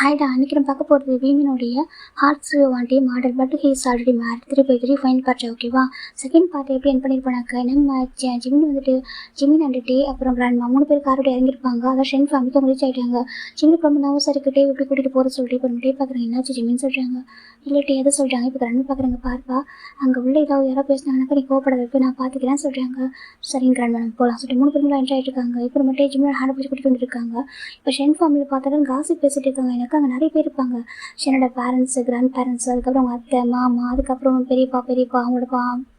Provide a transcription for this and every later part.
ஹாய்டா, அன்னைக்கு நான் பார்க்க போகிறது வீமனுடைய ஹார்ட்ஸ் வாண்டி model. But he is already married. 3/3 fine part. ஓகேவா? செகண்ட் பார்ட் எப்படி என் பண்ணியிருப்பானாக்க, நம்ம ஜிமின் வந்துட்டு ஜிமின் அண்டுட்டு அப்புறம் கிராண்ட்மா 3 பேர் காரோட இறங்கியிருப்பாங்க. அதான் ஷென் ஃபேமிலிக்கு ரீச் ஆகிட்டாங்க. ஜிமினுக்கு ரொம்ப நர்வஸ் இருக்குது. டே எப்படி கூட்டிகிட்டு போகிற சொல்லிட்டு இப்போ டே பார்க்குறேன். என்னாச்சு ஜிமின் சொல்கிறாங்க. இல்லை டே எதை சொல்கிறாங்க. இப்போ கிராண்ட்மா பார்க்குறாங்க. பார்ப்பா அங்கே உள்ள ஏதாவது யாரோ பேசினாங்கன்னாக்கா நீ கோவப்பட வைப்பு, நான் பார்த்துக்கிறேன் சொல்கிறாங்க. சரிங்க கிராண்ட்மா நம்ம போகலாம் சொல்லிட்டு 3 பேரும் என்ஜாய் ஆகிட்டு இருக்காங்க. இப்போ மட்டும் ஜிமின் ஹேண்ட் பிடிச்சி கூட்டிகிட்டு வந்துருக்காங்க. இப்போ ஷென் ஃபேமிலி பார்த்தாலும் காசி பேசிட்டு இருக்காங்க. எனக்கு அங்கே நிறைய பேர் இருப்பாங்க. ஷென்னோட பேரண்ட்ஸு, கிராண்ட் பேரண்ட்ஸு, அதுக்கப்புறம் அவங்க அத்தை, மாமா, அதுக்கப்புறம் பெரியப்பா அவங்களோட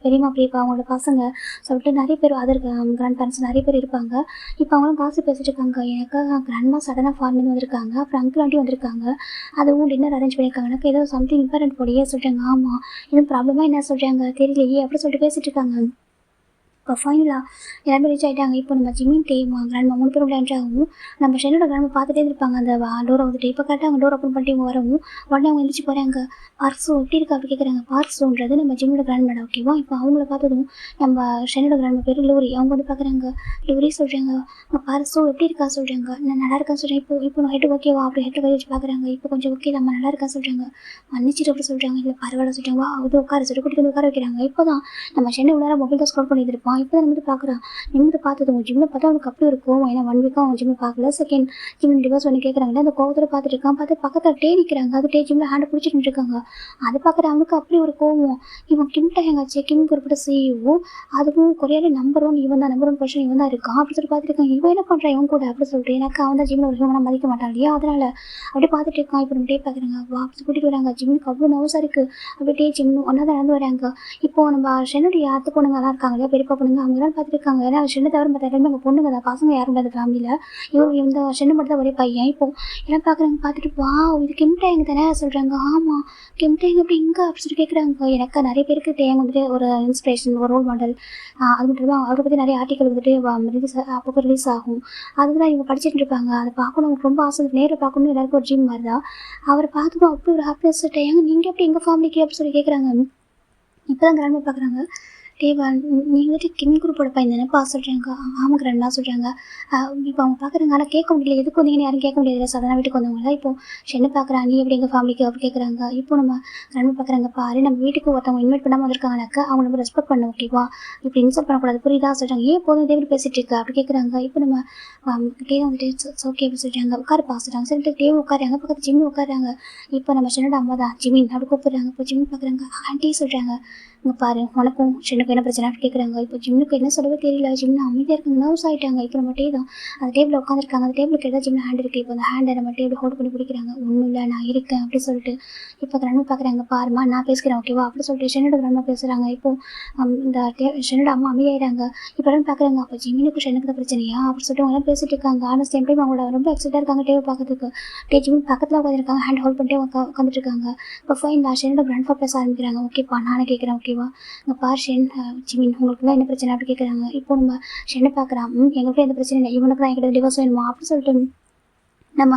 பெரியம்மா பெரியப்பா அவங்களோட பசங்க சொல்லிட்டு நிறைய பேர் அதர் கிராண்ட் பேரண்ட்ஸ் நிறைய பேர் இருப்பாங்க. இப்போ அவங்களும் காசு பேசிட்டு இருக்காங்க. எனக்கு கிராண்ட்மா சடனாக ஃபாரின் வந்திருக்காங்க. அப்புறம் அங்கிள் ஆண்டி வந்திருக்காங்க. அதுவும் டின்னர் அரேஞ்ச் பண்ணியிருக்காங்க. எனக்கு ஏதோ சம்திங் இம்பார்ட்டன்ட் போலையே சொல்கிறாங்க. ஆமாம் எதுவும் ப்ராப்ளமாக என்ன சொல்கிறாங்க தெரியலையே அப்படி சொல்லிட்டு பேசிட்டு இருக்காங்க. இப்போ ஃபைனலாக எல்லாருமே ரீச் ஆகிட்டாங்க. இப்போ நம்ம ஜிமின் கிராண்ட்மா 3 பேரும் லேண்ட் ஆகும். நம்ம ஷென்னோட கிராண்ட்மா பார்த்துட்டே இருப்பாங்க அந்த டோரை வந்துட்டு. இப்போ கரெக்டாக அவங்க டோர் ஓப்பன் பண்ணிட்டு இவங்க வரவும் உடனே அவங்க எழுந்திரிச்சு போகிறாங்க. பார்சோ எப்படி இருக்கா அப்படி கேட்குறாங்க. பார்சோன்றது நம்ம ஜிமினோட கிராண்ட்மேடா. ஓகேவா? இப்போ அவங்கள பார்த்ததும் நம்ம ஷென்னோட கிராண்ட்மா பேர் லூரி. அவங்க வந்து பார்க்குறாங்க. லூரி சொல்கிறாங்க. பார்சோ எப்படி இருக்கா சொல்கிறாங்க. நான் நல்லா இருக்கேன்னு சொல்கிறேன். இப்போ நான் ஹெட்டு ஓகேவா அப்படி ஹெட்டை கை வச்சு பார்க்குறாங்க. இப்போ கொஞ்சம் ஓகே நம்ம நல்லா இருக்கான்னு சொல்கிறாங்க. மன்னிச்சிட்டு அப்படி சொல்கிறாங்க. இல்லை பரவாயில்ல சொல்கிறாங்க. அது உட்கார சொல்லி கூட்டிகிட்டு வந்து உட்கார வைக்கிறாங்க. இப்போ தான் நம்ம ஷென்னை உள்ளார மொபைல் தான் ஸ்க்ரோல் பண்ணிட்டு இருப்பான். இப்போ தான் வந்து பார்க்குறான். நிமிந்து பார்த்தது உங்கள் ஜிம்மில் பார்த்தா அவனுக்கு அப்படி இருக்கும். ஏன்னா 1 வீக்காக அவன் ஜிம்மில் பார்க்கல. செகண்ட் ஜிம் டிவோர்ஸ் ஒன்று கேட்குறாங்களே அந்த கோவத்தில் பார்த்துட்டு இருக்கான். பார்த்து பக்கத்தில் டே நிற்கிறாங்க. அது டே ஜிம்மில் ஹேண்டை பிடிச்சிட்டு இருக்காங்க. அதை பார்க்குற அவனுக்கு அப்படி ஒரு கோவம். இவன் கிம்கிட்ட எங்காச்சு கிம் குறிப்பிட்ட CEO, அதுவும் கொரியாவில் நம்பர் 1 இவன் தான், நம்பர் 1 பர்சன் இவன் தான் இருக்கான் அப்படி சொல்லி பார்த்துட்டு இருக்கான். இவன் என்ன பண்ணுறான் இவன் கூட அப்படி சொல்லிட்டு. எனக்கு அவன் தான் ஜிம்மில் ஒரு ஹியூமனாக மதிக்க மாட்டான் இல்லையா, அதனால் அப்படியே பார்த்துட்டு இருக்கான். இப்போ நம்ம டே பார்க்குறாங்க. வா அப்படி கூட்டிகிட்டு வராங்க. ஜிம்முக்கு அவ்வளோ நர்வஸாக இருக்குது. அப்படியே டே ஜிம் ஒன்றா தான் நடந்து வராங்க. இப்போது நம்ம ஷென்னுடைய அத்தை பொண்ணுங்கலாம் இருக்காங்க இல்லையா, பெரியப்பா பொண்ணுங்க, அவங்களாம் பார்த்துட்டு இருக்காங்க. ஏன்னா ஷென்னை தவிர மற்ற எல்லாருமே அங்கே பொண்ணுங்க தான், பசங்க யாரும் இல்லாத ஃபேமிலியில். இந்த ஷென்னு மட்டும் தான் ஒரே பையன். இப்போ எல்லாம் பார்க்குறாங்க. பார்த்துட்டு வா இது கிம்டேங்க தானே சொல்கிறாங்க. ஆமாம் கிம்டேங்க அப்படி இங்கே அப்படி சொல்லி கேட்குறாங்க. எனக்கு நிறைய பேருக்கு டேங்க வந்துட்டு ஒரு இன்ஸ்பிரேஷன், ஒரு ரோல் மாடல். அது மட்டும் இல்லாமல் அவரை பற்றி நிறைய ஆர்டிக்கல் வந்துட்டு அப்பப்போ ரிலீஸ் ஆகும். அதுதான் இவங்க படிச்சுட்டு இருப்பாங்க. அதை பார்க்கணும் அவங்களுக்கு ரொம்ப ஆசை. நேரில் பார்க்கணும் எல்லாருக்கும் ஒரு ட்ரீம் மாதிரி தான். அவரை பார்த்துட்டு அப்படி ஒரு ஹாப்பினஸ் டேங்க நீங்கள் எப்படி எங்கள் ஃபேமிலிக்கு அப்படி சொல்லி கேட்குறாங்க. இப்போ தான் கிராண்ட்மா பார்க்குறாங்க. டேவா நீங்கள் வந்துட்டு கிம் குரூப்போட பையன் தானேப்பா சொல்கிறாங்க. ஆமாம் கிராண்ட்மா சொல்கிறாங்க. இப்போ அவங்க பார்க்குறாங்க. ஆனால் கேட்க முடியல. எதுக்கு வந்தீங்கன்னு யாரும் கேட்க முடியாது. சடனாக வீட்டுக்கு வந்தவங்க இப்போ ஷென்னு பார்க்குறாங்க. நீ எப்படி எங்கள் ஃபேமிலிக்கு அப்படி கேட்குறாங்க. இப்போ நம்ம கிராண்ட்மா பார்க்குறாங்க. பாரு நம்ம வீட்டுக்கு ஒருத்தவங்க இன்வைட் பண்ணாமல் வந்திருக்காங்கனாக்கா அவங்க நம்ம ரெஸ்பெக்ட் பண்ணணும். ஓகேவா? இப்படி இன்சல்ட் பண்ணக்கூடாது புரியுதா சொல்கிறாங்க. ஏன் போதும் தேவை பேசிகிட்டு இருக்கா அப்படி கேட்குறாங்க. இப்போ நம்ம டே வந்துட்டு ஓகே அப்படி சொல்கிறாங்க. உட்கார பார்த்துட்டாங்க. சரிட்டு டே உட்காராங்க. பக்கத்து ஜிம்மி உட்காராங்க. இப்போ நம்ம ஷென்னோட அம்மா தான் ஜிமின் அப்படி கூப்பிட்றாங்க. இப்போ ஜிம்மி பார்க்குறாங்க. ஆண்டி சொல்கிறாங்க. இங்கே பாரு உனக்கும் ஷென்னுக்கும் என்ன பிரச்சனை கேட்குறாங்க. இப்போ ஜிம்முக்கு என்ன சொல்லவே தெரியல. ஜிம்னு அமைதியாக இருக்காங்க. நர்வஸ் ஆகிட்டாங்க. இப்போ நம்ம டே தான் அந்த டேபிள் உட்காந்துருக்காங்க. அந்த டேபிளுக்கு ஏதாவது ஜிம்மில் ஹேண்ட் இருக்குது. இப்போ அந்த ஹேண்டை நம்ம டேபிள் ஹோல்ட் பண்ணி பிடிக்கிறாங்க. ஒன்றும் இல்லை நான் இருக்கேன் அப்படி சொல்லிட்டு. இப்போ கிராண்ட்மா பார்க்குறாங்க. பாருமா நான் பேசுகிறேன் ஓகேவா அப்படி சொல்லிட்டு ஷென்னோட கிராண்ட்மா பேசுகிறாங்க. இப்போ இந்த ஷென்னோட அம்மா அமைதியாகிறாங்க. இப்போ எல்லாம் பார்க்குறாங்க. அப்போ ஜிம்மினுக்கும் ஷென்னுக்கு தான் பிரச்சனையா அப்படி சொல்லிட்டு அவங்க எல்லாம் பேசிட்டு இருக்காங்க. ஆனால் சேம் டைம் அவங்களோட ரொம்ப எக்ஸைட்டாக இருக்காங்க டேவை பார்க்கறதுக்கு. டே ஜிம்மின் பக்கத்தில் உட்காந்துருக்காங்க. ஹேண்ட் ஹோல்ட் பண்ணிட்டு உட்காந்துட்டு இருக்காங்க. இப்போ ஃபைன் ஷென்னோட கிராண்ட்ஃபா பேச ஆரம்பிக்கிறாங்க. ஓகேப்பா நானே கேட்குறேன் ஓகேவா. இங்கே பார் ஷென் ஜிமின் உங்களுக்குலாம் என்ன பிரச்சனை அப்படி கேட்குறாங்க. இப்போ நம்ம ஷென்னை பார்க்குறான். எங்களுக்கும் எந்த பிரச்சனை இல்லை. இவனுக்கு தான் என்கிட்ட டிவோர்ஸ் வேணுமா அப்படி சொல்லிட்டு நம்ம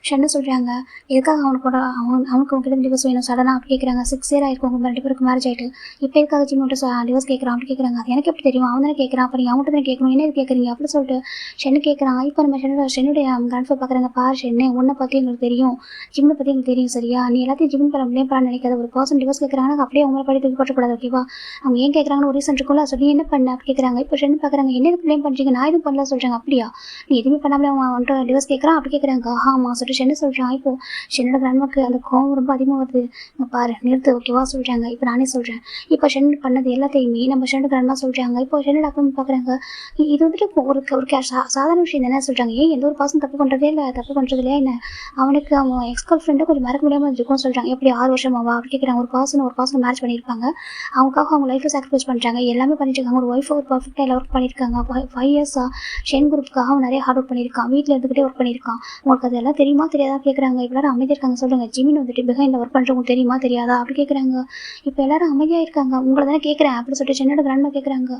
ஷென்னு சொல்கிறாங்க. எதுக்காக அவனுக்கு உங்ககிட்ட டிவோர்ஸ் வேணும் சடனாக அப்படி கேட்குறாங்க. 6 இயர் ஆயிருக்கும் உங்கள் 2 பேருக்கு மேரேஜ் ஆகிட்டு. இப்போ எதுக்காக ஜிம்மோட டிவோர்ஸ் கேட்குறான் அப்படி கேட்குறாங்க. அது எனக்கு எப்படி தெரியும். அவன் தானே கேட்குறான். அப்போ நீங்கள் அவங்ககிட்ட தான் கேட்கணும். என்ன இது கேட்குறீங்க அப்படி சொல்லிட்டு ஷென்னு கேட்குறான். இப்போ நம்ம ஷென்னுடைய கிராண்ட்ஃபா பார்க்குறாங்க. பார் ஷென்னு உன்னை பற்றி எங்களுக்கு தெரியும், ஜிம்மை பற்றி எங்களுக்கு தெரியும் சரியா. நீ எல்லாத்தையும் ஜிம் ப்ளேம் பண்ண நினைக்காத. ஒரு பர்சன் டிவோர்ஸ் கேட்குறாங்கன்னா அப்படியே அவங்கள படி தூக்கி போட்டக்கூடாது ஓகேவா. அவங்க ஏன் கேட்குறாங்கன்னு ஒரு ரீசன் இருக்கும்ல. சொல்லி என்ன பண்ண அப்படி கேட்குறாங்க. இப்போ ஷென்னு பார்க்குறாங்க. என்ன இது ப்ளேம் பண்ணுறீங்க. நான் எதுவும் பண்ணல சொல்கிறாங்க. அப்படியா நீ எதுவுமே பண்ணாமலே அவங்க அவன்கிட்ட டிவோர்ஸ் கேட்குறான் அப்படி கேட்குறாங்க. ஆமாம் சொல்லிட்டு ஷென்னு சொல்கிறான். இப்போ ஷென்னோட கிராண்ட்மாக்கு அந்த கோவம் ரொம்ப அதிகமாக வருது. பாரு நிறுத்து ஓகேவா சொல்கிறாங்க. இப்போ நானே சொல்கிறேன். இப்போ ஷென் பண்ணது எல்லாத்தையுமே நம்ம ஷென்னோட கிராண்ட்மா சொல்கிறாங்க. இப்போ ஷென்னோட அப்பா பார்க்குறாங்க. இது வந்துட்டு ஒரு சாதாரண விஷயம் தானே சொல்கிறாங்க. ஏன் எந்த ஒரு பாசம் தப்பு பண்ணுறதே இல்லை, தப்பு பண்ணுறது இல்லையா என்ன. அவனுக்கு அவன் எக்ஸ்கல் ஃப்ரெண்டை கொஞ்சம் மறக்க முடியாமல் இருக்கும் சொல்கிறாங்க. எப்படி 6 வருஷமாவா அப்படி கேட்குறாங்க. ஒரு பர்சன் மேரேஜ் பண்ணியிருப்பாங்க. அவங்களுக்காக அவங்க லைஃப்பை சாக்ரிஃபைஸ் பண்ணுறாங்க. எல்லாமே பண்ணிட்டு இருக்காங்க. ஒரு ஒய்ஃபை ஒரு பர்ஃபெக்டாக எல்லா ஒர்க் பண்ணியிருக்காங்க. 5 இயர்ஸாக ஷென் குரூப்புக்காக அவன் நிறைய ஹார்ட் ஒர்க் பண்ணியிருக்கான். வீட்டில் இருந்துக்கிட்டே ஒர்க் பண்ணியிருக்கான். உங்களுக்கு அதெல்லாம் தெரியுமா தெரியாதா கேட்குறாங்க. இப்போ எல்லாரும் அமைதியாக இருக்காங்க. சொல்லுங்கள் ஜிமின் வந்துட்டு பிஹைண்டில் ஒர்க் பண்ணுறவங்களுக்கு தெரியுமா தெரியாதா அப்படி கேட்குறாங்க. இப்போ எல்லாரும் அமைதியாக இருக்காங்க. உங்களை தானே கேட்குறேன் அப்படி சொல்லிட்டு ஷென்னோட கிராண்ட்மா கேட்குறாங்க.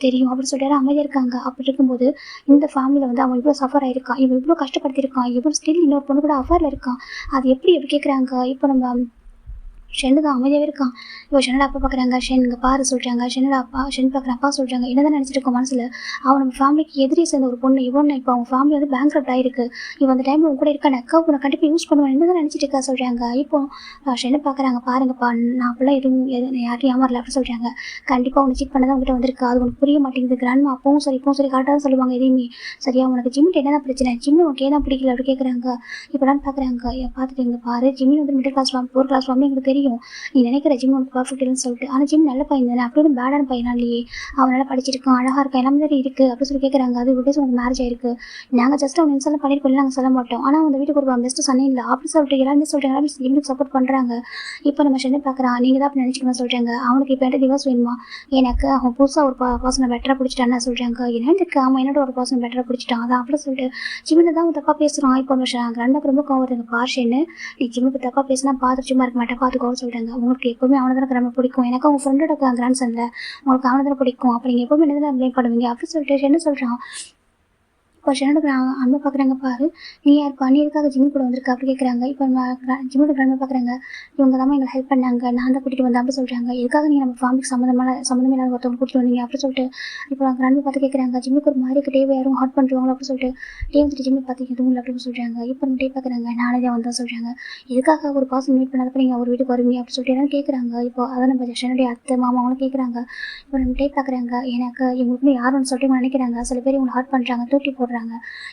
தெரியும் அப்படி சொல்லிட்டு எல்லாரும் அமைதியாக இருக்காங்க. அப்படி இருக்கும்போது இந்த ஃபேமிலியில் வந்து அவன் இவ்வளோ சஃபர் ஆகிருக்கான், இவன் இவ்வளோ கஷ்டப்படுத்தியிருக்கான், இவ்வளோ ஸ்டில் இன்னொரு பொண்ணு கூட அஃபேரில் இருக்கான். அது எப்படி கேட்குறாங்க. இப்போ நம்ம ஷென்னு தான் அமைதியாகவே இருக்கான். இப்போ ஷென்னோட அப்பா பார்க்குறாங்க, ஷென் இங்கே பாரு சொல்கிறாங்க. ஷென்னோட அப்பா ஷென் பார்க்குற அப்பா சொல்கிறாங்க, என்ன தான் நினச்சிட்டு இருக்கோம் மனசில், அவன் நம்ம ஃபேமிலிக்கு எதிரி சேர்ந்த ஒரு பொண்ணு இவன். இப்போ அவங்க ஃபேமிலி வந்து பேங்க்ரப்ட் ஆகிருக்கு. இவன் அந்த டைமில் உங்க கூட இருக்கான அக்கா உன்னை கண்டிப்பாக யூஸ் பண்ணுவேன் என்ன தான் நினச்சிட்டு இருக்கா சொல்கிறாங்க. இப்போ ஷென்னு பார்க்குறாங்க, பாருங்கப்பா நான் அப்படிலாம் எதுவும் யாரையும் ஏமாறல அப்படின்னு சொல்கிறாங்க. கண்டிப்பாக உன்னை சீட் பண்ண தான் உங்ககிட்ட வந்திருக்கு, அது உனக்கு புரிய மாட்டேங்குது. கிராண்ட்மா அப்பவும் சரி இப்பவும் சரி கரெக்டாக தான் சொல்லுவாங்க எதையுமே. சரியா உனக்கு ஜிம்மிட்டு என்ன பிரச்சனை, ஜிம்மி உனக்கு ஏன் பிடிக்கல அப்படி கேட்குறாங்க. இப்போலாம் பார்க்குறாங்க, பார்த்துட்டு இங்கே பாரு ஜிம்மி வந்து மிடில் கிளாஸ் ஃபேமிலி போர் கிளாஸ் ஃபேமிலி எங்களுக்கு தெரியும், நீ நினைக்கிற ஜிம் உனக்கு பர்ஃபெக்ட் இல்லைன்னு சொல்லிட்டு. ஆனால் ஜிம் நல்ல பையன் தானே, அப்படி ஒன்றும் பேடான பையனா இல்லையே, அவன் நல்லா படிச்சிருக்கான் அழகாக இருக்கான் எல்லாமே தான் இருக்குது அப்படின்னு சொல்லி கேட்குறாங்க. அது விட்டு உங்களுக்கு மேரேஜ் ஆயிருக்கு, நாங்கள் ஜஸ்ட் அவன் இன்செல்லாம் பண்ணியிருக்கோம் நாங்கள் சொல்ல மாட்டோம், ஆனால் அந்த வீட்டுக்கு ஒரு பெஸ்ட்டு சனே இல்லை அப்படி சொல்லிட்டு எல்லாருமே சொல்கிறாங்க. எல்லாமே ஜிம்முக்கு சப்போர்ட் பண்ணுறாங்க. இப்போ நம்ம ஷென்னு பார்க்குறான், நீங்கள் தான் அப்படி நினச்சிக்கணும் சொல்கிறாங்க. அவனுக்கு இப்போ என்கிட்ட டிவோர்ஸ் வேணுமா, எனக்கு அவன் புதுசாக ஒரு பர்சனை பெட்டராக பிடிச்சிட்டான்னு சொல்கிறாங்க. என்னென்னு அவன் என்னோட ஒரு பர்சனை பெட்டராக பிடிச்சிட்டான் அதான் அப்படி சொல்லிட்டு ஜிம்மில் தான் அவன் தப்பாக பேசுகிறான். இப்போ கிராண்டாக ரொம்ப கோவம் வருதுங்க, பார்ஷன்னு நீ ஜிம்முக்கு தப்பாக பேசினா பார்த்து சும்மா இருக்க மாட்டேன் பார்த்துக்கோன்னு சொல்கிறாங்க. உங்களுக்கு எப்போவுமே அவனை தானே ரொம்ப பிடிக்கும், எனக்கு அவங்க ஃப்ரெண்டோட கிராண்ட் சனில் உங்களுக்கு அவனை தானே பிடிக்கும், அப்போ நீங்கள் எப்போவுமே என்ன தான் ப்ளேம் பண்ணுவீங்க அப்படி சொல்லிட்டு என்ன சொல்கிறான். இப்போ ஷென்னோட அம்மா பார்க்குறாங்க, பாரு நீ யாருப்பா, நீ எதுக்காக ஜிம்மி கூட வந்திருக்கா அப்படி கேட்குறாங்க. இப்போ ஜிம்மோட கிராண்ட்மா பார்க்குறாங்க, இவங்க தான் எங்களை ஹெல்ப் பண்ணாங்க, நான் தான் கூட்டிகிட்டு வந்தேன் அப்படி சொல்கிறாங்க. எதுக்காக நீங்கள் நம்ம ஃபேமிலிக்கு சம்மந்தமே இல்லாத ஒருத்தவங்க கூட்டிட்டு வந்தீங்க அப்படி சொல்லிட்டு இப்போ கிராண்ட்மா பார்த்து கேட்குறாங்க. ஜிம்மிக்கு ஒரு மாதிரி டேவை யாரும் ஹாட் பண்ணுவாங்களோ அப்படி சொல்லிட்டு டே வந்துட்டு ஜிம்மி பார்த்து எதுவும் இல்லை அப்படின்னு சொல்கிறாங்க. இப்போ டே பார்க்குறாங்க, நானே தான் வந்தேன் சொல்கிறாங்க. எதுக்காக ஒரு பர்சன் மீட் பண்ணாதப்ப நீங்கள் ஒரு வீட்டுக்கு வருவீங்க அப்படி சொல்லிட்டு எல்லாம் கேட்குறாங்க. இப்போ அதை நம்ம ஷென்னோடைய அத்தை மாமா அவங்களும் கேட்குறாங்க. இப்போ நம்ம டே பார்க்குறாங்க, எனக்கு இவங்களுக்கு யாருன்னு சொல்லிட்டு நினைக்கிறாங்க, சில பேர் இவங்களை ஹாட் பண்ணுறாங்க தூக்கி போடுறாங்க,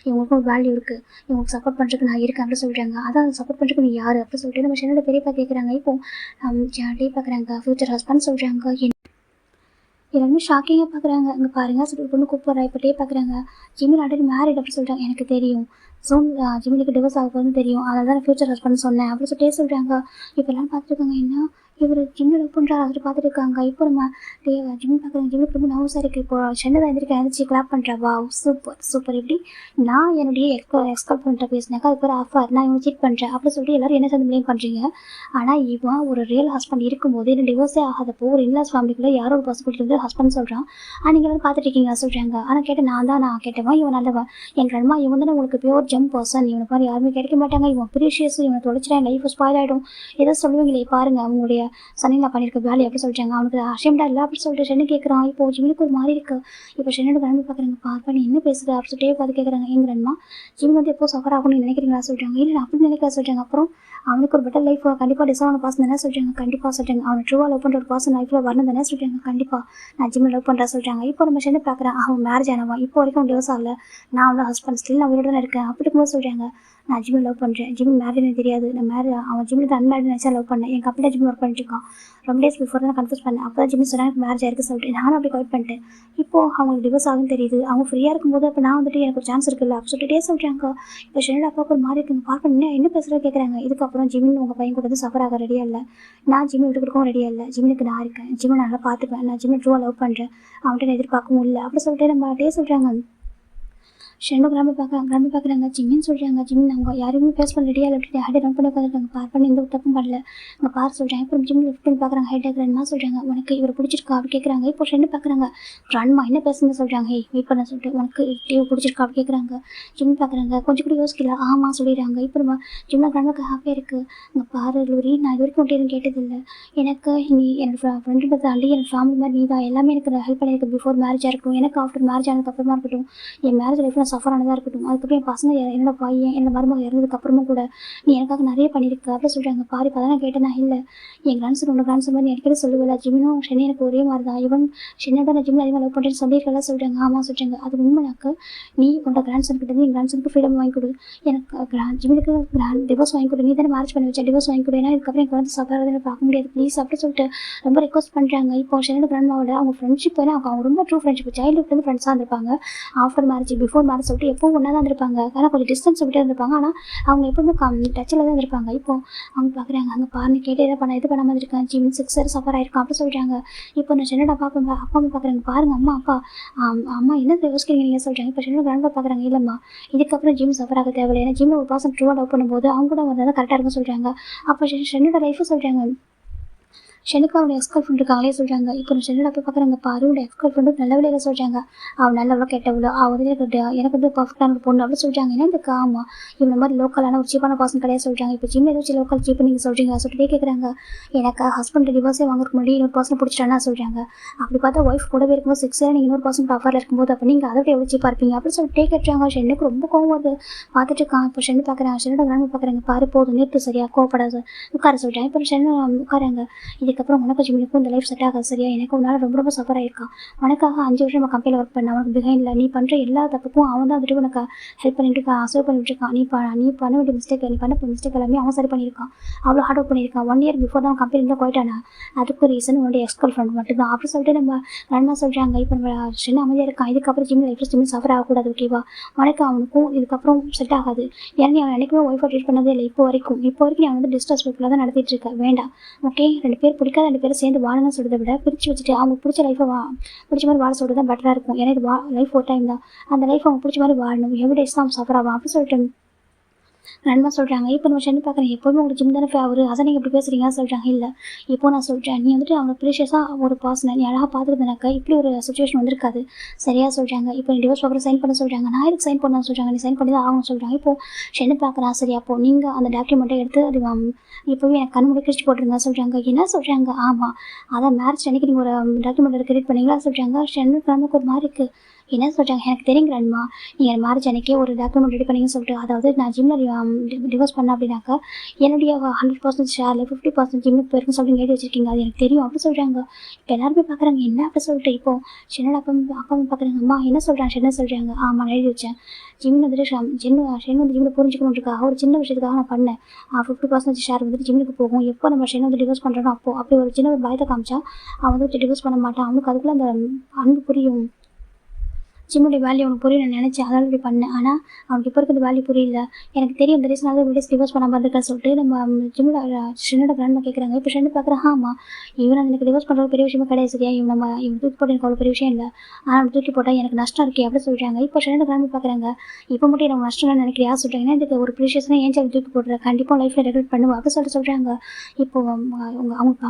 இவங்களுக்கும் ஒரு வேல்யூ இருக்குது, இவங்களுக்கு சப்போர்ட் பண்ணுறதுக்கு நான் இருக்கேன் அப்படி சொல்கிறாங்க. அதான் சப்போர்ட் பண்ணுறதுக்கு நீ யார் அப்படி சொல்லிட்டு நம்ம ஷென்னோட பெரியப்பா கேட்குறாங்க. இப்போ டே பார்க்குறாங்க, ஃபியூச்சர் ஹஸ்பண்ட் சொல்கிறாங்க. எல்லாருமே ஷாக்கிங்காக பார்க்குறாங்க. இங்கே பாருங்கள் சொல்லி பொண்ணு கூப்பிட்றா. இப்போ டே பார்க்குறாங்க, ஜிம்மி ஆல்ரெடி மேரிட் அப்படி சொல்கிறாங்க. எனக்கு தெரியும் சோன் ஜிம்மிக்கு டிவோர்ஸ் ஆக போகுதுன்னு தெரியும், அதனால தான் ஃபியூச்சர் ஹஸ்பண்ட் சொன்னேன் அப்படி சொல்லிட்டே சொல்கிறாங்க. இப்போ எல்லாம் பார்த்துருக்காங்க, என்ன இவர் ஜிம்மில் லவ் பண்ணுறாரு அதை பார்த்துட்டு இருக்காங்க. இப்போ நம்ம ஜிம்மி பார்க்குறாங்க, ஜிம்மிக்கு ரொம்ப நர்வஸாக இருக்குது. இப்போ சென்னை தான் எந்திரிச்சு கிளாப் பண்ணுறா, வா சூப்பர் சூப்பர், எப்படி நான் என்னுடைய எக்ஸ்கால் பண்ணிட்ட பேசினாக்கா அது பேர் ஆஃபர், நான் இவன் சீட் பண்ணுறேன் அப்படி சொல்லிட்டு எல்லோரும் என்ன சேர்ந்து ப்ளேம் பண்ணுறீங்க. ஆனால் இவன் ஒரு ரியல் ஹஸ்பண்ட் இருக்கும்போது என்ன டிவோர்ஸே ஆகாதப்போ ஒரு இன்லாஸ் ஃபேமிலிக்குள்ளே யாரோ ஒரு பாசிபிலிட்டி வந்து ஹஸ்பண்ட் சொல்கிறான். நீங்கள் எல்லோரும் பார்த்துட்டு இருக்கீங்க சொல்கிறாங்க. ஆனால் கேட்டேன் நான் கேட்டவன் இவன் நல்லவன், என் கிராண்ட்மா இவன் தானே உங்களுக்கு பியூர் ஜம் பர்சன், இவனை மாதிரி யாருமே கிடைக்க மாட்டாங்க, இவன் ப்ரீஷியஸ், இவனை தொலைச்சிட்டா லைஃப் ஸ்பாயில் ஆகிடும் ஏதோ சொல்லுவீங்களே பாருங்கள் அவங்களுடைய சனியில் பண்ணியிருக்க வேலை எப்படி சொல்லிட்டாங்க. அவனுக்கு அஷேம்டா இல்லை அப்படி சொல்லிட்டு ஷென்னு கேட்குறான். இப்போ ஜிம்மிக்கு ஒரு மாதிரி இருக்குது. இப்போ ஷென்னோட கிராண்ட்மா பார்க்குறாங்க, பார்ப்பா நீ என்ன பேசுகிற அப்படி சொல்லிட்டே பார்த்து கேட்குறாங்க. என் கிராண்ட்மா ஜிம் வந்து எப்போ சஃபர் ஆகும்னு நினைக்கிறீங்களா சொல்கிறாங்க. இல்லை அப்படி நினைக்கிறா சொல்கிறாங்க. அப்புறம் அவனுக்கு ஒரு பெட்டர் லைஃப் கண்டிப்பாக டிசர்வ் ஆன பர்சன் தானே சொல்கிறாங்க. கண்டிப்பாக சொல்கிறாங்க. அவனை ட்ரூவாக லவ் பண்ணுற ஒரு பர்சன் லைஃப்பில் வரணும் தானே சொல்கிறாங்க. கண்டிப்பாக நான் ஜிம்மில் லவ் பண்ணுறா சொல்கிறாங்க. இப்போ நம்ம ஷென்னு பார்க்குறேன், அவன் மேரேஜ் ஆனவன், இப்போ வரைக்கும் அவன் டிவோர்ஸ் ஆகல, நான் அவனோட ஹஸ்பண்ட் ஸ்டில் நான் வீடு தானே இருக்கேன் அப்படி இருக்கும்போது சொல்கிறாங்க, நான் ஜிம்மில் லவ் பண்ணுறேன், ஜிம் மேரேஜ் தெரியாது, நான் அவன் ஜிம்மில் தான் அன்மேரேஜ் நினச்சா லவ் பண்ணேன், என் கம்பெனியில் ஜிம் ஒர்க் பண்ணிட்டு இருக்கான், ரொம்ப டேஸ் பிஃபோர் தான் கன்ஃபியூஸ் பண்ணேன், அப்போ தான் ஜிம்மி சொன்னாங்க மேரேஜ் ஆயிருக்கு சொல்லிட்டு நானும் அப்படி கவுட் பண்ணிட்டேன். இப்போது அவங்களுக்கு டிவோர்ஸ் ஆகுன்னு தெரியுது, அவங்க ஃப்ரீயாக இருக்கும்போது அப்போ நான் வந்துட்டு எனக்கு ஒரு சான்ஸ் இருக்குல்ல அப்படி சொல்லிட்டே சொல்கிறாங்க. இப்போ ஷென்னோட அப்பாவுக்கு ஒரு மாதிரி இருக்குங்க, பார்க்க என்ன பேசுகிறத கேட்குறாங்க. இதுக்கப்புறம் ஜிம்மின் உங்கள் பையன் கூட வந்து சஃபர் ஆக ரெடியாக இல்லை, நான் ஜிம்மி விட்டு கொடுக்கவும் ரெடியாக இல்லை, ஜிம்மினுக்கு நான் இருக்கேன், ஜிம்மை நல்லா பார்த்துப்பேன், நான் ஜிம்மை ட்ரூவாக லவ் பண்ணுறேன், அவன்கிட்ட நான் எதிர்பார்க்கவும் இல்லை அப்படி சொல்லிட்டு நம்ம டே சொல்கிறாங்க. ஷென்னோ கிராம பார்க்குறாங்க, ஜிம்மின்னு சொல்கிறாங்க. ஜிம்மின் அவங்க யாருமே ஃபேஸ் பண்ண ரெடியாக அப்படி ஹெட்டை ரன் பண்ணி உட்காந்துருக்காங்க. பார் பண்ணி எந்த தப்பும் பண்ணல, இங்கே பார் சொல்கிறாங்க. அப்புறம் ஜிம் லிஃப்ட் பண்ணி பார்க்குறாங்க, ஹெட் கிராண்ட்மா சொல்கிறாங்க, உனக்கு இவர் பிடிச்சிருக்கா அப்படி கேட்குறாங்க. இப்போ ஷென்னு பார்க்குறாங்க, கிராண்ட்மா என்ன பேசுங்க சொல்கிறாங்க. வெயிட் பண்ண சொல்லிட்டு உனக்கு டிவி பிடிச்சிருக்கா அப்படி கேட்குறாங்க. ஜிம் பார்க்குறாங்க, கொஞ்சம் கூட யோசிக்கல, ஆமாம் சொல்லிடுறாங்க. இப்போ நம்ம ஜிம்மில் கிராண்ட்மாக்கு ஹாப்பியாக இருக்குது. இங்கே பாரு லூரி, நான் இது வரைக்கும் எதுவும் கேட்டதில்லை, எனக்கு நீ என்னோட ஃப்ரெண்டு தாண்டி என் ஃபேமிலி மாதிரி நீ தான் எல்லாமே எனக்கு ஹெல்ப் பண்ணியிருக்கு, பிஃபோர் மேரேஜாக இருக்கட்டும், எனக்கு ஆஃப்டர் மேரேஜ் ஆனதுக்கப்புறமா இருக்கட்டும், என் மேரேஜ் லைஃப்பில் சஃபர் ஆனதாக இருக்கட்டும், அதுக்கப்புறம் என் பசங்க என்னோட பையன் என்னோட மருமக இறந்ததுக்கப்புறமும் கூட நீ எனக்காக நிறைய பண்ணியிருக்க அப்படி சொல்கிறாங்க. பாரு இப்போ தான் நான் கேட்டேன்னா இல்லை, என் கிராண்ட்சன் உன்னோட கிராண்ட்சன் மாதிரி அடிக்கடி சொல்லுவேல, ஜிம்மினும் ஷென்னி எனக்கு ஒரே மாதிரி தான், இவன் ஷென்னோட நான் ஜிம்மில் அதிகமாக லவ் பண்ணுறேன்னு சொல்லியிருக்கலாம் சொல்கிறாங்க. ஆமாம் சொல்கிறாங்க. அது உண்மைனாக்க நீ உன்னோட கிராண்ட்சன் கிட்டே என் கிராண்ட்சனுக்கு ஃப்ரீடம் வாங்கி கொடு, எனக்கு ஜிம்மினுக்கு டிவோர்ஸ் வாங்கி கொடு, நீ தானே மேரேஜ் பண்ணி வச்சா டிவோர்ஸ் வாங்கி கொடு, ஏன்னா இதுக்கப்புறம் எனக்கு வந்து சஃபர் பார்க்க முடியாது ப்ளீஸ் அப்படி சொல்லிட்டு ரொம்ப ரெக்வஸ்ட் பண்ணுறாங்க. இப்போ ஷென்னோட கிராண்ட்மாவோட அவங்க ஃப்ரெண்ட்ஷிப் அவங்க ரொம்ப ட்ரூ ஃப்ரெண்ட்ஷிப், சைல்டுஹுட்லேருந்து ஃப்ரெண்ட்ஸாக இருந்திருப்பாங்க, ஆஃப்டர் மேரேஜ் பிஃபோர் மேரேஜ் சொல்லிட்டு எப்போ ஒன்றா தான் இருந்திருப்பாங்க, ஆனால் கொஞ்சம் டிஸ்டன்ஸ் விட்டு இருந்திருப்பாங்க, ஆனால் அவங்க எப்பவுமே டச்சில் தான் இருந்திருப்பாங்க. இப்போ அவங்க பார்க்குறாங்க, அங்கே பாருங்க கேட்டு எதை பண்ண இது பண்ணாமல் இருக்கேன், ஜிம் 6 இயர்ஸ் சஃபர் ஆயிருக்கான் அப்படி சொல்கிறாங்க. இப்போ நான் ஷென்னோட அப்பா அம்மா பார்க்குறாங்க, பாருங்க அம்மா என்ன யோசிக்கிறீங்க நீங்கள் சொல்கிறாங்க. இப்போ ஷென்னோட கிராண்ட்பா பார்க்குறாங்க, இல்லைம்மா இதுக்கப்புறம் ஜிம் சஃபர் ஆக தேவையில்லை, ஏன்னா ஜிம்மில் ஒரு பர்சன் ட்ரூவாக லவ் பண்ணும்போது அவங்க கூட வந்தால் தான் கரெக்டாக இருக்குன்னு சொல்கிறாங்க. அப்போ ஷென்னோட லைஃபும் சொல்கிறாங்க, ஷெனுக்கு அவனோட எக்ஸ் கேர்ள் ஃப்ரெண்ட் இருக்காங்களே சொல்கிறாங்க. இப்போ ஷெனோட போய் பார்க்குறாங்க பாரு உன்னோட எக்ஸ் கேர்ள் ஃப்ரெண்டு நல்ல வேலையில் சொல்கிறாங்க. அவள் நல்லவளோ கெட்டவளோ அவள் வந்து எனக்கு வந்து பர்ஃபெக்டான பொண்ணு அப்படின்னு சொல்கிறாங்க. ஏன்னா இந்த ஆமாம் இவங்க மாதிரி லோக்கலான ஒரு சீப்பான பர்சன் கிடையாது சொல்கிறாங்க. இப்போ ஜிம் ஏதாச்சும் லோக்கல் சீப்பு நீங்கள் சொல்கிறீங்க சொல்லிட்டே கேட்குறாங்க. எனக்கு ஹஸ்பண்ட் டிவோர்ஸே வாங்குறதுக்கு முன்னாடி இன்னொரு பர்சன் பிடிச்சிட்டானா சொல்கிறாங்க. அப்படி பார்த்தா ஒய்ஃப் கூடவே இருக்கும்போது 6 இயர் நீங்கள் இன்னொரு பர்சன் ஆஃபரில் இருக்கும்போது அப்போ நீங்கள் அதை விட எவ்வளோ சீப்பாக இருப்பீங்க அப்படின்னு சொல்லிட்டே கேட்டுறாங்க. ஷென்னுக்கு ரொம்ப கோவம் வருது. பார்த்துட்டு இருக்கான். இப்போ ஷென்னு பார்க்குறாங்க. ஷென்னோட கிராம பார்க்குறாங்க. பாரு போதும் நிறுத்து சரியா கோவப்படாது உட்கார சொல்கிறாங்க. இப்போ ஷென்னு உட்காராங்க. இதுக்கப்புறம் உனக்கு ஜிம்முக்கும் இந்த லைஃப் செட் ஆகாது சரியா. எனக்கு உன்னால் ரொம்ப ரொம்ப சஃபர் ஆகிருக்கான். உனக்காக 5 வருஷம் நம்ம கம்பெனியில் ஒர்க் பண்ண அவனுக்கு பிஹைண்டில் நீ பண்ணுற எல்லா தப்புக்கும் அவன் தான் வந்துட்டு உனக்கு ஹெல்ப் பண்ணிட்டு இருக்கான் அசர்வ் பண்ணிட்டு இருக்கான். நீ பண்ண வேண்டிய மிஸ்டேக் நீ பண்ண மிஸ்டேக் எல்லாமே அவன் சரி பண்ணியிருக்கான். அவ்வளோ ஹார்ட் ஒர்க் பண்ணியிருக்கான். 1 இயர் பிஃபோர் தான் கம்பெனியில் போயிட்டானா அதுக்கு ரீசன் உன்னோட எக்ஸ் கேர்ள் ஃப்ரெண்ட் மட்டும் தான் அப்படி சொல்லிட்டு நம்ம நன்மா சொல்கிறாங்க. இப்போ நம்ம சின்ன அமைதியாக இருக்கான். இதுக்கப்புறம் ஜிம் லைஃப்பில் ஜிம் சஃபர் ஆகக்கூடாது ஓகேவா. உனக்கு அவனுக்கும் இதுக்கப்புறம் செட் ஆகாது. ஏன்னா நீ அவன் எனக்குமே ஒய்ஃபை ட்ரீட் பண்ணதே இல்லை. இப்போ வரைக்கும் நீ அவன் வந்து டிஸ்ரெஸ்பெக்ட்ஃபுல்லாக தான் நடத்திட்டு இருக்க வேண்டாம் ஓகே. 2 பேர் பிடிக்காத 2 பேரும் சேர்ந்து வாழணும்னு சொல்கிறத விட பிரித்து வச்சுட்டு அவங்களுக்கு பிடிச்ச லைஃபை பிடிச்ச மாதிரி வாழ சொல்கிறது தான் பெட்டராக இருக்கும். ஏன்னா இது லைஃப் ஒரு டைம் தான். அந்த லைஃப் அவங்க பிடிச்ச மாதிரி வாழணும். எவ்ரி டேஸ் தான் சஃபர் ஆகும் அப்படி சொல்லிட்டு நண்பா சொல்கிறாங்க. இப்போ நம்ம ஷென்னு பார்க்குறேன். எப்போவுமே உங்களுக்கு ஜிம் தானே ஃபேவரு அதை நீங்கள் எப்படி பேசுகிறீங்க சொல்கிறாங்க. இல்லை இப்போ நான் சொல்கிறேன் நீ வந்துட்டு அவனை ப்ரீஷியஸாக ஒரு பர்சனை நீ அழகாக பார்த்துக்கிறதுனாக்கா இப்படி ஒரு சுச்சுவேஷன் வந்திருக்காது சரியாக சொல்கிறாங்க. இப்போ நீ டிவோர்ஸ் பேப்பர் சைன் பண்ண சொல்கிறாங்க. நான் இதுக்கு சைன் பண்ண சொல்கிறாங்க. நீ சைன் பண்ணி தான் ஆகணும்னு சொல்கிறாங்க. இப்போது ஷென்னு பார்க்குறேன். சரி அப்போது நீங்கள் அந்த டாக்குமெண்ட்டை எடுத்து அது இப்போவே எனக்கு கண் முடி கிழிச்சு போட்டுருங்க சொல்கிறாங்க. என்ன சொல்கிறாங்க. ஆமாம் அதான் மேரேஜ் அன்றைக்கி நீங்கள் ஒரு டாக்குமெண்ட் கிரியேட் பண்ணிங்களா சொல்கிறாங்க. ஷென்னுக்கு நமக்கு ஒரு மாதிரி இருக்குது. என்ன சொல்கிறாங்க. எனக்கு தெரியுங்கிறான்மா நீங்கள் மேரேஜ் அன்றைக்கே ஒரு டாக்குமெண்ட் ரெடி பண்ணிங்கன்னு சொல்லிட்டு அதாவது நான் ஜிம்மில் டிவோர்ஸ் பண்ணேன் அப்படின்னாக்கா என்னுடைய 100% ஷேரில் 50% ஜிம்முக்கு போயிருக்குன்னு சொல்லிட்டு எழுதி வச்சிருக்கீங்க அது எனக்கு தெரியும் அப்படி சொல்கிறாங்க. இப்போ எல்லாருமே பார்க்குறாங்க என்ன அப்படி சொல்லிட்டு இப்போது ஷென்னோட அப்பா பார்க்குறாங்க. அம்மா என்ன சொல்கிறாங்க ஷென்ன சொல்கிறாங்க. ஆமாம் நான் எழுதி வச்சேன் ஜிம் வந்துட்டு ஷென் வந்து ஜிம்மில் புரிஞ்சுக்கணுன்றக்காக ஒரு சின்ன விஷயத்துக்காக நான் பண்ணேன் 50% ஷேர் வந்துட்டு ஜிம்முக்கு போகும். எப்போ நம்ம ஷென் வந்து டிவோர்ஸ் பண்ணுறோம் அப்படி ஒரு சின்ன ஒரு பயத்தை காமிச்சா அவன் வந்து டிவோர்ஸ் பண்ண மாட்டான். அவனுக்கு அதுக்குள்ளே அந்த அன்பு புரியும். ஜிம்முடைய வேல்யூ அவனுக்கு புரியும் நான் நினச்சேன் அதனால் இப்படி பண்ணேன். ஆனால் அவனுக்கு இப்போ இருக்கிறது வேல்யூ புரியல. எனக்கு தெரியும் இந்த ரீசனால வீடியோஸ் டிவோர்ஸ் பண்ணாமல் இருந்திருக்கேன்னு சொல்லிட்டு நம்ம ஜிம்மில் ஷென்னோட கிராண்ட்மா கேட்குறாங்க. இப்போ ஷென்னு பார்க்குறேன். ஆமாம் இவன் எனக்கு டிவோர்ஸ் பண்ணுறது பெரிய விஷயமே கிடையாது சரியா. இவன் தூக்கி போட்டு எனக்கு அவ்வளோ பெரிய விஷயம் இல்லை. ஆனால் அவன் தூக்கி போட்டால் எனக்கு நஷ்டம் இருக்கே அப்படி சொல்கிறாங்க. இப்போ ஷென்னோட கிராண்ட்மா பார்க்குறாங்க. இப்போ மட்டும் எனக்கு நஷ்டம் இல்லைன்னு நினைக்கிறியா சொல்கிறாங்கன்னா இதுக்கு ஒரு ப்ரீஷியஸ்னால் ஏன் சொல்லி தூக்கி போடுற கண்டிப்பாக லைஃப்பில் ரெகுலேட் பண்ணுவோம் அப்படி சொல்கிறாங்க. இப்போ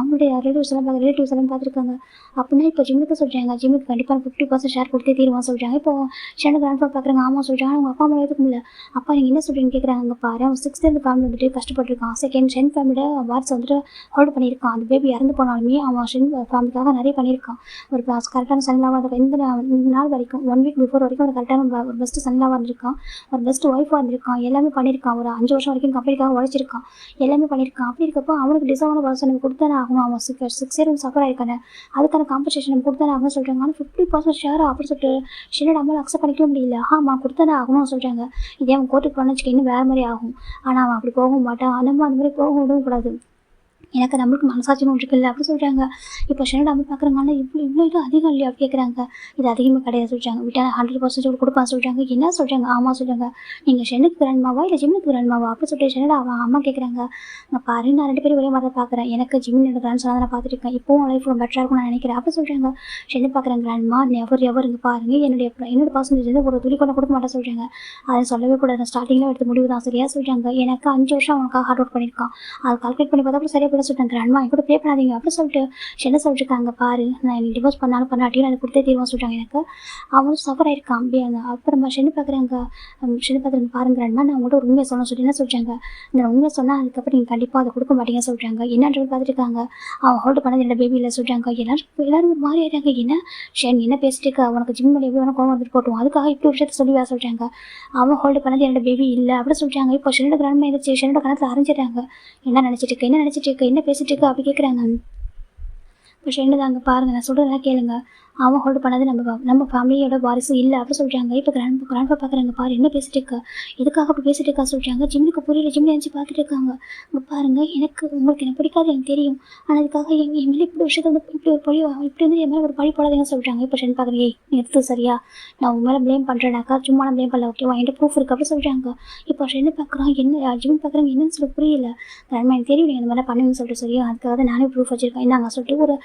அவங்களுடைய ரிலேட்டிவ்ஸ் எல்லாம் பார்த்துருக்காங்க. அப்படின்னா இப்போ ஜிம்முக்கு சொல்கிறாங்க. ஜிம்முக்கு கண்டிப்பாக 50% ஷேர் கொடுத்தே தீருவான் சொல்கிறாங்க. இப்போ ஷென்னு கிராண்ட்பா பார்க்குறாங்க. ஆமாம் சொல்கிறாங்க. அவங்க அப்பா அம்மா எதுக்கு இல்லை அப்பா நீங்கள் என்ன சொல்கிறீங்கன்னு கேட்குறாங்க. பாரு அவன் 6th ஃபேமிலி வந்துட்டு கஷ்டப்பட்டுருக்கான். செகண்ட் ஷென் ஃபேமிலியோட வாரிசு வந்துட்டு ஹோல்டு பண்ணியிருக்கான். அந்த பேபி இறந்து போனாலுமே அவன் ஷென் ஃபேமிலிக்காக நிறைய பண்ணியிருக்கான். ஒரு கரெக்டான சன்லாவாக இருந்திருக்கான். இந்த நாள் வரைக்கும் 1 வீக் பிஃபோர் வரைக்கும் ஒரு கரெக்டான ஒரு பெஸ்ட்டு சன்லாவாக இருந்திருக்கான். ஒரு பெஸ்ட் ஒய்ஃபாக இருந்திருக்கான். எல்லாமே பண்ணியிருக்கான். ஒரு 5 வருஷம் வரைக்கும் கம்பெனிக்காக உழைச்சிருக்கான். எல்லாமே பண்ணியிருக்கான். அப்படி இருக்கப்போ அவனுக்கு டிசர்வான பர்சன் நம்ம கொடுத்தானே ஆகணும். அவன் 6 இயர் சஃபர் ஆயிருக்கானே அதுக்கான காம்பன்சேஷன் நம்ம கொடுத்தானே ஆகணும்னு சொல்கிறாங்க. ஆனால் 50% ஷேர் அப்படி சொல்லிட்டு ஷென்னோட அம்மாவை அக்செப்ட் பண்ணிக்க முடியல. ஆமாம் கொடுத்தானே ஆகணும்னு சொல்கிறாங்க. இதே அவன் கோர்ட்டுக்கு பண்ண வச்சுக்க இன்னும் வேறு மாதிரி ஆகும். ஆனால் அவன் அப்படி போக மாட்டான். நம்ம அந்த மாதிரி போக விடவும் கூடாது. எனக்கு நம்மளுக்கு மனசாட்சின்னு ஒன்று இருக்குல்ல அப்படி சொல்கிறாங்க. இப்போ ஷென்னோட அம்மா பார்க்குறாங்க. ஆனால் இவ்வளோ இது அதிகம் இல்லையா அப்படி கேட்குறாங்க. இது அதிகமாக கிடையாது சொல்கிறாங்க. விட்டால் 100% கொடுப்பான்னு சொல்கிறாங்க. என்ன சொல்கிறாங்க. ஆமாம் சொல்கிறாங்க. நீங்கள் ஷென்னுக்கு கிராண்ட்மாவா இல்லை ஜிம்முக்கு கிராண்ட்மாவா அப்படி சொல்லிட்டு ஷென்னோட அவன் அம்மா கேட்குறாங்க. நான் பாரு நான் 2 பேரும் ஒரே மாதிரி பார்க்குறேன். எனக்கு ஜிம்மினோட கிராண்ட்ஸ் தான் நான் பார்த்துருக்கேன். இப்போவும் லைஃப் பெட்டராக இருக்கும்னு நான் நினைக்கிறேன் அப்படி சொல்கிறாங்க. ஷென்னு பார்க்குறாங்க. கிராண்ட்மா எவருங்க பாருங்கள் என்னோட பர்சன்டேஜ் வந்து ஒரு துளி கூட கொடுக்க மாட்டேன் சொல்கிறாங்க. அதை சொல்லவே கூடாது. ஸ்டார்டிங்கில் எடுத்த முடிவு தான் சரியாக சொல்கிறாங்க. எனக்கு 5 வருஷம் அவனுக்காக ஹார்ட் ஒர்க் பண்ணியிருக்கான். அதை கால்குலேட் பண்ணி பார்த்தா சரியாக போட சொல்கிறாங்க. கிராண்ட்மா கூட ப்ளே பண்ணாதீங்க அப்படி சொல்லிட்டு ஷென்ன சொல்லிருக்காங்க. பாரு நான் எனக்கு டிவோர்ஸ் பண்ணாலும் பண்ணாட்டியும் எனக்கு கொடுத்தே தீர்வான்னு சொல்கிறாங்க. எனக்கு அவனும் சஃபர் ஆயிருக்கான் அப்படி அந்த அப்புறமா ஷென்னு பார்க்குறாங்க. ஷென்னு பார்க்குறாங்க. பாருங்கிறான்மா நான் உங்கள்கிட்ட ஒரு உண்மையை சொல்லி என்ன சொல்கிறாங்க. நான் உண்மையை சொன்னால் அதுக்கப்புறம் நீங்கள் கண்டிப்பாக அதை கொடுக்க மாட்டீங்கன்னு சொல்கிறாங்க. என்னன்ற பார்த்துருக்காங்க. அவன் ஹோல்டு பண்ணது என்னோட பேபி இல்லை சொல்கிறாங்க. எல்லாரும் ஒரு மாதிரி ஆயிட்டாங்க. என்ன ஷென் என்ன பேசிட்டு இருக்கா உனக்கு ஜிம் மேலே எப்படி வேணும் கோவம் வந்துட்டு போட்டோம் அதுக்காக இப்படி விஷயத்த சொல்லி வேறு சொல்கிறாங்க. அவன் ஹோல்டு பண்ணது என்னோட பேபி இல்லை அப்படி சொல்கிறாங்க. இப்போ ஷென்னோட கிராண்ட்மா எதிர்த்து ஷென்னோட கணத்தில் அறிஞ்சிட்டாங்க. என்ன நினச்சிட்டு இருக்க என்ன பேசிட்டு இருக்க அப்படி கேட்குறாங்க. இப்போ ஷென்னு தாங்க பாருங்கள் நான் சொல்கிறதெல்லாம் கேளுங்க. அவன் ஹோல்டு பண்ணது நம்ம ஃபேமிலியோட வாரிசு இல்லை அப்படி சொல்கிறாங்க. இப்போ கிராண்ட்பா பார்க்குறாங்க. பாரு என்ன பேசிட்டு இருக்கா இதுக்காக அப்படி பேசிட்டு இருக்கா சொல்கிறாங்க. ஜிம்முக்கு புரியல. ஜிம்மில் நினச்சி பார்த்துட்டு இருக்காங்க. இங்கே பாருங்கள் உங்களுக்கு எனக்கு பிடிக்காது எனக்கு தெரியும். ஆனால் இதுக்காக என் மேலே இப்படி விஷயத்தை வந்து இப்படி வந்து என் மேலே ஒரு பழி போடாதீங்கன்னு சொல்கிறாங்க. இப்போ ஷென் பார்க்குறேன். எடுத்து சரியா நான் உன் மேலே ப்ளேம் பண்ணுறேனாக்கா சும்மா நான் ப்ளேம் பண்ணல ஓகேவா என்கிட்ட ப்ரூஃப் இருக்குது அப்படி சொல்கிறாங்க. இப்போ ஷென்னு பார்க்குறான். என்ன ஜிம் பார்க்குறாங்க என்னன்னு சொல்லி புரியல. கிராண்ட்மா எனக்கு தெரியும் நீங்கள் இந்த மாதிரி பண்ணுவீங்கன்னு சொல்லிட்டு சரியா அதுக்காக நானே ப்ரூஃப் வச்சுருக்கேன். இந்தாங்க சொல்லிட்டு ஒரு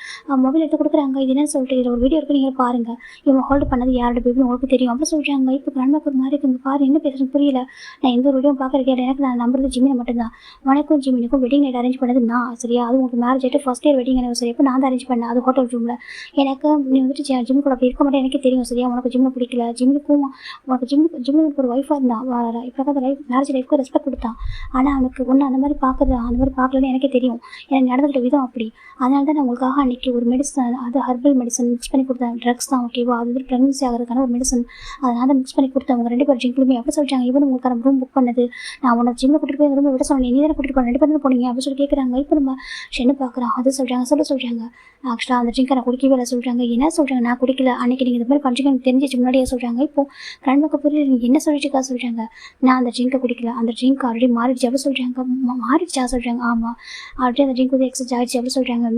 மொபைல் எடுத்து கொடுக்குறாங்க. இது என்னன்னு சொல்லிட்டு இதில் ஒரு வீடியோ வரைக்கும் நீங்கள் பாருங்கள், இவங்க ஹோல்டு பண்ணது யாரோட பேபின்னு உங்களுக்கு தெரியும் அப்படி சொல்கிறாங்க. இப்போ கிராண்ட்மாக்கு ஒரு மாதிரி இருக்குங்க, பாரு என்ன பேசுறது புரியல. நான் எந்த ஒரு வீடியோ பார்க்குறேன், எனக்கு நான் நம்புறது ஜிமினை மட்டும்தான். உனக்கும் ஜிமினுக்கும் வெட்டிங் நைட் அரேஞ்ச் பண்ணது நான், சரியா? அது உங்களுக்கு மேரேஜ் ஆகிட்டு ஃபஸ்ட் இயர் வெட்டிங் அனிவர்சரி அப்போ நான் தான் அரேஞ்ச் பண்ணேன், அது ஹோட்டல் ரூமில். எனக்கு நீ வந்துட்டு ஜிம் கூட அப்படி இருக்க மாட்டேன் எனக்கே தெரியும், சரியா? உனக்கு ஜிம்மை பிடிக்கல, ஜிம்முக்கும் உனக்கு ஜிம்முக்கு ஒரு ஒய்ஃபாக இருந்தான், இப்போ அந்த மேரேஜ் லைஃப்க்கு ரெஸ்பெக்ட் கொடுத்தான். ஆனால் அவனுக்கு ஒன்று அந்த மாதிரி பார்க்கலன்னு எனக்கே தெரியும், எனக்கு நடந்துக்கிட்ட விதம் அப்படி. அதனால தான் நான் உங்களுக்காக அன்றைக்கி ஒரு மெடிசன், அது ஹர்பல் மெடிசன் மிக்ஸ் பண்ணி கொடுத்தேன், ட்ரக்ஸ் தான், ஓகேவா? அது வந்து ப்ரெக்னன்சி ஆகிறதுக்கான ஒரு மெடிசன், அதனால தான் மிக்ஸ் பண்ணி கொடுத்தேன். அவங்க 2 பேர் ஜிம்லுமே அப்படி சொல்லிட்டாங்க. இவன் உங்களுக்கான ரூம் புக் பண்ணது நான், உன்னை ஜிம்மில் கூட்டிட்டு போய் ரூம் விட சொன்னேன், நீ தானே கூட்டிட்டு போன, 2 பேரும் போனீங்க அப்படின்னு சொல்லி கேட்குறாங்க. இப்போ நம்ம ஷென்னு பார்க்குறான், அது சொல்கிறாங்க. ஆக்சுவலாக அந்த ட்ரிங்கை நான் குடிக்கவே இல்லை சொல்கிறாங்க. என்ன சொல்கிறாங்க? நான் குடிக்கல, அன்றைக்கி நீங்கள் இந்த மாதிரி பண்ணுறீங்க எனக்கு தெரிஞ்சிச்சு முன்னாடியே சொல்கிறாங்க. இப்போ கிராண்ட்மாக்கு புரியல, நீங்கள் என்ன சொல்லிட்டுக்கா சொல்கிறாங்க. நான் அந்த ட்ரிங்கை குடிக்கல, அந்த ட்ரிங்க் ஆல்ரெடி மாறிடுச்சு அப்படி சொல்கிறாங்க. மாறிடுச்சா சொல்கிறாங்க. ஆமாம், ஆல்ரெடி அந்த ட்ரிங்க் வந்து எக்ஸஸ் ஆகிடுச்சு அப்படி சொல்கிறாங்க.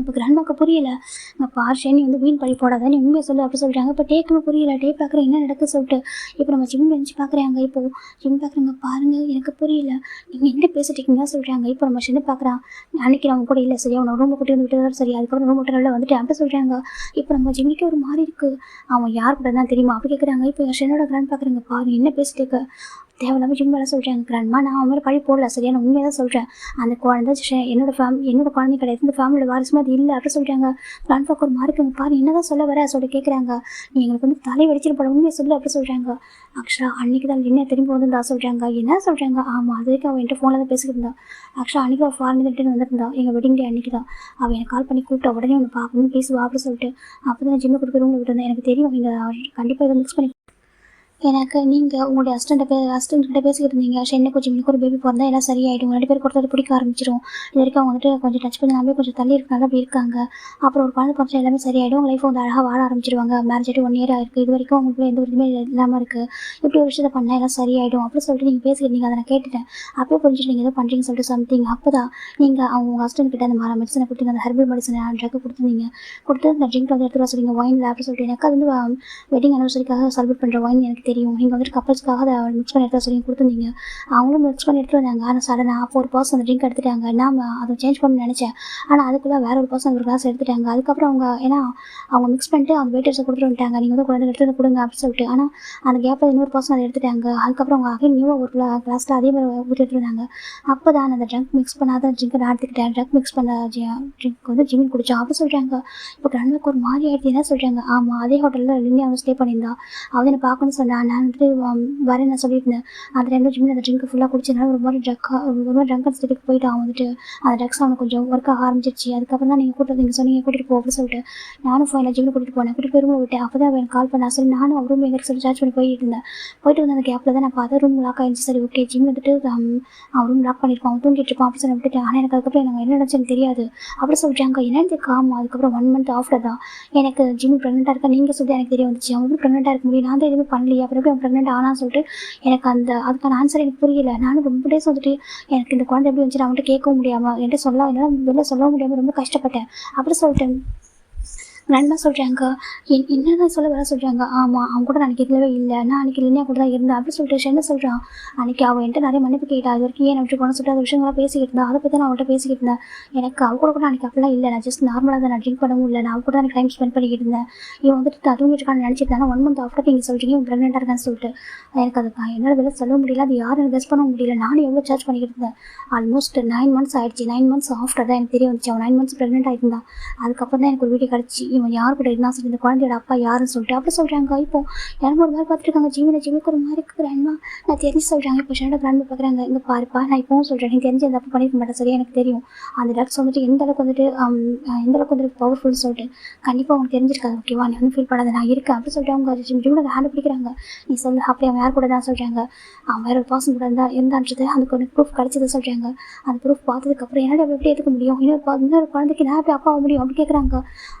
இப்போ கிராண்ட்மாக்கு புரியல, நான் பார்ஷன் நீ வந்து வீண் பழி போடாத, நீ உண்மையை சொல்லு அப்படி சொல்கிறாங்க. இப்போ டேக்குமே புரியல, டே பார்க்குறேன் என்ன நடக்குது சொல்லிட்டு. இப்போ நம்ம ஜிம் நினச்சி பார்க்குறாங்க. இப்போது ஜிம் பார்க்குறாங்க, பாருங்கள் எனக்கு புரியல, நீங்கள் என்ன பேசிட்டீங்கன்னா சொல்கிறாங்க. இப்போ நம்ம ஷென்னு பார்க்குறான், அன்றைக்கி அவங்க கூட இல்லை, சரியா? அவனை ரூமை கூட்டி வந்து விட்டு சரி, அதுக்கப்புறம் ரூம் விட்டு நல்லா வந்துட்டு அப்படி சொல்கிறாங்க. இப்போ நம்ம ஜிம்மிக்கு ஒரு மாதிரி இருக்குது, அவன் யார் கூட தான் தெரியுமா அப்படி கேட்குறாங்க. இப்போ ஷென்னோட கிராண்ட் பார்க்குறாங்க, பாரு என்ன பேசிட்டு தேவையில்லாமல் ஜிம் வேலை சொல்கிறாங்க. கிராண்ட்மா நான் அவன் மேலே பழி போடல, சரியா? நான் உண்மையாக தான் சொல்கிறேன். அந்த குழந்தை என்னோட குழந்தை கிடையாது, இந்த ஃபேமிலியோட வாரிசுமே அது இல்லை அப்படி சொல்கிறாங்க. கிராண்ட்பாக்கு ஒரு மார்க்குங்க, பாரு என்ன தான் சொல்ல வர சொல்லி கேட்குறாங்க. நீ எங்களுக்கு வந்து தலை வெடிச்சிட்டு போல, உண்மையை சொல்லு அப்படி சொல்கிறாங்க. ஆக்சுவலாக அன்றைக்கி தான் என்ன திரும்பி வந்துருந்தா சொல்கிறாங்க. என்ன சொல்கிறாங்க? ஆமாம், அது வரைக்கும் அவன் என்கிட்ட ஃபோனில் தான் பேசிக்கிட்டு இருந்தா. ஆக்சுவலாக அன்றைக்கி அவள் ஃபாரின் ரிட்டர்ன் வந்திருந்தா, எங்கள் வெட்டிங் டே அன்றைக்கி தான். அவள் எனக்கு கால் பண்ணி கூப்பிட்டா, உடனே ஒன்று பார்க்கணும் பேசுவா அப்படி சொல்லிட்டு. அப்போ தான் ஜிம்மை கொடுத்து ரூமில் விட்டு வந்தேன். எனக்கு தெரியும் நீங்கள் கண்டிப்பாக இதை மிக்ஸ் பண்ணி எனக்கு நீங்கள் உங்களுடைய ஹஸ்பண்ட்கிட்ட பேசிக்கிட்டு இருந்தீங்க, ஷென்னுக்கும் ஜிம்முக்கு ஒரு பேபி பிறந்தா எல்லாம் சரியாயிடும், 2 பேருக்கு ஒருத்தர் பிடிக்க ஆரம்பிச்சிடும். இது வரைக்கும் அவங்க வந்துட்டு கொஞ்சம் டச் பண்ணி நாமளே கொஞ்சம் தள்ளி இருக்கனால அப்படி இருக்காங்க. அப்புறம் ஒரு குழந்தை பிறந்தா எல்லாமே சரியாயிடும், உங்கள் லைஃப் வந்து அழகாக வாழ ஆரம்பிச்சிருவாங்க. மேரேஜ் ஆகிட்டு 1 இயர் ஆயிருக்கு, இது வரைக்கும் உங்களுக்கு எந்த ஒரு இதுவுமே இல்லாமல் இருக்குது, இப்படி ஒரு விஷயத்தை பண்ணால் எல்லாம் சரியாயிடும் அப்படின்னு சொல்லிட்டு நீங்கள் பேசிக்கிட்டீங்க. அதை நான் கேட்டுட்டேன். அப்பயே புரிஞ்சுட்டு நீங்கள் எதோ பண்ணுறீங்கன்னு சொல்லிட்டு சம்திங். அப்போ தான் நீங்கள் அவங்க ஹஸ்பண்ட் கிட்ட அந்த மெடிசனை கொடுத்தீங்க, அந்த ஹெர்பல் மெடிசனை ட்ரக்கு கொடுத்துருந்தீங்க. கொடுத்து அந்த ட்ரிங்க் வந்து எடுத்துகிட்டு வர சொல்லிங்க, ஒயினில் அப்படி சொல்லிட்டு. எனக்கு அது வந்து வெட்டிங் அனிவர்சரிக்காக செலிப்ரேட் பண்ணுற ஒயின் எனக்கு தெரியும். நீங்கள் வந்துட்டு கப்பல்ஸ்க்காக அதை மிக்ஸ் பண்ணி எடுத்து சொல்லி கொடுத்துருந்தீங்க. அவங்களும் மிக்ஸ் பண்ணி எடுத்துகிட்டு வந்தாங்க. ஆனால் சடனாக அப்போ ஒரு பர்சன் அந்த ட்ரிங்க் எடுத்துட்டாங்க. நான் அதை சேஞ்ச் பண்ணணும்னு நினச்சேன், ஆனால் அதுக்குள்ளே வேற ஒரு பர்சன் ஒரு கிளாஸ் எடுத்துட்டாங்க. அதுக்கப்புறம் அவங்க மிக்ஸ் பண்ணிட்டு அந்த வெயிட்டர்ஸை கொடுத்துட்டு வந்துட்டாங்க, நீங்கள் வந்து குழந்தை எடுத்து கொடுங்க அப்படின்னு சொல்லிட்டு. ஆனால் அந்த கேப்பில் இன்னொரு பர்சன் அதை எடுத்துட்டாங்க. அதுக்கப்புறம் அவங்க அகைன் நியூவாக ஒரு கிளாஸில் அதே மாதிரி ஊற்றிட்டு இருந்தாங்க. அப்போ தான் அந்த ட்ரங்க் மிக்ஸ் பண்ணாத ட்ரிங்கை நான் எடுத்துக்கிட்டேன், ட்ரக் மிக்ஸ் பண்ண ட்ரிங்க் வந்து ஜிமின் குடிச்சா அப்படி சொல்கிறாங்க. இப்போ கிராண்ட்மாக்கு ஒரு மாதிரி ஆகிடுது. என்ன சொல்கிறாங்க? ஆமாம், அதே ஹோட்டலில் லினியா வந்து ஸ்டே பண்ணியிருந்தா, அவள் என்னை பார்க்கணும்னு சொன்னான். நான் வந்துட்டு வரேன் நான் சொல்லியிருந்தேன். அந்த டைமில் ஜிம்மில் அந்த ட்ரிங்க் ஃபுல்லாக குடிச்சதுனால ஒரு மாதிரி ட்ரங்கன் ஸ்டேட்டுக்கு போயிட்டு அவன் வந்துட்டு அந்த ட்ரக்ஸ் அவனுக்கு கொஞ்சம் ஒர்க் ஆக ஆரம்பிச்சிருச்சு. அதுக்கப்புறம் தான் நீங்கள் சொன்னீங்க கூட்டிகிட்டு போ அப்படின்னு சொல்லிட்டு நானும் ஃபைனல் ஜிம்மில் கூட்டிகிட்டு போனேன். கூட்டிகிட்டு போய் ரூமில் விட்டேன். அப்போ தான் அவன் கால் பண்ணா. சரி நானும் அவர் ரூம் எங்கே சொல்லி சார்ஜ் பண்ணி போயிட்டு வந்து அந்த கேப்பில் தான் நான் பார்த்தா ரூம் லாக் ஆகிடுச்சு. சரி ஓகே, ஜிம் வந்துட்டு அவன் ரூம் லாக் பண்ணியிருப்பான், அவன் தூங்கிட்டு இருப்பான் அப்படி சொல்லி விட்டுட்டேன். ஆனால் எனக்கு அதுக்கப்புறம் எனக்கு என்ன நினச்சுன்னு தெரியாது அப்படி சொல்கிறாங்க. என்னன்னு காமா. அதுக்கப்புறம் 1 மந்த் ஆஃப்டர் தான் எனக்கு ஜிம் ப்ரெக்னெண்ட்டாக இருக்கா நீங்கள் சொல்லி எனக்கு தெரிய வந்துச்சு. அவன் எப்படி ப்ரெக்னெண்ட்டாக இருக்க முடியும், நான் தான் எதுவுமே பண்ணலையே, அப்புறம் எப்படி அவன் ப்ரெக்னெண்ட் ஆனான்னு சொல்லிட்டு எனக்கு அதுக்கான ஆன்சர் எனக்கு புரியல. நானும் ரொம்ப டேஸ் வந்துட்டு எனக்கு இந்த குழந்தை எப்படி வந்துச்சு அவன்கிட்ட கேட்கவும் முடியாமல் என்னால் வெளில சொல்லவும் முடியாமல் ரொம்ப கஷ்டப்பட்டேன் அப்படி சொல்லிட்டேன். நண்பா சொல்கிறாங்க, என்னதான் சொல்ல வர சொல்கிறாங்க. ஆமாம், அவங்க கூட அன்றைக்கி இல்லவே இல்லை, நான் அன்றைக்கி லினியா கூட தான் இருந்தேன் அப்படி சொல்லிட்டு என்ன சொல்கிறான். அன்றைக்கி அவள் என்கிட்ட நிறைய மன்னிப்பு கேட்டா, அது வரைக்கும் ஏன் விட்டு போன சொல்லிட்டு அந்த விஷயங்கள்லாம் பேசிக்கிட்டு இருந்தா. அதை பற்றி நான் அவள்கிட்ட பேசிக்கிட்டு இருந்தேன். எனக்கு அவள் கூட அன்றைக்கி அப்படிலாம் இல்லை, நான் ஜஸ்ட் நார்மலாக தான், நான் ட்ரிங்க் பண்ணவும் இல்லை, நான் அவள் கூட எனக்கு டைம் ஸ்பெண்ட் பண்ணிக்கிட்டு இருந்தேன். இவன் வந்துட்டு அதுவும் இருக்கான்னு நினச்சிட்டு 1 மந்த் ஆஃப்டர் நீங்கள் சொல்கிறீங்க இவன் ப்ரெக்னெண்ட்டாக இருக்கான்னு சொல்லிட்டு எனக்கு அது என்னால் வெளில சொல்ல முடியல. அது யாரும் எனக்கு கெஸ் பண்ண முடியல. நானும் எவ்வளோ சார்ஜ் பண்ணிக்கிட்டு இருந்தேன். ஆல்மோஸ்ட் 9 months ஆகிடுச்சு. 9 months ஆஃப்டர் தான் எனக்கு தெரிய வந்துச்சு அவன் 9 months ப்ரெக்னெண்ட் ஆகிருந்தான். அதுக்கப்புறம் தான் எனக்கு ஒரு வீடியோ கிடச்சி இவன் யார் கூட இருந்தால் இந்த குழந்தையோட அப்பா யாருன்னு சொல்லிட்டு அப்படி சொல்கிறாங்க. இப்போ யாரும் ஒரு மாதிரி பார்த்துருக்காங்க. ஜிமிக்கு ஒரு மாதிரி இருக்கிறேன்னா நான் தெரிஞ்சு சொல்கிறாங்க. இப்போ ஷேடோ கிராண்ட் பார்க்குறாங்க. இங்கே பாருப்பா, நான் இப்போவும் சொல்கிறேன், நீ தெரிஞ்சு அந்த அப்போ பண்ணியிருக்க மாட்டேன், சரியா? எனக்கு தெரியும் அந்த ட்ரக்ஸ் வந்துட்டு எந்த அளவுக்கு வந்துட்டு பவர்ஃபுல் சொல்லிட்டு கண்டிப்பாக உங்களுக்கு தெரிஞ்சிருக்காது, ஓகேவா? நீ வந்து ஃபீல் பண்ணாத, நான் இருக்கேன் அப்படி சொல்லிட்டு அவங்க ஜிம்மில் ஹேண்ட் பிடிக்கிறாங்க. நீ சொல்லு அப்படி அவன் யார் கூட தான் சொல்கிறாங்க, அவன் வேற ஒரு பர்சன் கூட இருந்தான்றது அதுக்கு ஒரு ப்ரூஃப் கிடச்சது சொல்கிறாங்க. அந்த ப்ரூஃப் பார்த்ததுக்கப்புறம் என்னால் எப்படி எடுத்துக்க முடியும், இன்னொரு குழந்தைக்கு நான் எப்படி அப்பா ஆக முடியும் அப்படி கேட்குறாங்க.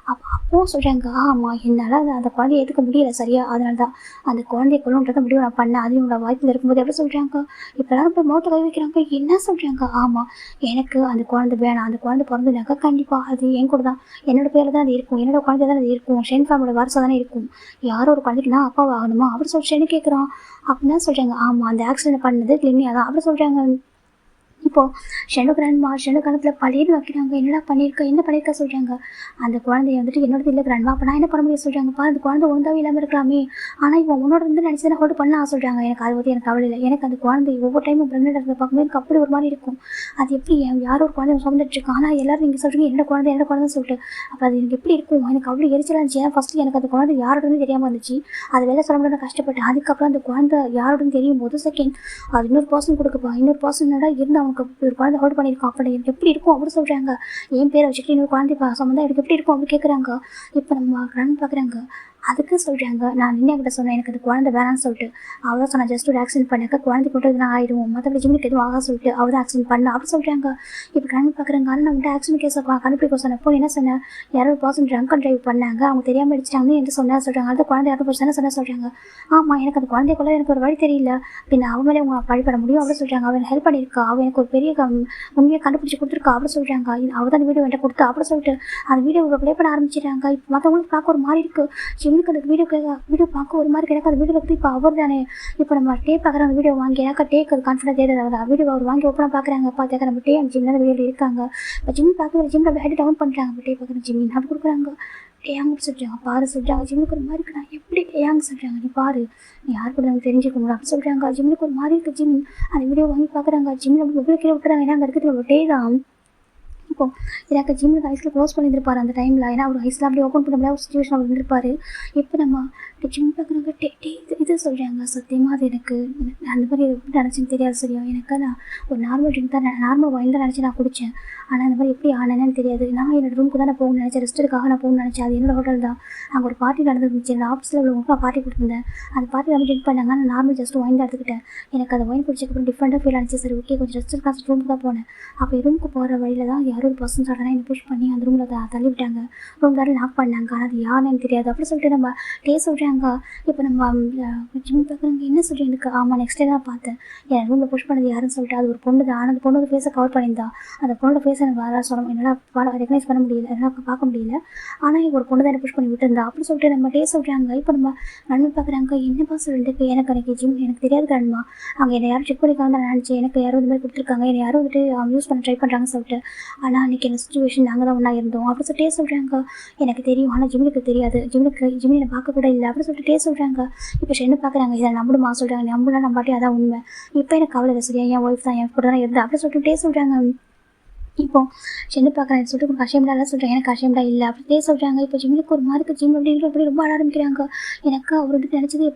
அப்போவும் சொல்கிறாங்க, ஆமாம் என்னால் அந்த குழந்தைய ஏற்றுக்க முடியல, சரியா? அதனால தான் அந்த குழந்தைய கொள்ளுன்றத முடிவு நான் பண்ணேன், அதுவும் உங்களோட வாய்ப்பில் இருக்கும்போது எப்படி சொல்கிறாங்க. இப்போ எல்லாரும் போய் மௌத்தை கை வைக்கிறாங்க. என்ன சொல்கிறாங்க? ஆமாம், எனக்கு அந்த குழந்தை வேணாம், அந்த குழந்தை பிறந்ததுனாக்கா கண்டிப்பாக அது என் கூட தான், என்னோட பேரில் தான் அது இருக்கும், என்னோட குழந்தை தான் அது இருக்கும், ஷென் ஃபேமிலியோட வாரிசாக தானே இருக்கும், யாரோ ஒரு குழந்தைக்கு நான் அப்பா ஆகணுமா அப்படி சொல்லிட்டு ஷென்னு கேட்குறான். அப்படின்னு தான் சொல்கிறாங்க. ஆமாம், அந்த ஆக்சிடென்ட் பண்ணது லினியா தான் அப்படி சொல்கிறாங்க. இப்போது ஷெண்டு காலத்தில் பழையன்னு வைக்கிறாங்க. என்னடா பண்ணியிருக்க என்ன பண்ணியிருக்க சொல்கிறாங்க. அந்த குழந்தைய வந்துட்டு என்னோட இல்லை கிராண்ட்மா, அப்போ நான் என்ன பண்ண முடியும் சொல்கிறாங்கப்பா. அந்த குழந்தை ஒழுங்காவே இல்லாமல் இருக்கலாமே, ஆனால் இப்போ உன்னோட இருந்து நினச்சி தான் ஹோல்டு பண்ண சொல்கிறாங்க. எனக்கு அதை பற்றி எனக்கு கவலை இல்லை. எனக்கு அந்த குழந்தை ஒவ்வொரு டைமும் ப்ரெக்னென்ட் இருக்கிறத பார்க்கும்போது எனக்கு அப்படி ஒரு மாதிரி இருக்கும். அது எப்படி யாரோ ஒரு குழந்தை சுமந்துட்டு இருக்கா, ஆனால் எல்லாரும் நீங்கள் சொல்கிறீங்க என்னோட குழந்தைன்னு சொல்லிட்டு, அப்போ அது எனக்கு எப்படி இருக்கும். எனக்கு அவ்வளோ எரிச்சலாக இருந்துச்சு. ஏன்னா ஃபஸ்ட்டு எனக்கு அந்த குழந்தை யாரோடனு தெரியாமல் இருந்துச்சு. அது வெளில சொல்ல முடியாது கஷ்டப்பட்டு. அதுக்கப்புறம் அந்த குழந்தை யாரோடனு தெரியும் போது செகண்ட் அது இன்னொரு பர்சன் கொடுக்குப்பா. இன்னொரு பர்சனோட இருந்து அவனுக்கு ஒரு குழந்தை ஹோல்டு பண்ணியிருக்கான். அப்படி எனக்கு எப்படி இருக்கும் அப்படி சொல்கிறாங்க. என் பேரை வச்சுட்டு இன்னொரு குழந்தை சம்மந்தம் எனக்கு எப்படி இருக்கும் அப்படி கேட்குறாங்க. இப்போ நம்ம கிராண்ட் பார்க்குறாங்க. அதுக்கு சொல்கிறாங்க, நான் கிட்ட சொன்னேன் எனக்கு அது குழந்தை வேணான்னு சொல்லிட்டு. அவள் தான் சொன்னால் ஜஸ்ட் ஒரு ஆக்சிடென்ட் பண்ணாக்க குழந்தை கொண்டு நான் ஆகிடுவோம், மற்றபடி ஜிம்முக்கு எதுவும் ஆக சொல்லிட்டு அவள் தான் ஆக்சிடென்ட் பண்ண அப்படி சொல்கிறாங்க. இப்போ கிராண்ட் பார்க்குறாங்க. ஆனால் நான் வந்துட்டு ஆக்சிடென்ட் கேஸை கண்டுபிடிக்க சொன்னேன். இப்போ என்ன சொன்னேன், யாரோ ஒரு பர்சன் ட்ரங்க் அண்ட் ட்ரைவ் பண்ணாங்க, அவங்க தெரியாமல் அடிச்சிட்டாங்கன்னு என்று சொன்னால் சொல்கிறாங்க. அது குழந்தை யாரும் போச்சு சொன்ன சொல்கிறாங்க. ஆமாம், எனக்கு அந்த குழந்தைக்குள்ள எனக்கு ஒரு வழி தெரியல, பின்ன அவங்களே அவங்க வழிபட முடியும் அப்படி சொல்கிறாங்க. அவன் ஹெல்ப் பண்ணியிருக்கா, அவன் எனக்கு ஒரு பெரிய உண்மையை கண்டுபிடிச்சி கொடுத்துருக்கா அப்படி சொல்கிறாங்க. அவள் தான் அந்த வீடியோ என்கிட்ட கொடுத்தா அப்படி சொல்லிட்டு அந்த வீடியோ ப்ளே பண்ண ஆரம்பிச்சிடுறாங்க. இப்போ மற்றவங்களுக்கு பார்க்க ஒரு மாதிரி இருக்குது. ஜிம்முக்கு அந்த வீடியோ பார்க்க ஒரு மாதிரி எனக்கு அந்த வீடியோ பற்றி இப்போ அவர் தானே. இப்போ நம்ம டேப் பார்க்குற அந்த வீடியோ வாங்கி எனக்கு டேக் அது கான்ஃபிடன்ஸ் ஏதாவது வீடியோ அவர் வாங்கி ஓப்பனாக பார்க்குறாங்க. பார்த்தாக்க நம்ம டே அந்த ஜிம்மில் வீடியோ இருக்காங்க. இப்போ ஜிம் பார்க்க ஜிம்மில் அப்படி ஹெட் டவுன் பண்ணுறாங்க. டே பார்க்குற ஜிம் அப்படி கொடுக்குறாங்க. டேயாங்க சொல்கிறாங்க. பாரு சொல்கிறாங்க. ஜிம்முக்கு ஒரு மாதிரி இருக்கு. நான் எப்படி டேயாங்க சொல்கிறாங்க. நீ பாரு, நீ யார் கூட நமக்கு தெரிஞ்சுக்க முடியும் அப்படி சொல்கிறாங்க. ஜிம்முக்கு ஒரு மாதிரி இருக்குது. ஜிம் அந்த வீடியோ வாங்கி பார்க்குறாங்க. ஜிம்மில் அப்படி மொபைல் கீழே விட்டுறாங்க. ஏன்னா அங்கே இருக்கிறது டே தான். இப்போ எனக்கு ஜிம்மில் ஐஸில் க்ளோஸ் பண்ணியிருப்பார் அந்த டைமில். ஏன்னா ஒரு ஐஸில் அப்படி ஓப்பன் பண்ண முடியாத ஒரு சுச்சுவேஷன் அவர் இருந்திருப்பார். இப்போ நம்ம ஜிம் பார்க்குறாங்க. இது சொல்கிறாங்க. சத்தியமாக அது எனக்கு அந்த மாதிரி எப்படி நினச்சின்னு தெரியாது. சரியா, எனக்கு நான் ஒரு நார்மல் ட்ரிங்க் தான், நார்மல் ஒயின் தான் நினச்சி நான் குடித்தேன். ஆனால் அந்த மாதிரி எப்படி ஆனேன்னு தெரியாது. நான் என்னோடய ரூமுக்கு தான் நான் போகணும்னு நினச்சேன், ரெஸ்ட்டுக்காக நான் போகணும்னு நினச்சேன். அது என்னோட ஹோட்டல் தான். அங்கே ஒரு பார்ட்டி நடந்துருந்துச்சு. என்னோட ஆஃபீஸில் உள்ளவங்களுக்கு நான் பார்ட்டி கொடுத்துருந்தேன். அந்த பார்ட்டி வந்து ட்ரிங்க் பண்ணாங்க. நான் நார்மல் ஜஸ்ட் ஒயின் தான் எடுத்துக்கிட்டேன். எனக்கு அந்த ஒயின் குடிச்சதுக்கப்புறம் டிஃப்ரெண்ட்டாக ஃபீல் ஆனிச்சு. சரி ஓகே, கொஞ்சம் ரெஸ்ட் இருக்காச்சு ரூமுக்கு தான் போனேன். அப்போ ரூமுக்கு போகிற வழியில் தான் யாரோ ஒரு பர்சன் சொல்கிறேன்னா என்னை புஷ் பண்ணி அந்த ரூமில் தள்ளி விட்டாங்க. ரூம் தான் லாக் பண்ணாங்க. ஆனால் அது யாருன்னு எனக்கு தெரியாது அப்படி சொல்லிட்டு நம்ம டே சொல்கிறாங்க. இப்போ நம்ம ஜிம் பார்க்குறாங்க. என்ன சொல்கிறேன் எனக்கு. ஆமாம், நெக்ஸ்ட் டே தான் பார்த்தேன். என் ரூமில் புஷ் பண்ணது யாருன்னு சொல்லிட்டு அது ஒரு பொண்ணு தான். ஆனால் அந்த பொண்ணோட ஃபேஸை கவர் பண்ணியிருந்தா. அந்த பொண்ணோட ஃபேஸை எனக்கு வேறு சொல்லணும், என்னால் ரெகனைஸ் பண்ண முடியல, என்னால் பார்க்க முடியல. ஆனால் ஒரு பொண்ணு தான் என்ன புஷ் பண்ணி விட்டுருந்தா அப்படி சொல்லிட்டு நம்ம டே சொல்கிறாங்க. இப்போ நம்ம நண்பன் பார்க்குறாங்க. என்னப்பா சொல்லிட்டு எனக்கு ஜிம் எனக்கு தெரியாது கண்மா, அவங்க என்னை யாரும் செக் பண்ணிக்காங்க தான் நினச்சேன். எனக்கு யாரும் இந்த மாதிரி கொடுத்துருக்காங்க, என்னை யாரும் வந்துட்டு அவங்க யூஸ் பண்ண ட்ரை பண்ணுறாங்கன்னு சொல்லிட்டு. ஆனால் அன்றைக்கி என்ன சுச்சுவேஷன் நாங்கள் தான் ஒன்றா இருந்தோம் அப்படி சொல்லிட்டு சொல்கிறாங்க. எனக்கு தெரியும், ஆனால் ஜிம்முக்கு தெரியாது, ஜிம்மி என்னை பார்க்க கூட இல்லை அப்படி சொல்லிட்டு சொல்கிறாங்க. இப்போ என்ன பார்க்குறாங்க. இதை நம்புமா சொல்கிறாங்க. நம்புனா நம்பாட்டி அதான் உண்மை. இப்போ எனக்கு கவலை இல்லை சரியா, என் ஒய்ஃப் தான் என் கூட தான் இருந்து அப்படி சொல்லிட்டு சொல்கிறாங்க. இப்போ சென்று பார்க்குறேன் சொல்லிட்டு உங்களுக்கு கஷ்டம்டா சொல்கிறேன். எனக்கு கஷ்டம்டா இல்லை அப்படியே சொல்கிறாங்க. இப்போ ஜிம்முக்கு ஒரு மாதிரி ஜிம் அப்படின்ற அப்படி ரொம்ப ஆட ஆரம்பிக்கிறாங்க. எனக்கு அவர் வந்து நினச்சது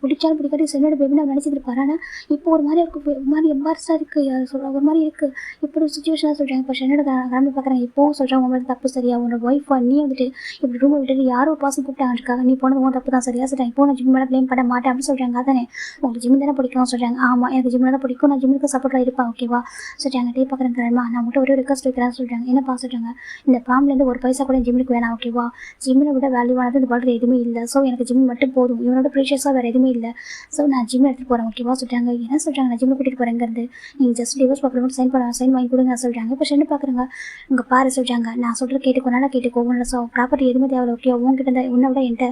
பிடிச்சாலும் பிடிக்காது சென்னோட பேபி நான் நினச்சிருப்பாரு. ஆனால் இப்போ ஒரு மாதிரி இருக்கு, ஒரு மாதிரி எம்பாரஸாக இருக்குது சொல்கிறாங்க. ஒரு மாதிரி இருக்குது இப்படி ஒரு சுச்சுவேஷனாக சொல்கிறாங்க. இப்போ சென்னோட கிளம்பி பார்க்குறாங்க. இப்போவும் சொல்கிறாங்க உங்களோட தப்பு சரியா, உன்னோட ஒய்ஃப் நீ வந்துட்டு இப்படி ரூமை விட்டுட்டு யாரோ ஒரு பாசம் கூப்பிட்டாங்க இருக்காங்க, நீ போனது உன் தப்பு தான் சரியா சொல்கிறாங்க. இப்போ நான் ஜிம் மேலே ப்ளேம் பண்ண மாட்டேன் அப்படின்னு சொல்கிறாங்க. அதானே உங்களுக்கு ஜிம் தானே பிடிக்கும் சொல்கிறாங்க. ஆமாம், எனக்கு ஜிம் தான் பிடிக்கும், நான் ஜிம்முக்கு சப்போர்ட்டாக இருப்பேன் ஓகேவா சொல்கிறாங்க. டே பார்க்குறேன். நான் மட்டும் ஒரு ரிக்வஸ்ட் வைக்கிறேன் சொல்கிறாங்க. என்னப்பா சொல்கிறாங்க. இந்த ஃபார்ம்லேருந்து ஒரு பைசா கூட ஜிம்முக்கு வேணாம் ஓகேவா, ஜிம்மில் விட வேல்யூவானது இந்த பாட்டில் எதுவுமே இல்லை. ஸோ எனக்கு ஜிம் மட்டும் போதும், இவனோட ப்ரீஷியஸாக வேறு எதுவுமே இல்லை. ஸோ நான் ஜிம்மில் எடுத்துகிட்டு போகிறேன் ஓகேவா சொல்கிறாங்க. என்ன சொல்கிறாங்க, நான் ஜிம்மில் கூட்டிகிட்டு போகிறேங்கிறது நீங்கள் ஜஸ்ட் டிவோர்ஸ் பேப்பர் மட்டும் சைன் வாங்கி கொடுங்க சொல்கிறாங்க. இப்போ சென்று பார்க்குறேங்க. இங்கே பாரு சொல்கிறாங்க. நான் சொல்கிறது கேட்டுக்கோ, நல்லா கேட்டுக்கோ, உன்னோட ப்ராப்பர்ட்டி எதுவுமே தேவை ஓகே, உங்ககிட்ட இருந்தால் உன்னை விட என்கிட்ட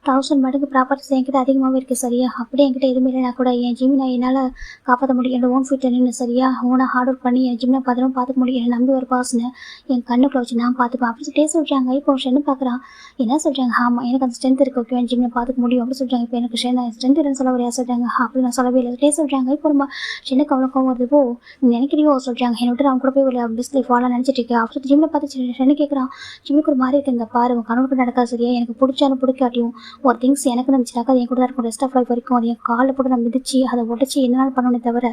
1000 மடங்கு ப்ராப்பர்ட்டிஸ் என்கிட்ட அதிகமாகவே இருக்குது சரியா. அப்படியே என்கிட்ட எதுவுமே இல்லைனா கூட என் ஜிம் நான் என்னால் காப்பாற்ற முடியும். என்னோட ஓன் ஃபீட்டில் நின்று சரியா ஓனாக ஹார்ட் ஒர்க் பண்ணி என் ஜிம்மை பார்த்துக்க முடியும். என்னை நம்பி ஒரு பாசனை என் கண்ணுக்குள்ள வச்சு நான் பார்த்துப்பேன் அப்படி சொல்லிட்டே சொல்கிறாங்க. இப்போ என்ன பார்க்குறான். என்ன சொல்கிறாங்க. ஆமாம், எனக்கு அந்த ஸ்ட்ரென்த் இருக்குது ஓகே, என் ஜிம்மை பார்த்துக்க முடியும் அப்படி சொல்கிறாங்க. இப்போ எனக்கு ஸ்ட்ரென்த் இல்லைன்னு சொல்ல வரையா சொல்கிறாங்க. அப்படி நான் சொல்லவே இல்லை டே சொல்கிறாங்க. இப்போ நம்ம எனக்கு அவ்வளோ வருது. இப்போ நீ நினைக்கிறியோ சொல்கிறாங்க. என்னை விட்டு அவங்க கூட போய் ஒரு பிஸ் லைஃப் வாழ நினச்சிட்டு இருக்கேன் அப்படி ஜிம்மில் பார்த்து என்ன கேட்குறான். ஜிம்முக்கு ஒரு மாதிரி இருக்குது. இந்த பாரு உன் கணவனுக்கு நடக்காது சரியா, எனக்கு பிடிச்சாலும் பிடிக்காட்டியும் ஒரு திங்ஸ் எனக்கு நினச்சினாக்கா அது என் கூட தான் இருக்கும் ரெஸ்ட் ஆஃப் லைஃப் வரைக்கும். அது என் காலில் போட்டு நான் மிதிச்சு அதை உடச்சி என்னால் பண்ணணுமே தவிர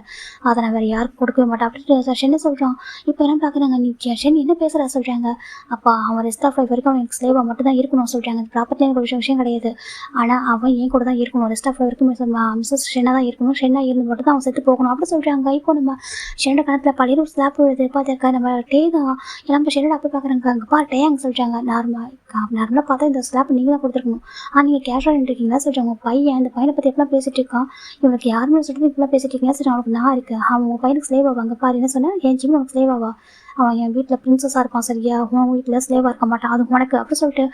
அதை நான் வேறு யாருக்கும் கொடுக்கவே மாட்டேன் அப்படின்ட்டு ஷென்னு சொல்கிறான். இப்போ என்ன பார்க்குறாங்க. நீ ஷென் என்ன பேசுகிறா சொல்கிறாங்க. அப்பா அவன் ரெஸ்ட் ஆஃப் லைஃப் வரைக்கும் அவன் எனக்கு ஸ்லேவாக மட்டும் தான் இருக்கணும் சொல்கிறாங்க. ப்ராப்பர்ட்டி எனக்கு ஒரு விஷயம் கிடையாது, ஆனால் அவன் என் கூட தான் இருக்கணும் ரெஸ்ட் ஆஃப் லைஃப் வரைக்கும். மிஸ்ஸஸ் ஷென்னாக தான் இருக்கணும், ஷென்னாக இருந்து மட்டும் தான் அவன் செத்து போகணும் அப்படி சொல்கிறாங்க. இப்போ நம்ம ஷென்னோட கணத்தில் பழைய ஒரு ஸ்லாப் விழுது பார்த்தாக்கா நம்ம டே தான் எல்லாம் இப்போ ஷென்னோட அப்போ பார்க்குறாங்க. அங்கே பா டேங்க சொல்கிறாங்க. நார்மலாக பார்த்தா இந்த ஸ்லாப் நீங்கள் தான் கொடுத்துருக்கணும், நீங்கள் கேஷுவல் இருக்கீங்களா சொல்கிறாங்க. உங்கள் பையன் இந்த பையனை பற்றி எப்படிலாம் பேசிகிட்டு இருக்கான், இவனுக்கு யாருமே சொல்லிட்டு இப்படிலாம் பேசிட்டு இருக்கீங்களா சரி அவனுக்கு நான் இருக்கேன், அவன் உங்கள் பையனுக்கு ஸ்லேவ் ஆவாங்க பாரு என்ன சொன்னேன், என் ஜிம் உனக்கு ஸ்லேவ் ஆவா அவன் என் வீட்டில் பிரின்சஸாக இருப்பான் சரியா, உன் வீட்டில் ஸ்லேவாக இருக்க மாட்டான், அது உனக்கு அப்படி சொல்லிட்டு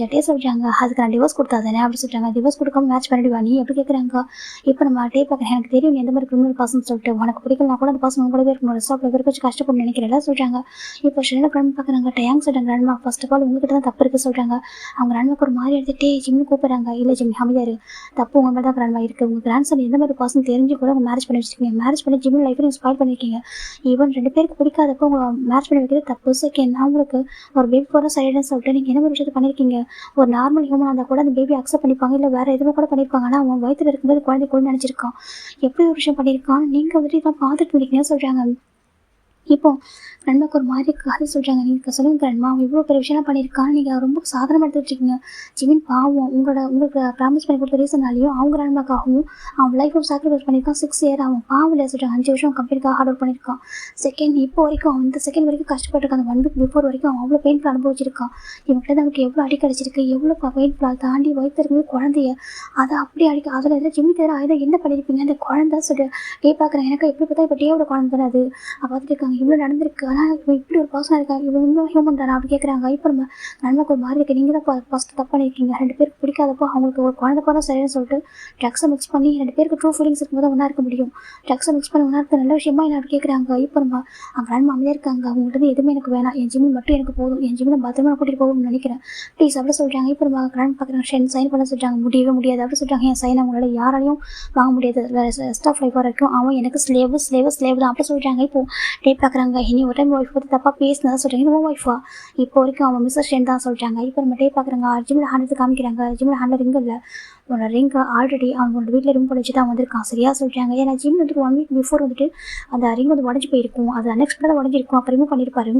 ஜட்டே சொல்லிட்டாங்க. அதுக்கு நான் டிவோர்ஸ் கொடுத்தாதானே அப்படி சொல்லிட்டாங்க. டிவோர்ஸ் கொடுக்காம மேட்ச் பண்ணிடுவா நீ எப்படி கேட்குறாங்க. இப்போ நம்ம டே பார்க்குறேன், எனக்கு தெரியும் நீ எந்த மாதிரி கிரிமினல் பர்சன் சொல்லிட்டு, உனக்கு பிடிக்கலனா கூட அந்த பர்சன் உங்க கூடவே இருக்கணும், ரெஸ்டாப்பில் பேருக்கு வச்சு கஷ்டப்பட்டு நினைக்கிறேன் சொல்லிட்டாங்க. இப்போ ஷெனோட கிராண்ட் பார்க்குறாங்க. டேங் சொல்கிறாங்க கிராண்ட்மா, ஃபர்ஸ்ட் ஆஃப் ஆல் உங்ககிட்ட தான் தப்பு இருக்குது சொல்கிறாங்க. அவங்க கிராண்ட்மாக்கு ஒரு மாதிரி எடுத்துகிட்டே ஜிம்னு கூப்பிட்றாங்க. இல்லை ஜிம் அமைதியாரு, தப்பு உங்க மேலே தான் கிராண்ட்மா இருக்குது. உங்கள் கிராண்ட் சன் எந்த மாதிரி பர்சன் தெரிஞ்சு கூட உங்கள் மேரேஜ் பண்ணி வச்சிருக்கீங்க, மேரேஜ் பண்ணி ஜிம் லைஃப் நீங்கள் ஸ்பாயில் பண்ணியிருக்கீங்க. ஈவன் 2 பேருக்கு பிடிக்காதப்போ உங்களை மேரேஜ் பண்ணி வைக்கிறது தப்பு. செகண்ட், அவங்களுக்கு ஒரு பேபி போகிற சைடுன்னு சொல்லிட்டு நீங்கள் என்ன ஒரு விஷயத்தை பண்ணியிருக்கீங்க. ஒரு நார்மல் ஹியூமன் இருந்தால் கூட அந்த பேபி அக்செப்ட் பண்ணிப்பாங்க, இல்லை வேறு எதுவும் கூட பண்ணியிருப்பாங்க. ஆனால் அவன் வயிற்றில் இருக்கும்போது குழந்தை கூட நினச்சிருக்கான், எப்படி ஒரு விஷயம் பண்ணியிருக்கான், நீங்கள் வந்துட்டு இதெல்லாம் பார்த்துட்டு இருந்தீங்கன்னு சொல்கிறாங்க. இப்போ நண்பருக்கு ஒரு மாதிரி கதை சொல்கிறாங்க. நீங்கள் சொல்லுங்கள் கிராண்ட்மா, அவன் இவ்வளோ பெரிய விஷயம்லாம் பண்ணியிருக்கான்னு நீங்கள் ரொம்ப சாதாரணமாக எடுத்துக்கிட்டீங்க. ஜிமின் பாவம், உங்களுக்கு ப்ராமிஸ் பண்ணி கொடுத்த ரீசனாலையும் அவங்க கிராண்ட்மாக்காகவும் அவன் லைஃப் சாக்ரிஃபைஸ் பண்ணியிருக்கான். 6 இயர் அவன் பாவம் இல்லை சொல்கிறாங்க. 5 வருஷம் கம்பெனிக்காக ஹார்ட் ஒர்க் பண்ணியிருக்கான். செகண்ட், இப்போ வரைக்கும் அவன் இந்த செகண்ட் வரைக்கும் கஷ்டப்பட்டுருக்கான். அந்த 1 வீக் பிஃபோர் வரைக்கும் அவன் அவ்வளோ பெயின்ஃபுல் அனுபவிச்சிருக்கான். இவங்ககிட்ட அவனுக்கு எவ்வளோ அடி கிடச்சிருக்கு, எவ்வளோ பெயின்ஃபுல்லாக தாண்டி வயிற்றுக்கு குழந்தைய அதை அப்படி அடிக்க, அதில் எதிராக ஜிம்மிக்கு எதிராக அதை என்ன பண்ணியிருப்பீங்க அந்த குழந்தை சொல்லி டே பார்க்குறேன். எனக்கு எப்படி பார்த்தா இப்போ டேவோட குழந்தை தானே அது பார்த்துட்டு இருக்காங்க. இவ்வளோ நடந்திருக்கு, ஆனால் இப்போ இப்படி ஒரு பர்சனாக இருக்கா, இவன் இன்னும் ஹியூமன் தானே அப்படி கேட்குறாங்க. இப்போ நம்ம நண்பருக்கு ஒரு மாதிரி இருக்குது. நீங்கள் தான் ஃபஸ்ட்டு தப்பு பண்ணியிருக்கீங்க. 2 பேருக்கு பிடிக்காதப்போ அவங்களுக்கு ஒரு குழந்தை போல சரின்னு சொல்லிட்டு ட்ரக்ஸை மிக்ஸ் பண்ணி 2 பேருக்கு ட்ரூ ஃபீலிங்ஸ் இருக்கும்போது ஒன்றா இருக்க முடியும். ட்ரக்ஸை மிக்ஸ் பண்ணி ஒன்றா இருக்க நல்ல விஷயமா என்ன கேட்குறாங்க. இப்போ நம்ம அவங்க கிராண்ட் மாமியாக இருக்காங்க. அவங்கள்ட்ட எதுவுமே எனக்கு வேணாம், என் ஜிம்மில் மட்டும் எனக்கு போதும், என் ஜிம்மில் பத்திரமா கூட்டிகிட்டு போகணும்னு நினைக்கிறேன் ப்ளீஸ் அப்படி சொல்கிறாங்க. இப்போ நம்ம கிராண்ட் பார்க்குறாங்க, சைன் பண்ண சொல்கிறாங்க. முடியவே முடியாது அப்படி சொல்கிறாங்க. என் சைன் அவங்களால யாராலையும் வாங்க முடியாது, ரெஸ்ட் ஆஃப் லைஃப் வரைக்கும் அவன் எனக்கு ஸ்லேவ் தான் அப்படி சொல்கிறாங்க. இப்போ டே பார்க்குறாங்க. இனி ஒரு டைம் ஒய்ஃப் பற்றி தப்பாக பேசினதான் சொல்கிறாங்க. இது ஒய்ஃபா இப்போ வரைக்கும் அவன் மிஸ்ஸஸ் ஷென் தான் சொல்கிறாங்க. இப்போ நம்ம டே பார்க்குறாங்க. ஜிம்மில் ஹேண்ட் எடுத்து காமிக்கிறாங்க. ஜிம்மில் ஹேண்டில் ரிங் இல்லை, உன்னோட ரிங் ஆல்ரெடி அவங்களோட வீட்டில் ரிங் பண்ணி வச்சு தான் வந்திருக்கான் சரியா சொல்கிறாங்க. ஏன்னா ஜிம் வந்துட்டு 1 வீக் பிஃபோர் வந்துட்டு அந்த ரிங் வந்து உடஞ்சி போயிருக்கும், அது அன்எக்ஸ்பெக்டாக உடஞ்சிருக்கும், அப்போ ரிமூவ் பண்ணியிருப்பாரு.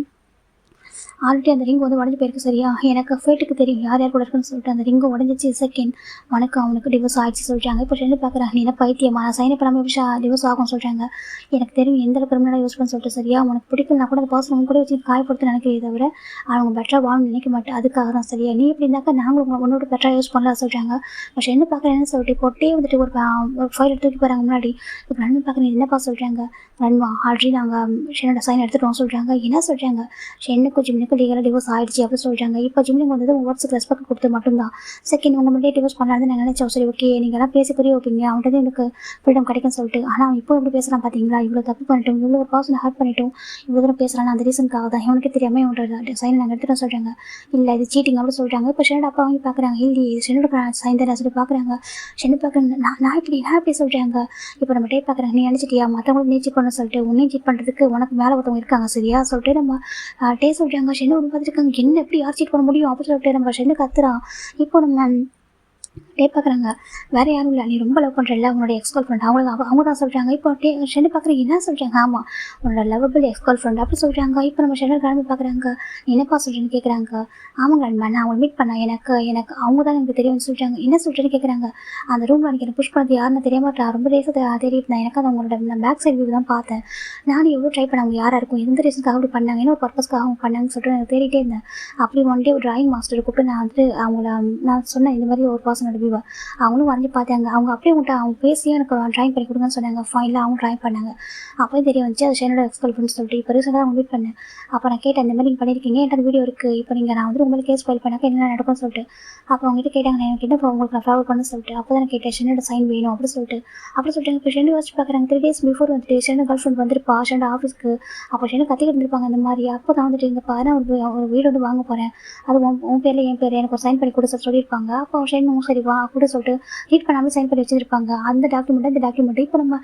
ஆல்ரெடி அந்த ரிங் வந்து உடஞ்சி போயிருக்கு சரியா. எனக்கு ஃபேட்டுக்கு தெரியும் யார் யார் கூட இருக்குன்னு சொல்லிட்டு அந்த ரிங்கு உடஞ்சிச்சு. செகண்ட், உனக்கு அவனுக்கு டிவோர்ஸ் ஆகிடுச்சு சொல்கிறாங்க. இப்போ ரெண்டு பார்க்குறாங்க. நீ என்ன பைத்தியமா, நான் சைன் பண்ணாமல் எப்படி டிவோர்ஸ் ஆகும் சொல்கிறாங்க. எனக்கு தெரியும் எந்த கிரிமினலாக யூஸ் பண்ண சொல்லிட்டு சரியா. உனக்கு பிடிக்கலனா கூட அந்த பர்சன் கூட வச்சு காயப்படுத்த நினைக்கிறதே தவிர அவங்க பெட்டராக வாங்கணும்னு நினைக்க மாட்டேன், அதுக்காக தான் சரியா. நீ எப்படி இருந்தாக்கா நாங்களும் உங்களை ஒன்னோட பெட்டராக யூஸ் பண்ணலாம் சொல்கிறாங்க. பட் என்ன பார்க்குறேன்னு சொல்லிட்டு பொட்டே வந்துட்டு ஒரு ஃபைல் தூக்கி போகிறாங்க முன்னாடி. இப்போ நன்மை பார்க்குறேன் என்னப்பா சொல்கிறாங்க. நன்மா ஆல்ரெடி நாங்கள் ஷென்னோட சைன் எடுத்துட்டோம் சொல்கிறாங்க. என்ன சொல்கிறாங்க, ஷென்னுக்கும் ஜிம்னுக்கும் லீகலாக டிவோர்ஸ் ஆகிடுச்சு அப்படி சொல்கிறாங்க. இப்போ ஜிம்னுக்கு வந்தது வேர்ட்ஸுக்கு ரெஸ்பெக்ட் கொடுத்து மட்டும்தான். செகண்ட், உங்கள் மட்டும் டிவோர்ஸ் பண்ணலான்னு நான் நினச்சோம். சரி ஓகே, நீங்கள்லாம் பேசி புரிய வைப்பீங்க, அவன்கிட்ட எனக்கு ஃப்ரீடம் கிடைக்கும்னு சொல்லிட்டு. ஆனால் அவன் இப்போ எப்படி பேசுகிறான் பார்த்தீங்களா, இவ்வளோ தப்பு பண்ணிட்டோம், இவ்வளோ ஒரு பர்சனை ஹர்ட் பண்ணிட்டோம், இவ்வளோ தூரம் பேசுகிறான். அந்த ரீசனுக்காக தான் இவனுக்கு தெரியாமல் இவனோட சைன் நாங்கள் எடுத்துட்டோம் சொல்கிறாங்க. இல்லை இது சீட்டிங் அப்படி சொல்கிறாங்க. இப்போ ஷென்னோட அப்பா வாங்கி பார்க்குறாங்க. இல்லை ஷென்னோட சைன் தானே சொல்லி பார்க்குறாங்க. ஷென்னு பார்க்குறேன் நான் இப்படி சொல்கிறாங்க. இப்போ நம்ம டே பார்க்குறாங்க. நீ நினச்சிட்டியா மற்றவங்களுக்கு நீ சீட் பண்ண சொல்லிட்டு, உன்னையும் சீட் பண்ணுறதுக்கு உனக்கு மேலே ஒருத்தவங்க இருக்காங்க சரியா சொல்லிட்டு நம்ம டே சொல்கிறாங்க. ஷென்னு ஒன்று பார்த்துருக்காங்க. என்ன எப்படி யார் சீட் பண்ண முடியும் அப்படின்னு சொல்லிட்டு நம்ம ஷென்னு கத்துறான். இப்போ நம்ம டே பார்க்குறாங்க. வேறு யாரும் இல்லை, நீ ரொம்ப லவ் பண்ணுறல உன்னோட எக்ஸ் கேர்ள் ஃப்ரெண்ட் அவங்க தான் சொல்கிறாங்க. இப்போ ஷென்னு பார்க்குறேன். என்ன சொல்கிறாங்க. ஆமாம், உன்னோட லவ்வபிள் எக்ஸ் கேர்ள் ஃப்ரெண்ட் அப்படி சொல்கிறாங்க. இப்போ நம்ம ஷென்னு கிளம்பி பார்க்குறாங்க. என்னப்பா சொல்கிறேன்னு கேட்குறாங்க. ஆமாம் கிளம்பா, நான் அவங்களை மீட் பண்ணேன், எனக்கு அவங்க தான் எனக்கு தெரியும்னு சொல்கிறாங்க. என்ன சொல்கிறேன்னு கேட்குறாங்க. அந்த ரூமில் எனக்கு புஷ் பண்ணது யாருன்னு தெரியாமல் ரொம்ப ரேஸை தேடிட்டு நான் எனக்கு அது அவங்களோட பேக் சைட் வியூ தான் பார்த்தேன். நானும் எவ்வளோ ட்ரை பண்ண அவங்க யாராக இருக்கும், எந்த ரீசனுக்காக அப்படி பண்ணாங்க, என்ன ஒரு பர்பஸ்க்காக அவங்க பண்ணாங்கன்னு சொல்லிட்டு எனக்கு தேடிட்டே இருந்தேன். அப்படி ஒன் டே ஒரு டிராயிங் மாஸ்டர் கூப்பிட்டு நான் வந்துட்டு நான் சொன்னேன் இந்த மாதிரி ஒரு பர்சனோட வியூவை அவங்களும் வரைஞ்சி பார்த்தாங்க. அவங்க அப்படியே அவங்க பேசியே எனக்கு ட்ராயிங் பண்ணி கொடுங்கன்னு சொன்னாங்க. ஃபைனில் அவங்க ட்ராயிங் பண்ணாங்க. அப்போயே தெரிய வந்துச்சு அது ஷென்னோட எக்ஸ் கேர்ள் ஃப்ரெண்ட்னு சொல்லிட்டு. இப்போ ரீசெண்டாக அவங்க மீட் பண்ணேன். அப்போ நான் கேட்டேன், இந்த மாதிரி நீங்கள் பண்ணியிருக்கீங்க, என்கிட்ட வீடியோ இருக்குது, இப்போ நீங்கள் நான் வந்து உங்களுக்கு கேஸ் ஃபைல் பண்ணாக்க என்ன நடக்கும்னு சொல்லிட்டு. அப்போ அவங்ககிட்ட கேட்டாங்க, நான் எனக்கு என்ன உங்களுக்கு நான் ட்ராவல் பண்ண சொல்லிட்டு. அப்போ தான் நான் கேட்டேன் ஷென்னோட சைன் வேணும் அப்படி சொல்லிட்டு. இப்போ ஷென்னு யோசிச்சு பார்க்குறாங்க. 3 days பிஃபோர் வந்துட்டு ஷென்னு கேர்ள் ஃப்ரெண்ட் வந்துருப்பா ஷென்னோட ஆஃபீஸ்க்கு. அப்போ ஷென்னு கத்திக்கிட்டு இருந்திருப்பாங்க இந்த மாதிரி. அப்போ தான் வந்துட்டு இங்கே பாரு ஒரு வீடு வந்து வாங்க போகிறேன், அது உன் பேரில் என் பேர், எனக்கு ஒரு சைன் பண்ணி கொடுத்து சொல்லியிருப்பாங்க. அப்போ ஷென்னு சரி வா கூட சொல்லிட்டு ரீட் பண்ணாமல் சைன் பண்ணி வச்சுருப்பாங்க. அந்த டாக்குமெண்ட் இந்த டாக்குமெண்ட் இப்போ நம்ம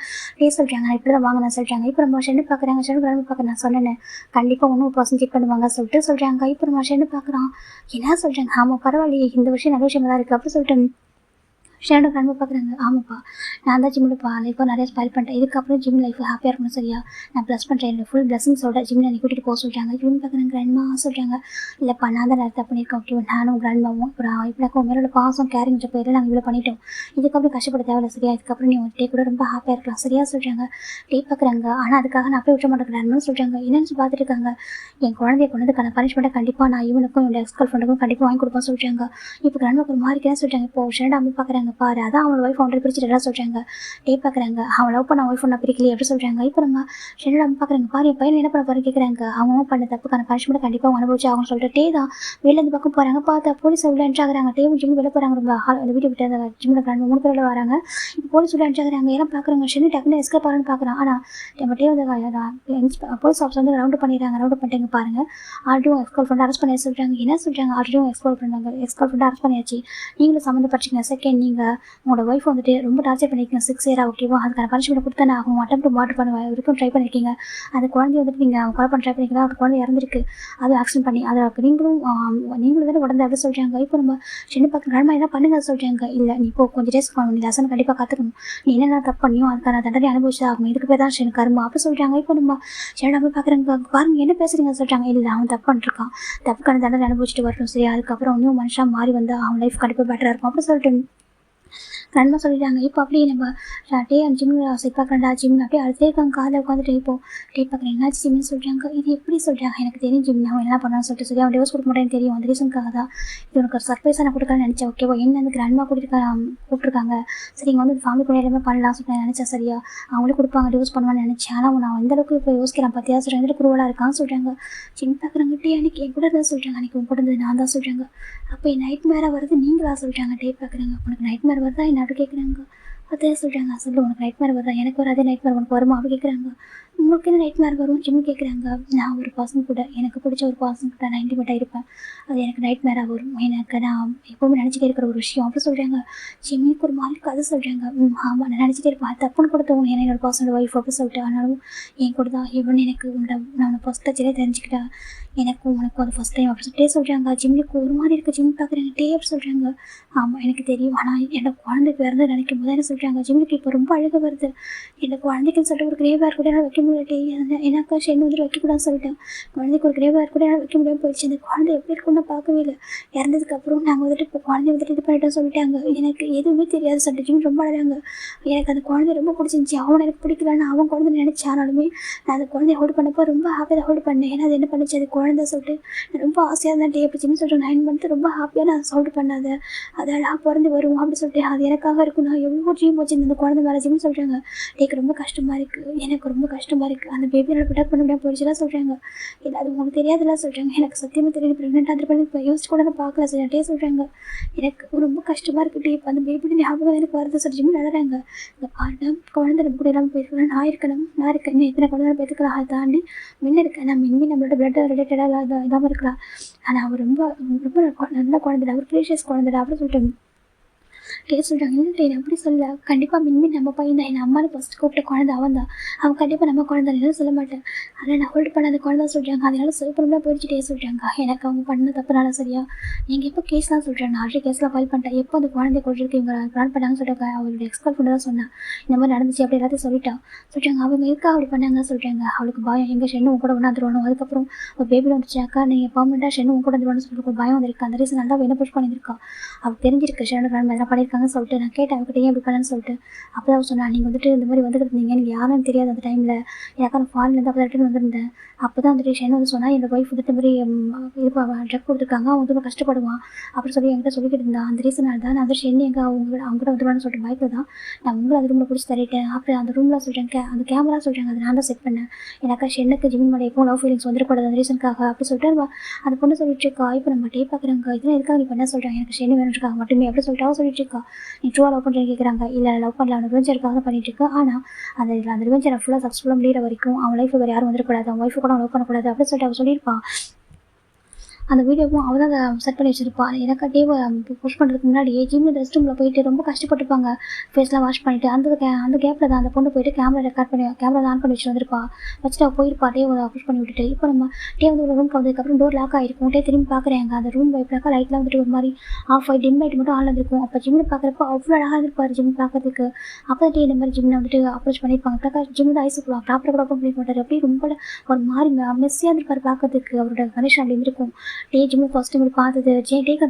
சொல்கிறாங்க. நான் இப்படி தான் வாங்கினேன் சொல்கிறாங்க. இப்போ நம்ம ஷென்னு பார்க்குறாங்க. ஷென்னு கிளம்பி பார்க்க நான் சொன்னேன் கண்டிப்பாக 100% செக் பண்ணுவாங்க சொல்லிட்டு சொல்கிறாங்க. இப்போ நம்ம ஷென்னு பார்க்குறோம். என்ன சொல்கிறாங்க. ஆமாம் பரவாயில்லையே, இந்த விஷயம் நல்ல விஷயமா தான் இருக்குது அப்படி சொல்லிட்டு ஷென்னோட கிளம்ப பார்க்குறாங்க. ஆமாப்பா, நான் தான் ஜிம்மில்ப்பா லைஃப்பாக நிறைய ஸ்பைல் பண்ணிட்டேன், இதுக்கப்புறம் ஜிம் லைஃப் ஹாப்பியாக இருக்கணும் சரியா, நான் ப்ளஸ் பண்ணுறேன், என்னோட ஃபுல் பிளஸிங்ஸோட ஜிம்மில் நீ கூட்டிகிட்டு போக சொல்கிறாங்க. ஜிம் பார்க்குறாங்க. கிராண்ட்மா சொல்கிறாங்க. இல்லைப்பா நான் தான் நிறைய பண்ணியிருக்கேன், ஓகே நானும் கிராண்ட்மாவும் அப்புறம் இப்போ எனக்கு மேலோட பாசம் கேரிங்கிற பேரில் நாங்கள் இவ்வளோ பண்ணிட்டோம், இதுக்கப்புறம் கஷ்டப்பட தேவையில்ல சரியா, இதுக்கப்புறம் நீ ஒரு டே கூட ரொம்ப ஹாப்பியாக இருக்கலாம் சரியா சொல்கிறாங்க. டே பார்க்குறாங்க. ஆனால் அதுக்காக நான் போய் விட்ட மாட்டேங்கிறான்னு சொல்கிறாங்க. என்னென்னு பார்த்துட்டு இருக்காங்க. என் குழந்தைய கொண்டதுக்கான பனிஷ்மெண்ட்டை கண்டிப்பாக நான் இவனுக்கும் என்னோட எக்ஸ் கேர்ள் ஃப்ரெண்டுக்கும் கண்டிப்பாக வாங்கி கொடுப்பேன் சொல்கிறாங்க. இப்போ கிராண்ட்மாக்கு ஒரு மாதிரி சொல்கிறாங்க. இப்போ ஷென்னோட அம்மா பார்க்குறாங்க. சொல்கிறாங்க பாரு, அதான் அவனோட ஒய்ஃப் அவன்கிட்ட பிரிச்சுட்டு சொல்கிறாங்க. டே பார்க்குறாங்க, அவன் லவ் பண்ண ஒய்ஃப் நான் பிரிக்கலையே எப்படி சொல்கிறாங்க. இப்போ நம்ம ஷென்னோட அம்மா பார்க்குறாங்க, பாரு என் பையன் என்ன பண்ண போகிறேன்னு கேட்குறாங்க. அவங்க பண்ண தப்புக்கான பனிஷ்மெண்ட் கண்டிப்பாக அவங்க அனுபவிச்சு அவங்க சொல்லிட்டு டே தான் வெளில இந்த பக்கம் போகிறாங்க. பார்த்தா போலீஸ் உள்ள என்ட்ராகிறாங்க. டேவும் ஜிம் வெளில போகிறாங்க. ரொம்ப அந்த வீட்டை விட்டு அந்த ஜிம்மில் 3 பேர் வராங்க. இப்போ போலீஸ் உள்ள என்ட்ராகிறாங்க. எல்லாம் பார்க்குறாங்க. ஷென்னு டக்குன்னு எஸ்கேப் ஆகணும்னு பார்க்குறான். ஆனால் நம்ம டே வந்து போலீஸ் ஆஃபீஸ் வந்து ரவுண்ட் பண்ணிடுறாங்க. ரவுண்ட் பண்ணிட்டு பாருங்கள் ஆல்ரெடியும் எக்ஸ் கேர்ள் ஃப்ரெண்ட் அரெஸ்ட் பண்ணி சொல்கிறாங்க. என்ன சொல்கிறாங்க, ஆல்ரெடியும் எக்ஸ் கேர்ள் ஃப்ரெண்ட் அரெஸ்ட் பண்ணியாச்சு, நீங்களும் சம்மந்தப்பட்டிருக்கீங்க. செகண்ட் நீங்கள் உங்களோட ஒய்ஃப் வந்துட்டு ரொம்ப டார்ச்சர் பண்ணியிருக்கீங்க 6 இயராக, ஓகேவா, அதுக்கான பனிஷ்மெண்ட் கொடுத்தானே ஆகும். அட்டம் டு மர்டர் பண்ண வரைக்கும் ட்ரை பண்ணியிருக்கீங்க. அந்த குழந்தைய வந்துட்டு நீங்கள் கொலை பண்ண ட்ரை பண்ணிக்கலாம். அந்த குழந்தை இறந்துருக்கு, அது ஆக்சிடென்ட் பண்ணி அதுக்கு நீங்களும் தானே உடனே அப்படி சொல்கிறாங்க. இப்போ நம்ம சின்ன பக்கம் கடமை என்ன பண்ணுங்க சொல்கிறாங்க. இல்லை நீ இப்போ கொஞ்சம் டேஸ் பண்ணணும், நீ லெசன் கண்டிப்பாக கற்றுக்கணும், நீ என்னென்ன தப்பு பண்ணியும் அதுக்கான தண்டனை அனுபவிச்சு ஆகும், இதுக்கு பேர் தான் ஷென் கரும்பு அப்படி சொல்கிறாங்க. இப்போ நம்ம ஷென் போய் பார்க்குறாங்க, பாருங்க என்ன பேசுறீங்க சொல்கிறாங்க. இல்லை அவன் தப்பு பண்ணிருக்கான், தப்புக்கான தண்டனை அனுபவிச்சுட்டு வரட்டும், சரி, அதுக்கப்புறம் இன்னும் மனுஷாக மாறி வந்து அவன் லைஃப் கண்டிப்பாக பெட்டராக இருக்கும் அப்படி சொல்லிட்டு நன்மை சொல்லிட்டாங்க. இப்போ அப்படியே நம்ம டே அண்ட் ஜிம்மில் செட் பார்க்குறேன்டா ஜிம்னு அப்படியே அடுத்தே இருக்காங்க. காலையில் உட்காந்துட்டு இப்போ டே பார்க்குறேன் என்னாச்சு ஜிம்னு சொல்கிறாங்க. இது எப்படி சொல்கிறாங்க, எனக்கு தெரியும் ஜிம் அவன் என்ன பண்ணான்னு சொல்லிட்டு சொல்லி அவன் டிவோர்ஸ் கொடுக்க மாட்டேன்னு தெரியும். அந்த ரீசனுக்காக தான் இது உனக்கு ஒரு சர்ப்ரைஸாக நான் கொடுக்கலான்னு நினச்சேன். ஓகேவா, என்ன வந்து கிராண்ட்மா கூப்பிட்டுருக்காங்க, சரி இங்கே வந்து ஃபேமிலி கூட எல்லாமே பண்ணலாம் சொல்லி நான் நினச்சேன். சரியா அவங்களே கொடுப்பாங்க, டிவோர்ஸ் பண்ணுவான்னு நினச்சேன். ஆனால் நான் எந்த அளவுக்கு இப்போ யோசிக்கிறேன் பார்த்தியா சொல்கிறேன், எந்த குருவலாக இருக்கான்னு சொல்கிறாங்க. ஜிம் பார்க்குறாங்க. டே அன்றைக்கி என் கூட தான் சொல்கிறாங்க, அன்றைக்கி உன் கூட இருந்தது நான் தான் சொல்கிறாங்க. அப்போ என் நைட் மேராக வருது நீங்களா சொல்கிறாங்க. டே பார்க்குறாங்க, உனக்கு நைட் மேர் வருதா என்ன அப்படி கேட்குறாங்க. அதே சொல்கிறாங்க, சொல்லு உனக்கு நைட் மேர் வருதா, எனக்கு ஒரு அதே நைட் மேர் உனக்கு வருமா அப்படி கேட்குறாங்க. உங்களுக்கு என்ன நைட் மேர் வரும் ஜிம் கேட்குறாங்க. நான் ஒரு பர்சன் கூட எனக்கு பிடிச்ச ஒரு பர்சன் கூட நான் இன்டிமேட்டாக இருப்பேன், அது எனக்கு நைட் மேராக வரும், எனக்கு நான் எப்போவுமே நினச்சிட்டே இருக்கிற ஒரு விஷயம் அப்படி சொல்கிறாங்க. ஜிம்மிக்கு ஒரு மாதிரி கதை சொல்கிறாங்க. ஆமாம் நான் நினச்சிட்டே இருப்பேன், தப்புன்னு கூட தோணும், ஏன்னா என்னோட பர்சனோட ஒய்ஃப் அப்படி சொல்லிட்டு. ஆனாலும் என் கூட தான் இவன் எனக்கு நான் ஃபஸ்ட் டச்சிலே தெரிஞ்சுக்கிட்டேன், எனக்கும் உனக்கும் அது ஃபஸ்ட் டைம் அப்படி சொல்லிட்டே சொல்கிறாங்க. ஜிம்முக்கு ஒரு மாதிரி இருக்குது ஜிம் பார்க்குறாங்க. டே அப்படி சொல்கிறாங்க. ஆமாம் எனக்கு தெரியும், ஆனால் என்னோட குழந்தைக்கு பிறந்து நினைக்கும் போது என்ன சொல்கிறாங்க. ஜிம்முக்கு இப்போ ரொம்ப அழகாக வருது, எனக்கு குழந்தைக்குன்னு சொல்லிட்டு ஒரு கிரேவார் கூட என்னால் வைக்க முடியல. எனக்கா ஷென் வந்துட்டு வைக்கக்கூடாதுன்னு சொல்லிட்டேன். குழந்தைக்கு ஒரு கிரேவார் கூட என்னால் வைக்க முடியாமல் போயிடுச்சு. அந்த குழந்தை எப்படி இருக்குன்னு பார்க்கவே இல்லை. இறந்ததுக்கப்புறம் நாங்கள் வந்துட்டு இப்போ குழந்தைய வந்துட்டு இது பண்ணிட்டோம் சொல்லிட்டாங்க. எனக்கு எதுவுமே தெரியாது சொல்லிட்டு ஜிம் ரொம்ப அழகாங்க. எனக்கு அந்த குழந்தை ரொம்ப பிடிச்சிருந்துச்சி, அவனை எனக்கு பிடிக்கலன்னு அவன் குழந்தை நினச்சானாலுமே நான் அந்த குழந்தைய ஹோல்டு பண்ணப்போ ரொம்ப ஹாப்பியாக ஹோல்டு பண்ணேன். ஏன்னா அது என்ன பண்ணிச்சு, அது குழந்தை சொல்லிட்டு நான் ரொம்ப ஆசையாக இருந்தேன். டே அப்படி ஜிம் சொல்லிட்டு 9 மந்த்து ரொம்ப ஹாப்பியாக நான் ஹோல்டு பண்ணாத, அதெல்லாம் பிறந்து வரும் அப்படி சொல்லிட்டு அது எனக்காக இருக்கும். நான் எவ்வளோ ட்ரீம் வச்சுருந்தேன் அந்த குழந்தை மேலே ஜிம் சொல்கிறாங்க. டேக்கு ரொம்ப கஷ்டமாக இருக்குது, எனக்கு ரொம்ப கஷ்டமாக இருக்குது, அந்த பேபி நான் ப்ரொடெக்ட் பண்ண முடியாமல் போயிடுச்சுலாம் சொல்கிறாங்க. இல்லை அது உங்களுக்கு தெரியாதுலாம் சொல்கிறாங்க. எனக்கு சத்தியமாக தெரியுது, ப்ரெக்னென்ட் அந்த பண்ணி இப்போ யோசிச்சு கூட நான் பார்க்கல சார். டே சொல்கிறாங்க எனக்கு ரொம்ப கஷ்டமாக இருக்குது. டே இப்போ அந்த பேபி ஞாபகம் எனக்கு வருது சார். ஜிம் நடறாங்க. இந்த பாருங்க குழந்தை நம்ம கூட இல்லாமல் போயிருக்கலாம், நான் இருக்கணும், நான் இருக்கேன், இன்னும் எத்தனை குழந்தை பேத்துக்கலாம், அதை தாண்டி முன்ன இருக்கேன், நம்ம இனிமேல் நம்மளோட பிளட் ரிலேட்டடாக இல்லாமல் இருக்கலாம். ஆனால் அவர் ரொம்ப ரொம்ப நல்ல குழந்தை, அவர் ப்ரீஷியஸ் குழந்தை அப்படின்னு சொல்லிட்டு டே சொல்கிறாங்க. இல்லை என்ன அப்படி சொல்ல, கண்டிப்பாக மின்மின் நம்ம பையன் தான், என் அம்மாவை ஃபஸ்ட்டு கூப்பிட்ட குழந்தை அவன் தான், அவன் கண்டிப்பாக நம்ம குழந்தை எல்லாம் சொல்ல மாட்டேன், ஆனால் நான் ஹோல்டு பண்ண அந்த குழந்தை சொல்கிறாங்க. அதனால சிவப்பரம்லாம் போயிடுச்சு. டே சொல்கிறாங்க எனக்கு அவங்க பண்ண தப்புனால சரியா நீங்கள் எப்போ கேஸ்லாம் சொல்கிறாங்க, நான் ஆல்ரெடி கேஸ்லாம் ஃபைல் பண்ணிட்டேன், எப்போ அந்த குழந்தை கொடுத்துருக்கு இவங்க பிளான் பண்ணாங்கன்னு சொல்லிட்டு அவங்களோட எக்ஸ்பர்ட் பண்ண தான் சொன்னேன். இந்த மாதிரி நடந்துச்சு அப்படி எல்லாத்தையும் சொல்லிட்டான் சொல்கிறாங்க. அவங்க எதுக்காக அப்படி பண்ணாங்கன்னு சொல்கிறாங்க. அவளுக்கு பயம், எங்கள் ஷென்னு உங்க கூட ஒன்றாந்துருவானோ, அதுக்கப்புறம் ஒரு பேபி வந்துச்சாக்கா நீங்கள் பர்மனெண்ட்டாக ஷென்னு உங்க கூட வந்துருவான்னு சொல்லிட்டு ஒரு பயம் வந்திருக்கு. அந்த ரீசன் நல்லா என்ன புஷ் பண்ணியிருக்கா, அவளுக்கு தெரிஞ்சிருக்கு ஷென்னு எல்லாம் பண்ணியிருக்காங்கன்னு சொல்லிட்டு. நான் கேட்டேன் அவங்ககிட்ட ஏன் இப்படி பண்ணேன்னு சொல்லிட்டு. அப்போ தான் சொன்னேன், நீங்கள் வந்துட்டு இந்த மாதிரி வந்துட்டு இருந்தீங்க, எனக்கு யாரும் தெரியாது அந்த டைமில், எனக்கு நான் ஃபாரின்லேருந்து அப்போ ரிட்டர்ன் வந்திருந்தேன். அப்போ தான் வந்துட்டு ஷென் வந்து சொன்னால் என்னோட ஒய்ஃப் வந்துட்டு மாதிரி இது ட்ரக் கொடுத்துருக்காங்க, அவன் வந்து கஷ்டப்படுவான் அப்படின்னு சொல்லி என்கிட்ட சொல்லிக்கிட்டு இருந்தான். அந்த ரீசனால் தான் நான் வந்து ஷென் எங்கே அவங்ககிட்ட வந்துடுவான்னு சொல்லிட்டு பயத்தில் தான் நான் உங்களை அந்த ரூமில் பிடிச்சி தள்ளிட்டேன். அப்புறம் அந்த ரூமில் சொல்கிறேன் அந்த கேமரா சொல்கிறாங்க, அதை நான் தான் செட் பண்ணேன், எனக்கா ஷென்னுக்கு ஜிம் மேலே எப்போ லவ் ஃபீலிங்ஸ் வந்துடக்கூடாது அந்த ரீசனுக்காக அப்படி சொல்லிட்டு அந்த பொண்ணு சொல்லிட்டு இருக்கா. இப்போ நம்ம டே பார்க்குறாங்க, இதெல்லாம் எதுக்காக நீ பண்ண சொல்கிறாங்க, எனக்கு ஷென்னு வேணுக்காக மட்டுமே அப்படி சொல்லிட்டு அவன் சொல்லிட்டு இருக்கா. நீ ட்ரூவாக லவ் பண்ணுறேன்னு கேட்குறாங்க. இல்லை லவ் பண்ணல, அவன் ரிவெஞ்சருக்காக தான் பண்ணிட்டு இருக்கு. ஆனால் அந்த ரிவெஞ்சரை ஃபுல்லாக சக்ஸஸ்ஃபுல்லாக முடிகிற வரைக்கும் அவன் லைஃப்பில் வேறு யாரும் வந்துடக்கூடாது, அவன் ஒய்ஃபு கூட லவ் பண்ணக்கூடாது அப்படின்னு சொல்லிட்டு அவன் சொல்லியிருப்பான். அந்த வீடியோவும் அவள் தான் அதை செட் பண்ணி வச்சுருப்பாள். எனக்கு டேவை புஷ் பண்ணுறதுக்கு முன்னாடி ஜிம்மில் ரெஸ்ட் ரூமில் போயிட்டு ரொம்ப கஷ்டப்பட்டுருப்பாங்க, ஃபேஸ்லாம் வாஷ் பண்ணிவிட்டு. அந்த கேப்பில் தான் அந்த பொண்ணு போயிட்டு கேமரா ஆன் பண்ணி வச்சு வந்திருப்பா. வச்சுட்டு அவள் போயிருப்பா டேவை புஷ் பண்ணி விட்டுட்டு. இப்போ நம்ம டே வந்து ஒரு ரூம்க்கு வந்ததுக்கப்புறம் டோர் லாக் ஆகிருக்கும். டே திரும்பி பார்க்குறாங்க, அந்த ரூம் வைப்னாக்கா லைட்லாம் வந்துட்டு ஒரு மாதிரி ஆஃப் ஆகி டிம் லைட் மட்டும் ஆன் இருந்திருக்கும். அப்போ ஜிம்மில் பார்க்குறப்ப அவ்வளோ அழகாக இருப்பார் ஜிம் பார்க்கறதுக்கு. அப்போ தான் டே இந்த மாதிரி ஜிம்மில் வந்துட்டு அப்ரோச் பண்ணியிருப்பாங்க. பிரகாஷ் ஜிம் தான் ஐஸ் ப்ராப்பராக கூட ஓப்பன் பண்ணி மாட்டார், அப்படி ரொம்ப ஒரு மாதிரி மெஸ்ஸியாக இருந்திருப்பார் பார்க்கறதுக்கு. அவரோட கண்டிஷன் அப்படி இருந்திருக்கும். ஜிம்மில் ஃபஸ்ட் டைம் இப்படி பார்த்தது டேக்கு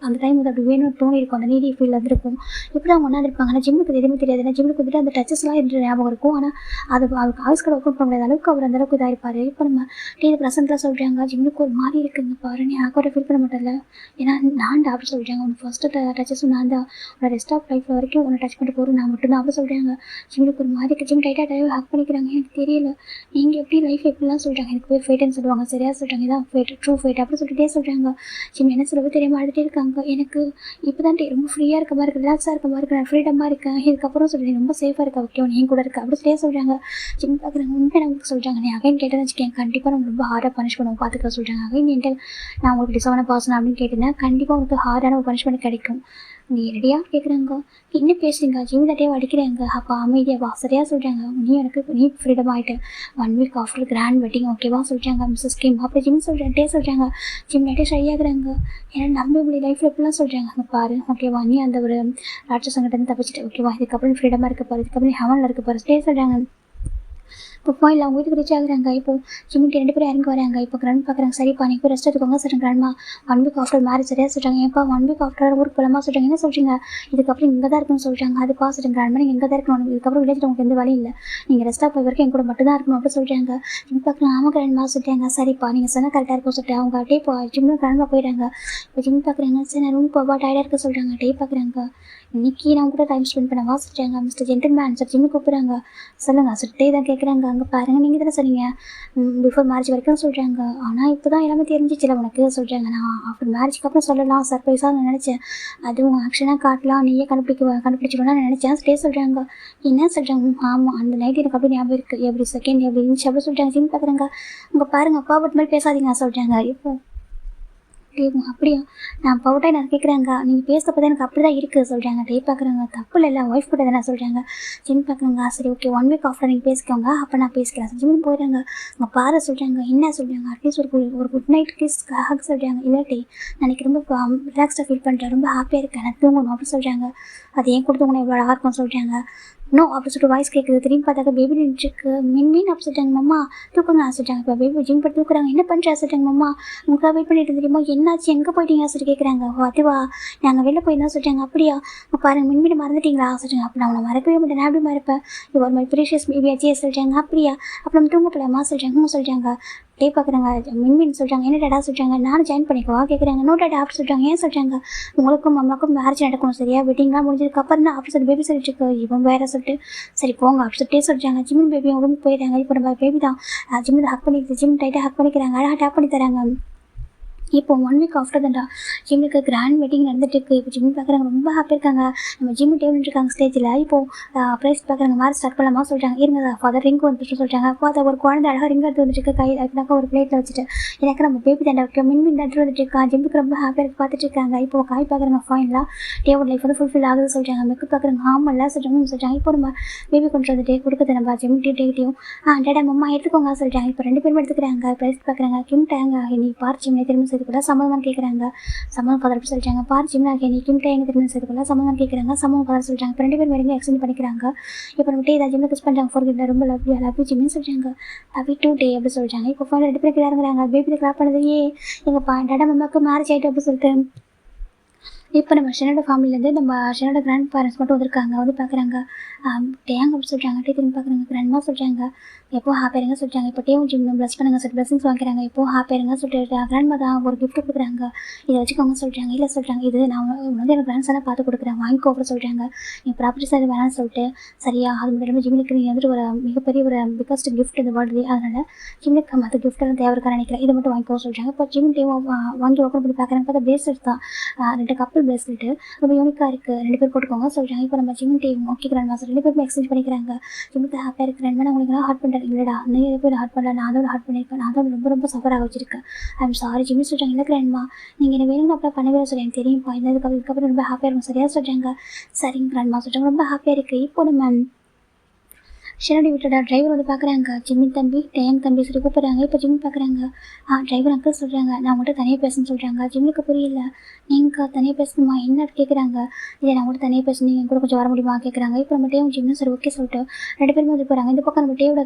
அந்த டைம் வந்து அப்படி வேணும்னு தோணி இருக்கும், அந்த நீடி ஃபீல் வந்துருக்கும். இப்படி அவங்க ஒன்றா இருப்பாங்க. ஆனால் ஜிம்முக்கு எதுவுமே தெரியாது. ஏன்னா ஜிம்முக்கு வந்துட்டு அந்த டச்சஸ்லாம் இருந்து ஞாபகம் இருக்கும். ஆனால் அது அவருக்கு ஆயுஸ் கடை ஒர்க் பண்ண முடியாத அளவுக்கு அவர் அந்த அளவுக்கு இதாக இருப்பார். இப்போ நம்ம இது ப்ரெசென்ட்லாம் சொல்கிறாங்க ஜிம்முக்கு ஒரு மாதிரி இருக்குங்க பாரு, நீ கூட ஃபீல் பண்ண மாட்டேன்ல, ஏன்னா நான் டாக்டர் சொல்கிறாங்க உனக்கு ஃபஸ்ட்டு டச்சஸும் நான் தான், உன்னோட ரெஸ்ட் ஆஃப் லைஃப்பில் வரைக்கும் உன்னை டச் பண்ணிட்டு போகிறோம் நான் மட்டும்தான் அப்படி சொல்கிறாங்க. ஜிம்முக்கு ஒரு மாதிரி ஜிம் டைட்டாக ஹக் பண்ணிக்கிறாங்க. எனக்கு தெரியல நீங்கள் எப்படி லைஃப் எப்படிலாம் சொல்கிறாங்க, எனக்கு போய் ஃபேட்டுன்னு சொல்லுவாங்க, சரியாக சொல்கிறாங்க, இதான் ஃபேட் ட்ரூ ஃபேட் அப்படி சொல்லிட்டே சொல்கிறாங்க. ஜிம் என்ன சொல்லவே தெரியாமல் அழுதுகிட்டே இருக்காங்க. எனக்கு இப்போ தான் ரொம்ப ஃப்ரீயாக இருக்க மாதிரி இருக்குது, ரிலாக்ஸாக இருக்க மாதிரி இருக்குது, நான் ஃப்ரீடமாக இருக்கேன், இதுக்கப்புறம் சொல்கிறேன் ரொம்ப சேஃபாக இருக்கா, ஓகே என் கூட இருக்கா அப்படி சொல்லியே சொல்கிறாங்க. ஜிம் பார்க்குறாங்க உண்மை நமக்கு சொல்கிறாங்க, நீ அகைன் கேட்டேன்னு வச்சுக்கேன் கண்டிப்பாக நம்ம ரொம்ப ஹார்டாக பனிஷ் பண்ணுவோம் பார்த்துக்க சொல்கிறாங்க. அகைன் என்கிட்ட நான் உங்களுக்கு டிசவான பர்சன் அப்படின்னு கேட்டேன்னா கண்டிப்பாக உங்களுக்கு ஹார்டான ஒரு பனிஷ்மெண்ட் கிடைக்கும். நீ ரெடியாக கேட்குறாங்க, என்ன பேசுறீங்க ஜிம் நிறையா அடிக்கிறாங்க, அப்போ அமைதியாவா சரியாக சொல்கிறாங்க, நீ ஃப்ரீடம் ஆகிட்டு 1 வீக் ஆஃப்டர் கிராண்ட் வெட்டிங் ஓகேவா சொல்கிறாங்க மிஸ்ஸஸ் கிம். அப்போ ஜிம் சொல்கிறாங்க ஜிம் நிறைய சரியாகிறாங்க, ஏன்னா நம்ப முடிய லைஃப்பில் எப்படிலாம் சொல்கிறாங்க அங்கே பாரு ஓகேவா, நீ அந்த ஒரு ராட்சசங்கிட்ட தப்பிச்சிட்டு ஓகேவா, இதுக்கப்புறம் ஃப்ரீடமாக இருக்க பாரு, இதுக்கப்புறம் ஹெவனில் இருக்க பாரு சொல்கிறாங்க. இப்போ பாயில் அவங்க வீட்டுக்கு ரீச் ஆகுறாங்க. இப்போ ஜிம்மிட்டு 2 பேரும் இறங்கி வராங்க. இப்போ கிராண்ட் பார்க்குறாங்க, சரிப்பா நீங்கள் போய் ரெஸ்ட் எடுத்துக்கோங்க சொல்கிறாங்க. கிராண்ட்மா 1 வீக் ஆஃப்டர் மேரேஜ் சரியாக சொல்கிறாங்க. ஏன்ப்பா 1 வீக் ஆஃப்டர் ஊருக்கு போகலாமா சொல்கிறாங்க. என்ன சொல்கிறீங்க, இதுக்கப்புறம் இங்கே தான் இருக்குன்னு சொல்கிறாங்க. அது சொல்கிறாங்க கிராண்ட்மா நீங்கள் இங்கே தான் இருக்கணும், இதுக்கப்புறம் வில்லேஜில் உங்களுக்கு எந்த வேலையும் இல்லை, நீங்கள் ரெஸ்ட்டாக போய் வரைக்கும் என் கூட மட்டும் தான் இருக்கணும் அப்படி சொல்கிறாங்க. ஜிம் பார்க்குறாங்க, ஆமாம் கிராண்ட்மா சொல்லிட்டாங்க. சரிப்பா நீங்கள் சொன்னால் கரெக்டாக இருக்கும் சொல்லிட்டு அவங்க அப்படியே இப்போ ஜிம்மில் கிராண்ட்மா போயிடுறாங்க. இப்போ ஜிம் பார்க்குறாங்க, சரி நான் ரூம் போவா டயர்டாக இருக்க சொல்கிறாங்க. டே பார்க்குறாங்க, இன்றைக்கி நான் கூட டைம் ஸ்பெண்ட் பண்ணவா சொல்கிறாங்க. மிஸ்டர் ஜென்டில்மேன் சார் ஜிம்மு கூப்பிட்றாங்க. சொல்லுங்கள் சொல்லிட்டே தான் கேட்குறாங்க. அங்கே பாருங்கள் நீங்கள் தானே சொன்னீங்க பிஃபோர் மேரேஜ் வரைக்கும் சொல்கிறாங்க, ஆனால் இப்போ தான் எல்லாமே தெரிஞ்சிச்சில்ல உனக்கு சொல்கிறாங்க. நான் ஆஃப்டர் மேரேஜ்க்கு அப்புறம் சொல்லலாம் சர்ப்ரைஸாக நான் நினச்சேன், அதுவும் ஆக்ஷனாக காட்டலாம் நீயே கண்டுபிடிச்சிடலாம் நான் நினச்சேன் ஸ்டே சொல்கிறாங்க. என்ன சொல்கிறாங்க, ஆமாம் அந்த நைட் எனக்கு அப்படி ஞாபகம் இருக்குது, எப்படி செகண்ட் எப்படி இருந்துச்சு அப்படி சொல்கிறாங்க. ஜிம் பார்க்குறாங்க, அங்கே பாருங்கள் அப்பா பட் மாதிரி பேசாதீங்க சொல்கிறாங்க. இப்போ அப்படியா நான் பவுட்டாக நான் கேட்குறாங்க, நீங்கள் பேசுகிறப்ப தான் எனக்கு அப்படி தான் இருக்குது சொல்கிறாங்க. டே பார்க்குறாங்க, தப்பு இல்லை ஒய்ஃப் கூட தானே சொல்கிறாங்க. ஜிம் பார்க்குறாங்க, சரி ஓகே 1 வீக் ஆஃப்டர் நீங்கள் பேசிக்கோங்க அப்போ நான் பேசிக்கிறேன் ஜிம் போயிடுறாங்க. அவங்க பாரு சொல்கிறாங்க, என்ன சொல்கிறாங்க, அட்லீஸ்ட் ஒரு குட் நைட் கிஸ்க்காக சொல்கிறாங்க. இல்லாட்டி எனக்கு ரொம்ப ரிலாக்ஸ்டாக ஃபீல் பண்ணுறேன், ரொம்ப ஹாப்பியாக இருக்கேன், நான் தூங்கணும் அப்படி சொல்கிறாங்க. அது ஏன் கொடுத்தவங்க எவ்வளோ அழகாக இருக்கும் சொல்கிறாங்க. நோ அப்படி சொல்லிட்டு வாய்ஸ் கேட்குது. திரும்பி பார்த்தாக்க பேபி நின்றுருக்கு. மீன் அப்படி சொல்லிட்டாங்க. மம்மா தூக்குங்க சொல்லிட்டாங்க. இப்போ பேபி ஜிம் பண்ணி தூக்குறாங்க. என்ன பண்ணுறா சொல்லிட்டாங்க. மம்மா உங்களுக்காக வெயிட் பண்ணிட்டு தெரியுமா, என்னாச்சு எங்கே போயிட்டீங்க சொல்லி கேட்குறாங்க. ஓ அதுவா நாங்கள் வெளில போயிருந்தோம் சொல்லிட்டாங்க. அப்படியா பாருங்கள் மின்மீன் மறந்துட்டீங்களா சொல்லிட்டாங்க. அப்போ நான் அவனை மறக்கவே மாட்டேன், நான் எப்படி மறப்பேன், இது ஒரு மாதிரி ப்ரீஷியஸ் பேபி ஆச்சே சொல்லிட்டாங்க. அப்படியா அப்போ நம்ம தூங்க போகலாமா சொல்லிட்டாங்க. சொல்லிட்டாங்க. டே பார்க்குறாங்க, மின்மின் சொல்கிறாங்க, என்ன டேடா சொல்கிறாங்க, நானும் ஜாயின் பண்ணிக்கவா கேட்குறாங்க. நோ டேடா அப்படி சொல்கிறாங்க. ஏன் சொல்கிறாங்க, உங்களுக்கும் அம்மாவுக்கும் மேரேஜ் நடக்கணும் சரியா, வெட்டிங்லாம் முடிஞ்சதுக்கு அப்புறம் தான் அப்படி சொல்லி பேபி சொல்லிட்டு இருக்கு. இவன் வேறு சொல்லிட்டு சரி போங்க அப்படி சொல்லிட்டே சொல்கிறாங்க. ஜிம்மின் பேபி அவங்க ரூமுக்கு போயிடுறாங்க. இப்போ நம்ம பேபி தான் ஜிம்மில் ஹக் பண்ணிக்கிது, ஜிம் டைட்டாக ஹக் பண்ணிக்கிறாங்க, அழகாக டேப் பண்ணி தராங்க. இப்போ 1 வீக் ஆஃப்டர் தான்டா ஜிம்முக்கு கிராண்ட் வெட்டிங் நடந்துட்டு இருக்குது. இப்போ ஜிம் பார்க்குறாங்க, ரொம்ப ஹாப்பியாக இருக்காங்க. நம்ம ஜிம்மு டேபிள் இருக்காங்க ஸ்டேஜில். இப்போது ப்ரைஸ் பார்க்குறாங்க, மாதிரி ஸ்டார்ட் பண்ணலாமா சொல்கிறாங்க. இருங்க ஃபாதர் ரிங்க் வந்துட்டு சொல்கிறாங்க. ஃபாதர் ஒரு குழந்தை அழகாக ரிங் எடுத்து வந்துட்டு கை அதுக்காக ஒரு பிளேட்டில் வச்சுட்டு எனக்கு நம்ம பேபி தாண்டா வைக்க மின்மின் தட்டு வந்துட்டு இருக்கா. ஜிம்முக்கு ரொம்ப ஹாப்பியாக இருக்கு பார்த்துட்டு இருக்காங்க. இப்போ காய் பார்க்குறாங்க, ஃபைனலாக டேவோட லைஃப் வந்து ஃபுல்ஃபில் ஆகுது சொல்கிறாங்க. மெக்கு பார்க்குறாங்க, ஆமல்ல சொல்கிறாங்க. இப்போ நம்ம பேபி கொண்டு வந்துட்டு கொடுக்குது நம்ம ஜிம்மிட்டையும் டேட்டையும் டேடா மம்மா எடுத்துக்கோங்க சொல்கிறாங்க. இப்போ 2 பேரும் எடுத்துக்கிறாங்க. ப்ரைஸ் பார்க்குறாங்க, கிம்ட்டாங்க நீ பார் ஜிம்மில் திரும்ப செய்து கூட சம்மதமாக கேட்குறாங்க. சம்மதம் பதர் சொல்கிறாங்க. பார் ஜிம்னாக நீ கிம்ட்டை எங்கே திரும்ப செய்துக்குள்ள சம்மதம் கேட்குறாங்க. சம்மதம் பதர் சொல்கிறாங்க. இப்போ 2 பேர் வரைக்கும் எக்ஸ்சேஞ்ச் பண்ணிக்கிறாங்க. இப்போ நம்ம டே ஜிம்மில் கிஸ் பண்ணுறாங்க. ஃபோர் ரொம்ப லவ் ஜிம்மின்னு சொல்கிறாங்க. லவ் டூ டே அப்படி சொல்கிறாங்க. இப்போ ஃபோன் 2 பேருக்கு இறங்குறாங்க. பேபி கிளாப் பண்ணது எங்கள் டாடா மம்மாவுக்கு மேரேஜ் ஆகிட்டு அப்படி சொல்லிட்டு இப்போ நம்ம ஷெனோட ஃபேமிலியிலேருந்து நம்ம ஷெனோட கிராண்ட் பேரண்ட்ஸ் மட்டும் வந்திருக்காங்க. வந்து பார்க்குறாங்க டேங்க அப்படி சொல்கிறாங்க. டே திரும்பி பார்க்குறாங்க. கிராண்ட்மா சொல்கிறாங்க, எப்போ ஹாப்பியாக சொல்கிறாங்க. இப்போ டேவும் ஜிம் ப்ளஸ் பண்ணுங்க சொல்லிட்டு பிளஸிங்ஸ் வாங்கிக்கிறாங்க. இப்போ ஹாப்பியாக சொல்லிட்டு கிராண்ட்மா தான் ஒரு கிஃப்ட் கொடுக்குறாங்க. இதை வச்சுக்கோங்க சொல்கிறாங்க. இல்லை சொல்கிறாங்க, இது நான் வந்து எனக்கு கிராண்ட் சனாக பார்த்து கொடுக்குறேன் வாங்கிக்கோ அப்படி சொல்கிறாங்க. நீ ப்ராப்பர்ட்டிஸ் அது வேணாம்னு சொல்லிட்டு சரியா அது மட்டும் ஜிம்முக்கு நீ வந்துட்டு ஒரு மிகப்பெரிய ஒரு பிகஸ்ட் கிஃப்ட் இந்த பர்த்டே, அதனால் ஜிம்முக்கு மற்ற கிஃப்ட்டெல்லாம் தேவை இருக்கான்னு நினைக்கிறேன், இதை மட்டும் வாங்கிக்கோ சொல்கிறாங்க. இப்போ ஜிம் டேவும் வாங்கி ஓப்பன் பண்ணி பார்க்குறாங்க. பார்த்தா பிரேஸ்லெட் தான் 2 கப்பல் பிரேஸ்லெட்டு ரொம்ப யூனிக்காக இருக்குது, 2 பேர் போட்டுக்கோங்க சொல்கிறாங்க. இப்போ நம்ம ஜிம் டேவும் ஓகே கிராண்ட்மா 2 பேருமே எக்ஸ்சேஞ்ச் பண்ணிக்கிறாங்க. ஜிம்முக்கு ஹாப்பியாக இருக்கிறேன். நான் உங்களுக்கு ஹார்ட் பண்ணுறேன். இல்லைடா நீ போய் ஹார்ட் பண்ணல, நான் அதோட ஹார்ட் பண்ணியிருக்கேன், நான் அதோட ரொம்ப ரொம்ப சஃபராக வச்சிருக்கேன். ஐம் சாரி ஜிம்மி சொல்கிறாங்க. இல்லை கிராண்ட்மா நீங்கள் என்ன வேணும்னு அப்ளை பண்ணவே சொல்லி எனக்கு தெரியும்ப்பா, இதுக்கப்புறம் ரொம்ப ஹாப்பியாக இருக்கும் சரியா சொல்கிறாங்க. சரிங்க கிராண்ட்மா சொல்கிறாங்க. ரொம்ப ஹாப்பியாக இருக்குது. இப்போ நம்ம ஷெனோட வீட்டோட டிரைவர் வந்து பார்க்குறாங்க. ஜிம்மின் தம்பி, டேங் தம்பி சொல்லி கூப்பிட்றாங்க. இப்போ ஜிம்மி பார்க்குறாங்க. டிரைவர் அங்கிள் சொல்கிறாங்க, நான் உங்கள்கிட்ட தனியாக பேசணும்னு சொல்கிறாங்க. ஜிம்முக்கு புரியல. நீங்கள் தனியாக பேசணுமா என்ன கேட்குறாங்க. இல்லை நான் உங்கள்கிட்ட தனியாக பேசணும், நீங்கள் கூட கொஞ்சம் வர முடியுமா கேட்குறாங்க. இப்போ நம்ம டேவும் ஜிம்மும் சரி ஓகே சொல்லிட்டு 2 பேருமே வந்து போகிறாங்க. இந்த பக்கம் நம்ம டேவோட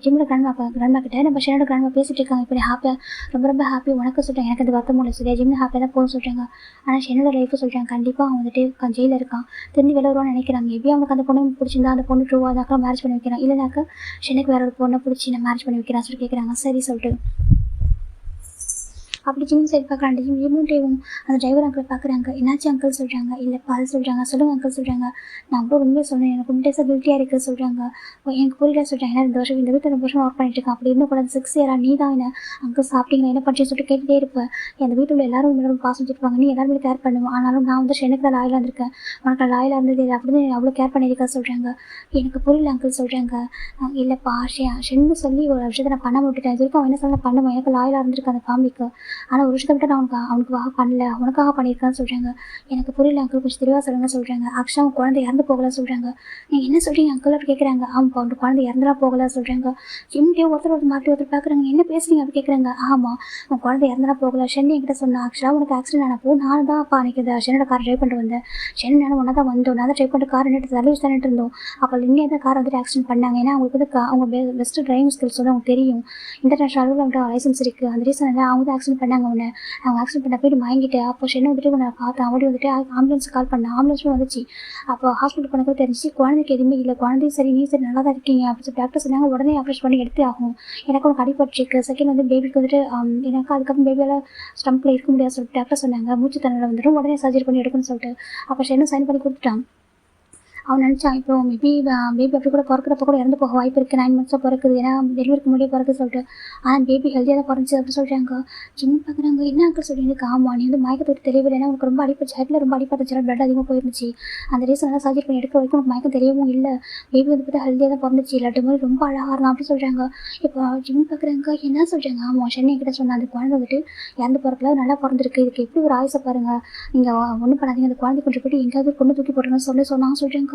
ஜிம்மோட கிராண்ட்மா கிட்ட நம்ம ஷெனோட கிராண்ட்மா பேசிட்டு இருக்காங்க. இப்போ ஹாப்பியாக ரொம்ப ஹாப்பி உனக்கு சொல்கிறாங்க. எனக்கு அந்த வருத்தம் இல்லை சரியா. ஜிம்மு ஹாப்பியாக தான் போகணும்னு சொல்கிறாங்க. ஆனால் ஷெனோட லைஃபு சொல்கிறாங்க. கண்டிப்பாக அவன் வந்துட்டு ஜெயிலில் இருக்கான், திரும்பி வெளில வருவான்னு நினைக்கிறாங்க. எப்படியும் அவனுக்கு அந்த பொண்ணு பிடிச்சிருந்தா அந்த பொண்ணு ட்ரூவாக இருந்தாக்கா மேரேஜ் பண்ணி வைக்கிறான். இல்லைனாக்கா ஷெனுக்கு வேற ஒரு பொண்ணை பிடிச்சி நான் மேரேஜ் பண்ணி வைக்கிறான்னு சொல்லி கேட்குறாங்க. சரி சொல்லிட்டு அப்படி ஜிம் சைடு பார்க்குறாங்க. ஜிம்மும் அந்த டிரைவர் அங்கிள் பார்க்குறாங்க. என்னாச்சு அங்கிள் சொல்கிறாங்க. இல்லைப்பா அது சொல்கிறாங்க. சொல்லுங்கள் அங்கிள் சொல்கிறாங்க. நான் கூட உண்மையாக சொன்னேன், எனக்கு உண்மையாக கில்ட்டியாக இருக்குது சொல்கிறாங்க. எனக்கு புரியல சொல்கிறாங்க. ஏன்னா இந்த வருஷம் இந்த வீட்டில் 2 வருஷம் ஒர்க் பண்ணிட்டு இருக்கேன். அப்படி இன்னும் கூட 6 இயரா நீ தான் என்ன அங்கிள் சாப்பிட்டீங்களா என்ன பண்ணுறேன்னு சொல்லிட்டு கேட்டுகிட்டே இருப்பேன். அந்த வீட்டில் எல்லாரும் உங்களோட பாசம் வச்சுருப்பாங்க, நீ எல்லாருமே கேர் பண்ணுவோம். ஆனாலும் நான் வந்து எனக்கு தான் லாயலாக இருந்திருக்கேன், உனக்கு லாயலாக இருந்தது இல்லை அப்படின்னு அவ்வளோ கேர் பண்ணியிருக்கா சொல்கிறாங்க. எனக்கு புரியல அங்கிள் சொல்கிறாங்க. இல்லைப்பா ஷென்னு சொல்லி ஒரு விஷயத்தை நான் பண்ண விட்டுட்டேன். இது வரைக்கும் அவன் என்ன சொல்ல பண்ணுவேன், எனக்கு லாயலாக இருந்திருக்கு அந்த ஃபேமிலிக்கு. ஆனால் ஒரு விஷயத்தை விட்டு நான் அவனுக்காக பண்ணல, உனக்காக பண்ணியிருக்கான்னு சொல்கிறாங்க. எனக்கு புரியல அங்கிள், கொஞ்சம் தெளிவாக சொல்லுங்க சொல்கிறாங்க. ஆக்சுவலாக அவன் குழந்தை இறந்து போகல சொல்கிறாங்க. நீங்கள் என்ன சொல்கிறீங்க அங்கிள் அப்படி கேட்குறாங்க. அவன் அவன் குழந்தை இறந்துலாம் போகல சொல்கிறாங்க. ஜிம்மிட்டே ஒருத்தர் மாற்றி ஒருத்தர் பார்க்குறாங்க. என்ன பேசுறீங்க அப்படி கேட்குறாங்க. ஆமாம் உன் குழந்தை இறந்துலாம் போகல, ஷென் என்கிட்ட சொன்னேன். ஆக்சுவலாக உனக்கு ஆக்சிடென்ட் ஆனப்போ நான் தான் அன்றைக்கி ஷென்னோட கார் ட்ரைவ் பண்ணிட்டு வந்தேன். ஷென் நானும் ஒன்றா தான் வந்தோம். நான் தான் ட்ரைவ் பண்ணிட்டு கார் நின்று தள்ளி தானிட்டு இருந்தோம். அப்போ இன்னும் தான் கார் வந்துட்டு ஆக்சிடென்ட் பண்ணாங்க. ஏன்னா அவங்களுக்கு வந்து அவங்க பெஸ்ட்டு டிரைவிங் ஸ்கில்ஸ் வந்து அவங்களுக்கு தெரியும், இன்டர்நேஷனல் அளவில் அவங்கள்ட்ட லைசன்ஸ் இருக்குது. அந்த ரீசனில் அவங்க தான் ஆக்சிடென்ட் பண்ணாங்க. அவங்க ஆக்சிடென்ட் பண்ண போய்ட்டு வாங்கிட்டு அப்போ ஷென்னை வந்துட்டு நான் பார்த்தேன். அவடி வந்துட்டு ஆம்புலன்ஸ் கால் பண்ணேன். ஆம்புலன்ஸும் வந்துச்சு. அப்போ ஹாஸ்பிட்டல் பண்ண தெரிஞ்சு குழந்தைக்கு எதுவுமே இல்லை, குழந்தையும் சரி நீ சரி நல்லா தான் இருக்கீங்க அப்படின்னு சொல்லி டாக்டர் சொன்னாங்க. உடனே ஆப்ரேஷன் பண்ணி எடுத்து ஆகும். எனக்கு உனக்கு அடிபட்டுருக்கு. செகண்ட் வந்து பேபிக்கு வந்துட்டு எனக்கு அதுக்கப்புறம் பேபியால் ஸ்டம்பில் இருக்க முடியாது சொல்லிட்டு டாக்டர் சொன்னாங்க. மூச்சு தண்ணில் வந்துடும், உடனே சர்ஜரி பண்ணி எடுக்கணும்னு சொல்லிட்டு அப்போ ஷென்னும் சைன் பண்ணி கொடுத்துட்டான். அவன் நினச்சான் இப்போ மேபி பேபி அப்படி கூட பிறக்கிறப்ப கூட இறந்து போக வாய்ப்பு இருக்குது, 9 months பிறக்குது, ஏன்னா டெலிவரிக்கு முடிய பிறகு சொல்லிட்டு. ஆனால் பேபி ஹெல்த்தியாக தான் பிறந்துச்சு அப்படின்னு சொல்கிறாங்க. ஜிம் பார்க்குறாங்க. என்ன அங்கிள் சொல்லியிருக்கு. ஆமாம் நீ வந்து மயக்கத்தை விட்டு தெரியவில்லை, ஏன்னா உனக்கு ரொம்ப அடிப்பட்டு ஹெட்டில் ரொம்ப அடிப்பட்டுச்சு, பிளட் அதிகமாக போயிருந்துச்சு. அந்த ரீசனால சர்ஜரி பண்ணி எடுக்கிற வரைக்கும் உனக்கு மயக்கம் தெரியவும் இல்லை. பேபி வந்து பார்த்தா ஹெல்த்தியாக தான் பிறந்துச்சு, இல்லாட்டி மாதிரி ரொம்ப அழகாக இருந்தான் அப்படின்னு சொல்கிறாங்க. இப்போ ஜிம் பார்க்குறாங்க. என்ன சொல்கிறாங்க. ஆமாம் ஷென்னை கிட்ட சொன்ன அந்த குழந்தை வந்துட்டு இறந்து பிறக்கல, நல்லா பிறந்திருக்கு, இதுக்கு எப்படி ஒரு ஆயுசை பாருங்கள், நீங்கள் ஒன்றும் பண்ணாதீங்க, அந்த குழந்தை கொஞ்சம் போய்ட்டு எங்கேயாவது பொண்ணு தூக்கி போட்டுருங்கன்னு சொன்னாங்க சொல்கிறாங்க.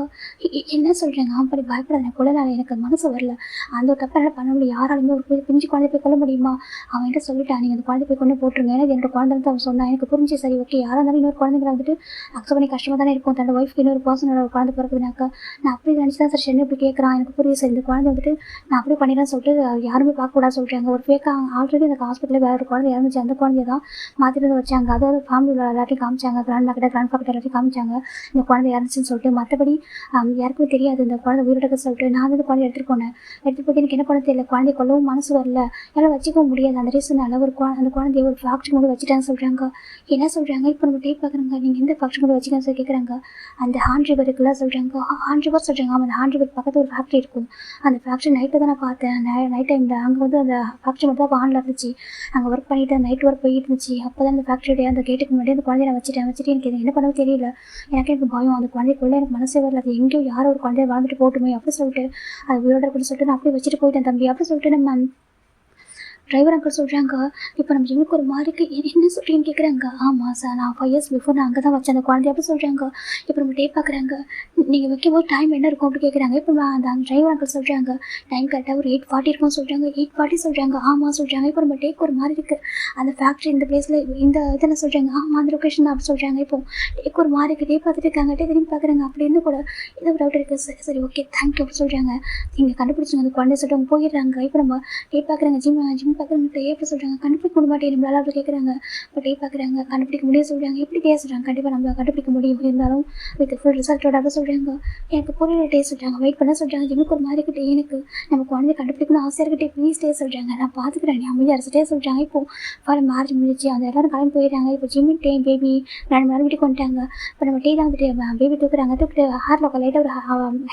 என்ன சொல்கிறேங்க அப்படி பயப்படாத, கொள்ளனால எனக்கு மனசு வரல, அந்த ஒரு தப்பை என்னால் பண்ண முடியும், யாராலுமே ஒரு பிஞ்சு குழந்தை போய் கொள்ள முடியுமா. அவன்கிட்ட சொல்லிட்டான் நீங்கள் அந்த குழந்தை போய் கொண்டு போட்டுருங்க, ஏன்னா என்னோட குழந்தை வந்து அவன் சொன்னான். எனக்கு புரிஞ்சு சரி ஓகே, யாராக இருந்தாலும் இன்னொரு குழந்தைங்களை வந்துட்டு அக்செப்ட் பண்ணி கஷ்டமாக தானே இருக்கும். தன்னோட ஒய்ஃப்க்கு இன்னொரு பர்சனோட ஒரு குழந்தை பிறக்குதுனாக்கா நான் அப்படி நினச்சி தான் சார் ஷென் இப்படி கேட்குறான். எனக்கு புரியுது சார், இந்த குழந்தை வந்துட்டு நான் அப்படி பண்ணிடுறேன்னு சொல்லிட்டு யாருமே பார்க்கக்கூடாது சொல்கிறாங்க. ஒரு ஃபேக்காக ஆல்ரெடி அந்த ஹாஸ்பிட்டலில் வேறு ஒரு குழந்தை இறந்துச்சு, அந்த குழந்தைய தான் மாற்றிட்டு வச்சாங்க. அதாவது ஃபேமிலியில் எல்லாத்தையும் காமிச்சாங்க, கிராண்ட்மா கிட்ட எல்லாத்தையும் காமிச்சாங்க இந்த குழந்தை இறந்துச்சுன்னு சொல்லிட்டு. மற்றபடி யாருக்கும் தெரியாது இந்த குழந்தை உயிரிழக்க சொல்லிட்டு. நான் வந்து குழந்தை எடுத்துகிட்டு போனேன். எடுத்துகிட்டு போய் எனக்கு என்ன பண்ண தெரியல, குழந்தைய கொல்லவும் மனசு வரல, என்னால் வச்சுக்கவும் முடியாது. அந்த ரீசனால அந்த குழந்தைய ஒரு ஃபேக்ட்ரி மூடி வச்சுட்டான்னு சொல்கிறாங்க. என்ன சொல்கிறாங்க. இப்போ நம்ம டேப் பார்க்குறாங்க. நீங்கள் எந்த ஃபேக்ட்ரி மூடி வச்சுக்கன்னு சொல்லி கேட்குறாங்க. அந்த ஹாண்ட் ரிவர் இருக்குல்ல சொல்கிறாங்க. ஹாண்ட் ரிவர் சொல்கிறாங்க. அந்த ஹாண்ட் ரிவர் பக்கத்தில் ஒரு ஃபேக்ட்ரி இருக்கும். அந்த ஃபேக்ட்ரி நைட்டில் தான் நான் பார்த்தேன், நைட் டைமில். அங்கே வந்து அந்த ஃபேக்ட்ரி மட்டும் தான் ஆனில் இருந்துச்சு. அங்கே ஒர்க் பண்ணிவிட்டு நைட் ஒர்க் போயிட்டு இருந்துச்சு. அப்போ தான் அந்த ஃபேக்ட்ரியோடைய அந்த கேட்டுக்கு முன்னாடி அந்த குழந்தைய நான் வச்சுட்டு எனக்கு என்ன பண்ணவும் தெரியல, எனக்கு பயம், அந்த குழந்தைக்குள்ளே எனக்கு மனசே வரல, அது எங்கேயோ யாரோ ஒரு குழந்தைய வாழ்ந்துட்டு போட்டுமே அப்படி சொல்லிட்டு அது உயிரோட இருக்குன்னு சொல்லிட்டு நான் அப்படியே வச்சுட்டு போயிட்டேன் தம்பி அப்படி சொல்லிட்டு நம்ம டிரைவர் அங்கிள் சொல்கிறாங்க. இப்போ நம்ம ஜிம்முக்கு ஒரு மாதிரிக்கு என்ன சொல்கிறீங்கன்னு கேட்குறாங்க. ஆமாம் சார், நான் 5 years பிஃபோர் நான் அங்கே தான் வச்சேன் அந்த குழந்தைய அப்படி சொல்கிறாங்க. இப்போ நம்ம டே பார்க்குறாங்க. நீங்கள் வைக்கும்போது டைம் என்ன இருக்கும் அப்படி கேட்குறாங்க. இப்போ அந்த டிரைவர் அங்கிள் சொல்கிறாங்க டைம் கரெக்டாக ஒரு 8:40 இருக்கும்னு சொல்கிறாங்க. 8:40 சொல்கிறாங்க. ஆமாம் சொல்கிறாங்க. இப்போ நம்ம டேக்கு ஒரு மாதிரி இருக்குது, அந்த ஃபேக்ட்ரி இந்த பிளேஸில் இந்த இதெல்லாம் சொல்கிறாங்க. ஆமாம் அந்த லொக்கேஷன் அப்படி சொல்கிறாங்க. இப்போ டேக்கு ஒரு மாதிரி இருக்குது, டே பார்த்துட்டு இருக்காங்க. டே திரும்பி பார்க்குறாங்க. அப்படி இருந்து கூட ஏதோ ஒரு டவுட் இருக்குது. சரி சரி ஓகே தேங்க்யூ அப்படி சொல்கிறாங்க. நீங்கள் கண்டுபிடிச்சிங்க அந்த குழந்தைய சொல்லிட்டு அவங்க போயிடுறாங்க. இப்போ நம்ம டே பார்க்குறாங்க. ஜிம் பார்க்குறவங்க எப்படி சொல்கிறாங்க. கண்டுபிடிக்க முடிய நம்மளால அப்படி கேட்குறாங்க. பட் பார்க்குறாங்க கண்டுபிடிக்க முடியும் சொல்கிறாங்க. எப்படி டே சொல்கிறாங்க. கண்டிப்பாக நம்ம கண்டுபிடிக்க முடியும், இருந்தாலும் வித் ஃபுல் ரிசல்ட்டோட அப்படி சொல்கிறாங்க. எனக்கு புரியல டே சொல்கிறாங்க. வெயிட் பண்ண சொல்கிறாங்க. ஜிம்முக்கு ஒரு மாதிரி கிட்டே எனக்கு நம்ம குழந்தைய கண்டுபிடிக்கணும் ஆசையாக இருக்கட்டே, ப்ளீஸ் டே சொல்கிறாங்க. நான் பார்த்துக்கிறேன் நீ அமைதியாக அரசுட்டே சொல்கிறாங்க. இப்போது ஃபார் மேரேஜ் முடிச்சு அந்த எல்லோரும் கிளம்பி போயிடுறாங்க. இப்போ ஜிம்மி டே பேபி 2 மணி நேரம் வீட்டுக்கு வந்துட்டாங்க. இப்போ நம்ம டே தான் வந்துட்டு பேபி தூக்குறாங்க. தூக்கிட்டு ஹேர் லோக்க லைட்டாக ஒரு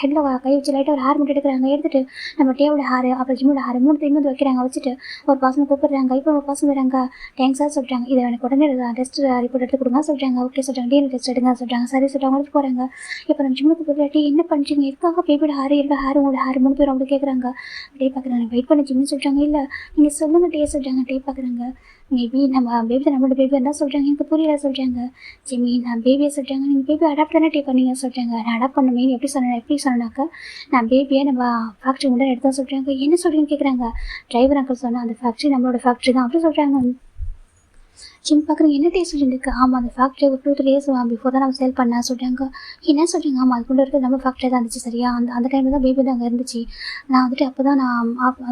ஹெட்டில் கை வச்சு லைட்டாக ஒரு ஹேர் மட்டும் எடுக்கிறாங்க. எடுத்துகிட்டு நம்ம டேவோட ஹேர் அப்புறம் ஜிம்மோட ஹேர் 3 வந்து வைக்கிறாங்க. வச்சுட்டு ஒரு பர்சன் கூப்பிடுறாங்க. இப்போ ஒரு பர்சன் வராங்க. தேங்க்ஸாக சொல்கிறாங்க. இதை எனக்கு உடனே டெஸ்ட் ரிப்போர்ட் எடுத்து கொடுங்க சொல்கிறாங்க. ஓகே சொல்கிறாங்க. டிஎன்ஏ டெஸ்ட் எடுங்க சொல்கிறாங்க. சரி சொல்கிறாங்க. எடுத்து போகிறாங்க. இப்போ நம்ம ஜிம்முக்கு போயிட்டு என்ன பண்ணுறீங்க, எதுக்காக பேபியோட ஹேர் என்னோட ஹேர் உங்களோட ஹேர் 3 பேரும் அப்படி கேட்குறாங்க. அப்படியே பார்க்குறாங்க. வெயிட் பண்ண ஜிம்னு சொல்கிறாங்க. இல்லை நீங்கள் சொல்லுங்கள் டே சொல்கிறாங்க. டே பார்க்குறாங்க. மேபி நம்ம பேபி தான் நம்மளோட பேபி என்ன சொல்கிறாங்க, எனக்கு புரியல சொல்கிறாங்க. ஜிம்மி நான் பேபியை சொல்கிறாங்க. நீங்கள் பேபி அடாப்ட் தானே டே பண்ணீங்க சொல்கிறாங்க. நான் அடாப்ட் பண்ண மெயின் எப்படி சொன்னாக்கா நான் பேபியை நம்ம ஃபேக்ட்ரி முன்னாடி எடுத்தா சொல்கிறாங்க. என்ன சொல்கிறீங்கன்னு கேட்குறாங்க. டிரைவர் அங்கிள் சொன்னால் அந்த ஃபேக்ட்ரி நம்மளோட ஃபேக்ட்ரி தான் அப்படி சொல்கிறாங்க. ஜிம் பார்க்குறேன். என்ன டேஸ்ட் இருக்குது. ஆமாம் அந்த ஃபேக்ட்ரி ஒரு 2-3 days பிஃபோர் தான் நம்ம சேல் பண்ண சொல்கிறாங்க. என்ன சொல்கிறீங்க. ஆமாம் அது கொண்டு இருக்கிறது நம்ம ஃபேக்ட்ரி தான் இருந்துச்சு சரியா. அந்த டைமில் தான் பேபி தான் அங்கே இருந்துச்சு. நான் வந்துட்டு அப்போ தான் நான்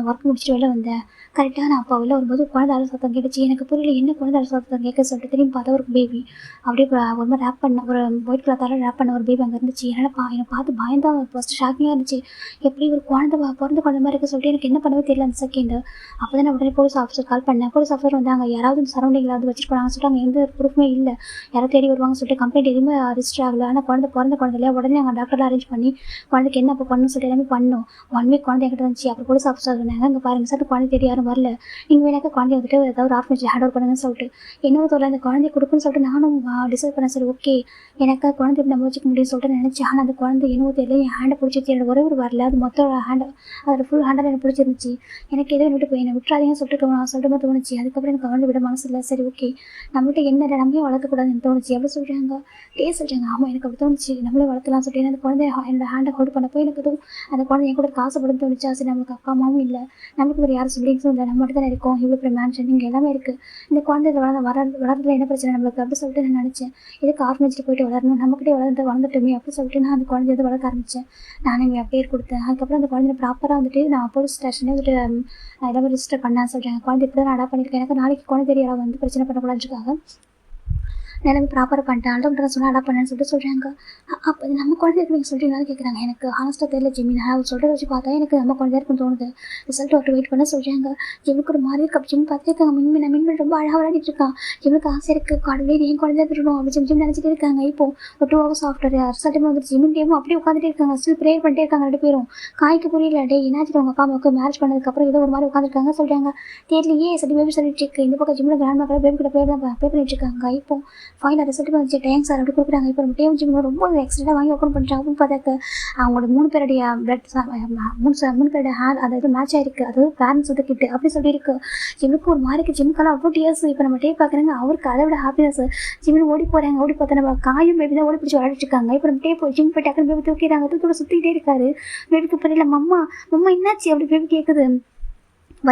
ஒர்க் முடிச்சுட்டு வெளில வந்தேன். கரெக்டாக நான் அப்போ வெளில வரும்போது குழந்தை அழகு சத்தம் கேட்டுச்சு. எனக்கு புரியல என்ன குழந்தை அழகு சத்தம் கேட்க சொல்லிட்டு திரும்பி பார்த்தா ஒரு பேபி அப்படியே ஒரு மாதிரி ரேப் பண்ண ஒரு ஒயிட் கிளாத்தால் ரேப் பண்ண ஒரு பேபி அங்கே இருந்துச்சு. என்னால் என்னை பார்த்து பயந்தா ஃபஸ்ட்டு ஷாக்கிங்காக இருந்துச்சு. எப்படி ஒரு பிறந்த குழந்தை மாதிரி இருக்க சொல்லிட்டு எனக்கு என்ன பண்ணவே தெரியல அந்த செகண்டு. அப்போ தான் நான் உடனே போலீஸ் ஆஃபீஸர் கால் பண்ணேன். போலீஸ் ஆஃபீஸர் வந்தாங்க. யாராவது சரௌண்டிங்கில் வந்து வச்சுட்டு போனாங்க சொல்லிட்டு எந்த ப்ரூஃப்மே இல்லை. யாராவது தேடி வருவாங்க சொல்லிட்டு கம்ப்ளைண்ட் எதுவுமே ரிஜிஸ்டர் ஆகலை. ஆனால் பிறந்த குழந்தைலையா உடனே நாங்கள் டாக்டர்லாம் அரேஞ்ச் பண்ணி குழந்தைக்கு என்ன அப்போ பண்ணணும்னு சொல்லிட்டு எல்லாமே பண்ணோம். 1 week குழந்தை என்கிட்ட இருந்துச்சு. அப்புறம் போலீஸ் ஆஃபீஸர் சொன்னாங்க. இங்கே பாருங்கள் சார் குழந்தை தேடி யாரும் வரல. நீங்கள் வேணாக்க குழந்தைய வந்துட்டு ஏதாவது ஆர்ஃபனேஜ் ஹேண்ட் ஓவர் பண்ணுங்கன்னு சொல்லிட்டு என்னவோ தோல அந்த குழந்தைய கொடுக்குன்னு சொல்லிட்டு நானும் டிசைட் பண்ணேன். சரி ஓகே எனக்கு குழந்தை எப்படி நம்ம வச்சுக்க முடியும்னு சொல்லிட்டு நினச்சேன். ஆனால் அந்த குழந்தை என்னவோ தெரியல என் ஹேண்டை பிடிச்சிச்சு. என்னோட ஒரே ஒரு வரல. அது மொத்தம் ஹேண்டை அதோட ஃபுல் ஹேண்டில் எனக்கு பிடிச்சிருந்துச்சு. எனக்கு எதுவும் விட்டு போய் என்னை விட்டுறாதீங்கன்னு சொல்லிட்டு தோணுச்சு. அதுக்கப்புறம் எனக்கு குழந்தை விட மனசு இல்லை. சரி ஓகே நம்மள்ட்ட என்ன நம்மளே வளர்க்கக்கூடாதுன்னு தோணுச்சு. எப்படி சொல்கிறாங்க. சொல்கிறாங்க. ஆமாம் எனக்கு அப்படி தோணுச்சு. நம்மளே வளர்த்தலாம் சொல்லிட்டு அந்த குழந்தைய என்னோட ஹேண்டை ஹோல்ட் பண்ணப்போ எனக்கு எதுவும் அந்த குழந்தை என் கூட காசுப்படுன்னு தோணுச்சா. சரி நம்மளுக்கு அப்பா அம்மாவும் இல்லை, நமக்கு வேறு யாரும் சிப்ளிங்ஸும் இல்லை, நம்ம மட்டும் தான் இருக்கோம். இவ்வளோ பெரிய மேன்ஷன் இங்கே எல்லாமே இருக்குது. இந்த குழந்தை வளர்றதுல என்ன பிரச்சனை நம்மளுக்கு அப்படி சொல்லிட்டு நான் நினச்சேன். இதுக்கு ஆர்ஃபனேஜில் போயிட்டு வளரணும், நம்மக்கிட்டே வளர்ந்துட்டுமே அப்படி சொல்லிட்டு நான் அந்த குழந்தைய வந்து வளர்க்க ஆரம்பித்தேன். நானும் இங்கே பேர் கொடுத்தேன். அதுக்கப்புறம் அந்த குழந்தைய ப்ராப்பராக வந்துட்டு நான் போலீஸ் ஸ்டேஷனே வந்துட்டு எல்லாமே ரிஜிஸ்டர் பண்ணேன் சொல்கிறாங்க. குழந்தை இப்படி தான் நான் அடாப்ட் பண்ணியிருக்கேன். எனக்கு நாளைக்கு குழந்தை யாராவது வந்து பிரச்சனை பண்ணக்கூடாதுக்காக நிலைமை ப்ராப்பராக பண்ணிட்டேன். அடாப்ட் சொன்னால் அடாப்ட் பண்ணேன்னு சொல்லிட்டு சொல்கிறாங்க. அப்போ நம்ம குழந்தை இருக்கு நீங்கள் சொல்கிறீங்களான்னு கேட்குறாங்க. எனக்கு ஹானஸ்ட்டாக தெரியல ஜிம்மி. நான் சொல்கிறத வச்சு பார்த்தா எனக்கு நம்ம குழந்தையா இருக்குன்னு தோணுது. ரிசல்ட் ஒரு வெயிட் பண்ண சொல்கிறாங்க. ஜிம்முக்கு ஒரு மாதிரி இருக்கு. ஜிம் பார்த்துருக்காங்க. மின்மின் ரொம்ப அழகாக விளையாடிட்டு இருக்கான். ஜிம்முக்கு ஆசை இருக்குது. கடவுளே என் குழந்தையா இருக்கணும் அப்படி ஜிம் நினச்சிட்டு இருக்காங்க. இப்போ ஒரு 2 hours ஆஃப்டர் ரிசல்ட் வந்துட்டு ஜிம்மின் டேமும் அப்படியே உட்காந்துட்டே இருக்காங்க. ஸ்டில் ப்ரேயர் பண்ணிட்டே இருக்காங்க 2 பேரும். காய்க்கு புரியல. டே என்னாச்சு உங்கள் அப்பா அம்மாவுக்கு மேரேஜ் பண்ணதுக்கப்புறம் ஏதோ ஒரு மாதிரி உட்காந்துருக்காங்க சொல்கிறாங்க. தெரியலையே சரி பேபி சொல்லிட்டு இருக்கு. இந்த பக்கம் ஜிம்மில் கிராண்ட் மக்கள் பேபி கிட்ட ப்ரேயர் தான் ப்ரே பண்ணிட்டு இருக்காங்க. இப்போ ஃபைனல் ரிசல்ட் வந்துச்சு. தேங்க்ஸ் சார் அப்படி கொடுக்குறாங்க. இப்போ நம்ம டேம் ஜிம் ரொம்ப எக்ஸ்ட்ரா வாங்கி ஓப்பன் பண்ணிட்டாங்க. அப்படின்னு பார்த்தாக்க அவங்களோட 3 பேருடைய பிளட் 3 பேருடைய ஹேர் அதாவது மேட்ச் ஆயிருக்கு. அதாவது பேரண்ட்ஸ் வந்து கிட்டு அப்படி சொல்லியிருக்கு. ஜிம்முக்கு ஒரு மாதிரிக்கு ஜிம்முக்கெல்லாம் அவ்வளோ டியர்ஸ். இப்போ நம்ம டே பார்க்குறாங்க. அவருக்கு அதை விட ஹாப்பினஸ். ஜிம்மில் ஓடி போகிறாங்க. ஓடி பார்த்தா நம்ம காயும் பேபி தான் ஓடி பிடிச்சி விளையாடிட்டு இருக்காங்க. இப்போ நம்ம டே போய் ஜிம் போய் டக்குனு பேபி தூக்கிடுறாங்க. தூக்கியோட சுற்றிக்கிட்டே இருக்காரு. பேபிக்கு புரியல. மம்மா என்னாச்சு அப்படி பேபி கேட்குது.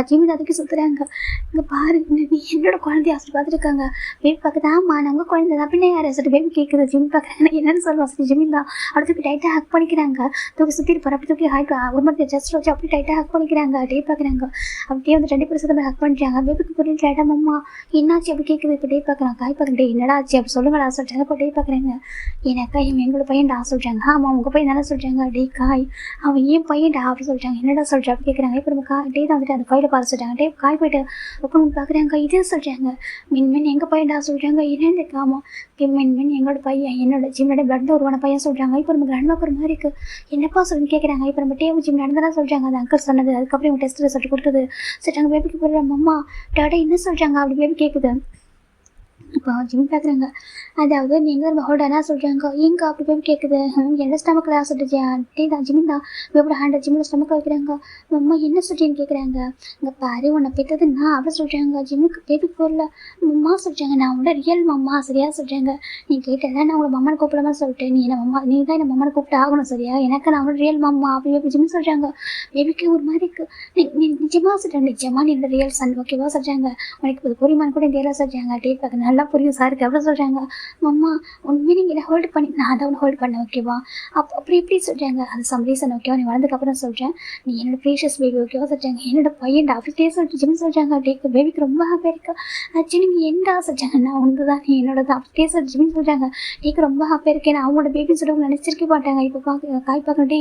ஜிம்மி அதுக்கு சுற்றுறாங்க. இங்கே பாரு நீ என்னோட குழந்தைய ஹாஸ்பிட்டல் பார்த்துருக்காங்க. பேபி பார்க்குது. ஆமாம் நான் உங்கள் குழந்தை தான் பின்ன யார் சொல்லிட்டு பேபி கேட்குது. ஜிம்மி பார்க்குறாங்க. என்னென்னு சொல்லுவாங்க சரி ஜிம்மி தான் அடுத்து டைட்டாக ஹக் பண்ணிக்கிறாங்க. தூக்கி சுற்றிட்டு போகிற அப்படி தூக்கி ஒரு மாதிரி ஜஸ்ட் வச்சு அப்படி டைட்டாக ஹக் பண்ணிக்கிறாங்க. டே பார்க்குறாங்க. அப்படியே வந்து 2 பேரும் சேர்ந்து ஹக் பண்ணிட்டாங்க. பேபிக்கு புரியல. டைட்டாக மம்மா என்னாச்சு அப்படி கேட்குது. இப்போ டே பார்க்குறாங்க. காய் பார்க்குறேன். டே என்னடா ஆச்சு அப்படி சொல்லுங்கடா சொல்லிட்டாங்க. இப்போ டே பார்க்குறாங்க. எனக்கா எங்களோட பையன்டா சொல்லிட்டாங்க. ஆமாம் உங்கள் பையன் தானே சொல்லிட்டாங்க. டே காய் அவன் ஏன் பையன்டா அப்படி சொல்லிட்டாங்க. என்னடா சொல்லிட்டு அப்படி கேட்குறாங்க. இப்போ நம்ம டே தான் வந்துட்டு அந்த ஃபைலை பார்த்து சொல்லிட்டாங்க. டே காய் போய்ட்டு ஓப்பன் பார்க்குறாங்க. இதே சொல்கிறாங்க. மின்மின் எங்கள் பையன்டா சொல்கிறாங்க. என்னென்னு காமா மின்மின் எங்களோட பையன் என்னோட ஜிம்மோட பிளட் உருவான பையன் சொல்கிறாங்க. இப்போ நம்ம கிராண்ட் ஒரு மாதிரி இருக்குது. என்னப்பா சொல்லுன்னு கேட்குறாங்க. இப்போ நம்ம டேவு ஜிம் நடந்ததா சொல்கிறாங்க. அது அங்கிள் சொன்னது. அதுக்கப்புறம் இவங்க டெஸ்ட் ரிசல்ட் கொடுத்தது சொல்லிட்டாங்க. பேபிக்கு போடுற அம்மா டாடா என்ன சொல்கிறாங்க அப்படி பேபி கேட்குது. இப்போ ஜிம் பார்க்குறாங்க. அதாவது நீங்கள் நம்ம ஹோல்ட் என்ன சொல்கிறாங்க. எங்கே அப்படி பேபி கேட்குது. என்ன ஸ்டமக்கில் சொல்லிட்டு டே தான் ஜிமின் தான் பேபியோட ஹேண்டை ஜிம்மில் ஸ்டமக்கில் வைக்கிறாங்க. அம்மா என்ன சொல்கிறீன்னு கேட்குறாங்க. இங்கே பாரு உன்னை பெற்றது நான் அப்படி சொல்கிறாங்க. ஜிம்முக்கு பேபிக்கு போடல மம்மா சொல்கிறாங்க. நான் உங்களோட ரியல் மம்மா சரியா சொல்கிறாங்க. நீ கேட்டதான் நான் உங்களை மம்மானை கூப்பிடாம சொல்லிட்டேன். நீ தான் என்ன மம்மானை கூப்பிட்டு ஆகணும் சரியா. எனக்கு நான் அவங்களோட ரியல் மம்மா அப்படி பேபி ஜிம்மி சொல்கிறாங்க. பேபிக்கு ஒரு மாதிரி இருக்குது. நீ நிஜமாக சொல்கிறேன். நிஜமா நீ என்னோட ரியல் சன் ஓகேவா சொல்கிறாங்க. உனக்கு இது புரியுமான்னு கூட தெரியல சொல்கிறாங்க. டே பார்க்க நல்லா புரியும் சாருக்கு எவ்வளோ சொல்கிறாங்க. மம்மா உண்மையை நீங்கள் என்ன ஹோல்டு பண்ணி நான் தான் உன்னை ஹோல்டு பண்ணேன் ஓகேவா. அப்படி எப்படி சொல்கிறாங்க. அது சம் ரீசன் ஓகேவா. நீ வளர்ந்ததுக்கப்புறம் சொல்கிறேன். நீ என்னோட ப்ரீஷியஸ் பேபி ஓகேவா சொல்கிறாங்க. என்னோட பையன் அப்படியே சொல்லிட்டு ஜிம் சொல்கிறாங்க. டேக்கு பேபிக்கு ரொம்ப ஹாப்பியாக இருக்கா. ஆச்சு நீங்கள் என்னடா சொல்கிறாங்க. நான் உண்டு தான் நீ என்னோட தான் அப்படியே சொல்லி ஜிம் சொல்கிறாங்க. டேக்கு ரொம்ப ஹாப்பியாக இருக்கேன். அவங்களோட பேபின்னு சொல்லி நினச்சிருக்க மாட்டாங்க. இப்போ காய் பார்க்கட்டே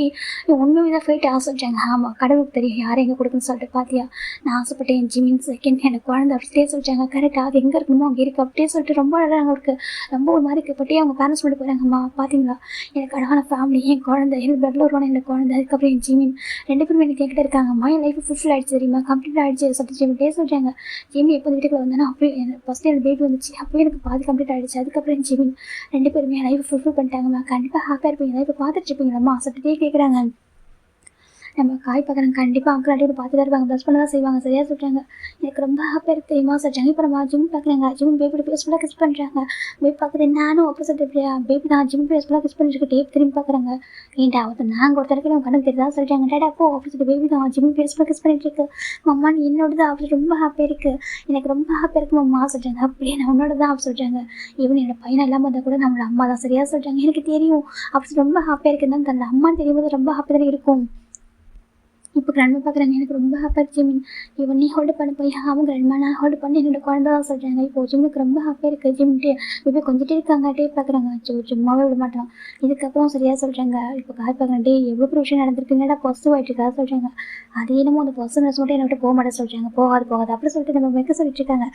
உண்மையாக தான் போயிட்டு சொல்கிறாங்க. ஆமாம் கடவுளுக்கு தெரியும் யாரும் எங்கே கொடுக்குன்னு சொல்லிட்டு பார்த்தியா நான் ஆசைப்பட்டேன் ஜிமின் செகண்ட் எனக்கு குழந்தை அப்படியே சொல்கிறாங்க. கரெக்டாக அது எங்கே இருக்கணுமோ அங்கே இருக்குது அப்படியே அப்படின்னு சொல்லிட்டு ரொம்ப அழகாக இருக்கு, ரொம்ப ஒரு மாதிரி பட்டி அவங்க பேரண்ட்ஸ் மட்டும் போகிறாங்கம்மா. பார்த்தீங்களா எனக்கு அழகான ஃபேமிலி, என் குழந்தை, என் பிளட்ல வருவான என்னோட குழந்தை, அதுக்கப்புறம் என் ஜிமின் 2 பேரும் எனக்கு என்கிட்ட இருக்காங்கம்மா. என் லைஃப் ஃபுல்ஃபில் ஆகிடுச்சு தெரியுமா, கம்ப்ளீட் ஆகிடுச்சு சொல்லிட்டு ஜிமிட்டே சொல்கிறாங்க. ஜிமி எப்போ வீட்டுக்குள்ள வந்தேன்னா அப்போ ஃபஸ்ட்டு எனக்கு பேபி வந்துச்சு, அப்போயே எனக்கு பாதி கம்ப்ளீட் ஆகிடுச்சு. அதுக்கப்புறம் என் ஜிமின் 2 பேருமே என் லைஃப் ஃபுல்ஃபில் பண்ணிட்டாங்கம்மா. கண்டிப்பாக ஹாப்பியாக இருப்பீங்க, லைஃப்பை பார்த்துட்டு இருப்பீங்களம்மா சொல்லிட்டே கேட்குறாங்க. நம்ம காய் பார்க்குறாங்க, கண்டிப்பாக அங்கிள் ஆண்டி பார்த்து தான் இருப்பாங்க, ப்ளஸ் பண்ண தான் செய்வாங்க, சரியாக சொல்கிறாங்க. எனக்கு ரொம்ப ஹாப்பியாக இருக்குது தெரியுமா சொல்கிறாங்க. இப்போ நம்ம ஜிம் பார்க்குறாங்க, ஜிம் பேபியோட பேஸ்ஃபுல்லாக கிஸ் பண்ணுறாங்க. பேபி பார்க்குறது நானும் அப்போ சொல்லிட்டு பேபி நான் ஜிம் பேஸ்ஃபுல்லாக கிஸ் பண்ணிட்டு டேப் திரும்பி பார்க்குறாங்க. ஏன்டா அவன் நாங்கள் ஒருத்தருக்கு நம்ம கணக்கு தெரியுதா சொல்கிறாங்க. டேடா அப்போ அப்போ சொல்லிட்டு பேபி தான் ஜிம் பேஸ்ஃபுல்லாக கிஸ் பண்ணிட்டு இருக்கு. மம்மா நீ என்னோட தான் அப்படி ரொம்ப ஹாப்பியாக இருக்குது, எனக்கு ரொம்ப ஹாப்பியாக இருக்குது மம்மா சொல்கிறாங்க. அப்படியே நான் உன்னோட தான் அப்படி சொல்கிறாங்க. ஈவன் என்னோட பையனை இல்லாமல் இருந்தால் கூட நம்மளோட அம்மா தான், சரியாக சொல்கிறாங்க. எனக்கு தெரியும் அப்படி ரொம்ப ஹாப்பியாக இருக்குதுன்னு தன்னோட அம்மான்னு தெரியும் போது ரொம்ப ஹாப்பி தானே இருக்கும். இப்போ கிராண்ட்மா பார்க்குறாங்க, எனக்கு ரொம்ப ஹாப்பியாக இருந்துச்சு ஜிமின். இவன் நீ ஹோல்டு பண்ண போய் அவங்க கிராண்ட்மா நான் ஹோல்டு பண்ணி என்னோட குழந்தை தான் சொல்கிறாங்க. இப்போ ஜிம்முக்கு ரொம்ப ஹாப்பியாக இருக்குது ஜிம்ட்டு இப்போ கொஞ்சிட்டே இருக்காங்க. டே பார்க்குறாங்க, சும்மாவே விட மாட்டான். இதுக்கப்புறம் சரியாக சொல்கிறாங்க. இப்போ காய் பார்க்குறேன், டே எவ்வளோ ஒரு விஷயம் நடந்திருக்குங்கடா பாசிட்டிவ் ஆகிட்டு இருக்கா சொல்கிறாங்க. அது என்னமோ அந்த பர்சனல்ஸ் மட்டும் என்னை விட்டு போக மாட்டேன் சொல்கிறாங்க. போகாது அப்படி சொல்லிட்டு நம்ம வைக்க சொல்லிட்டு இருக்காங்க.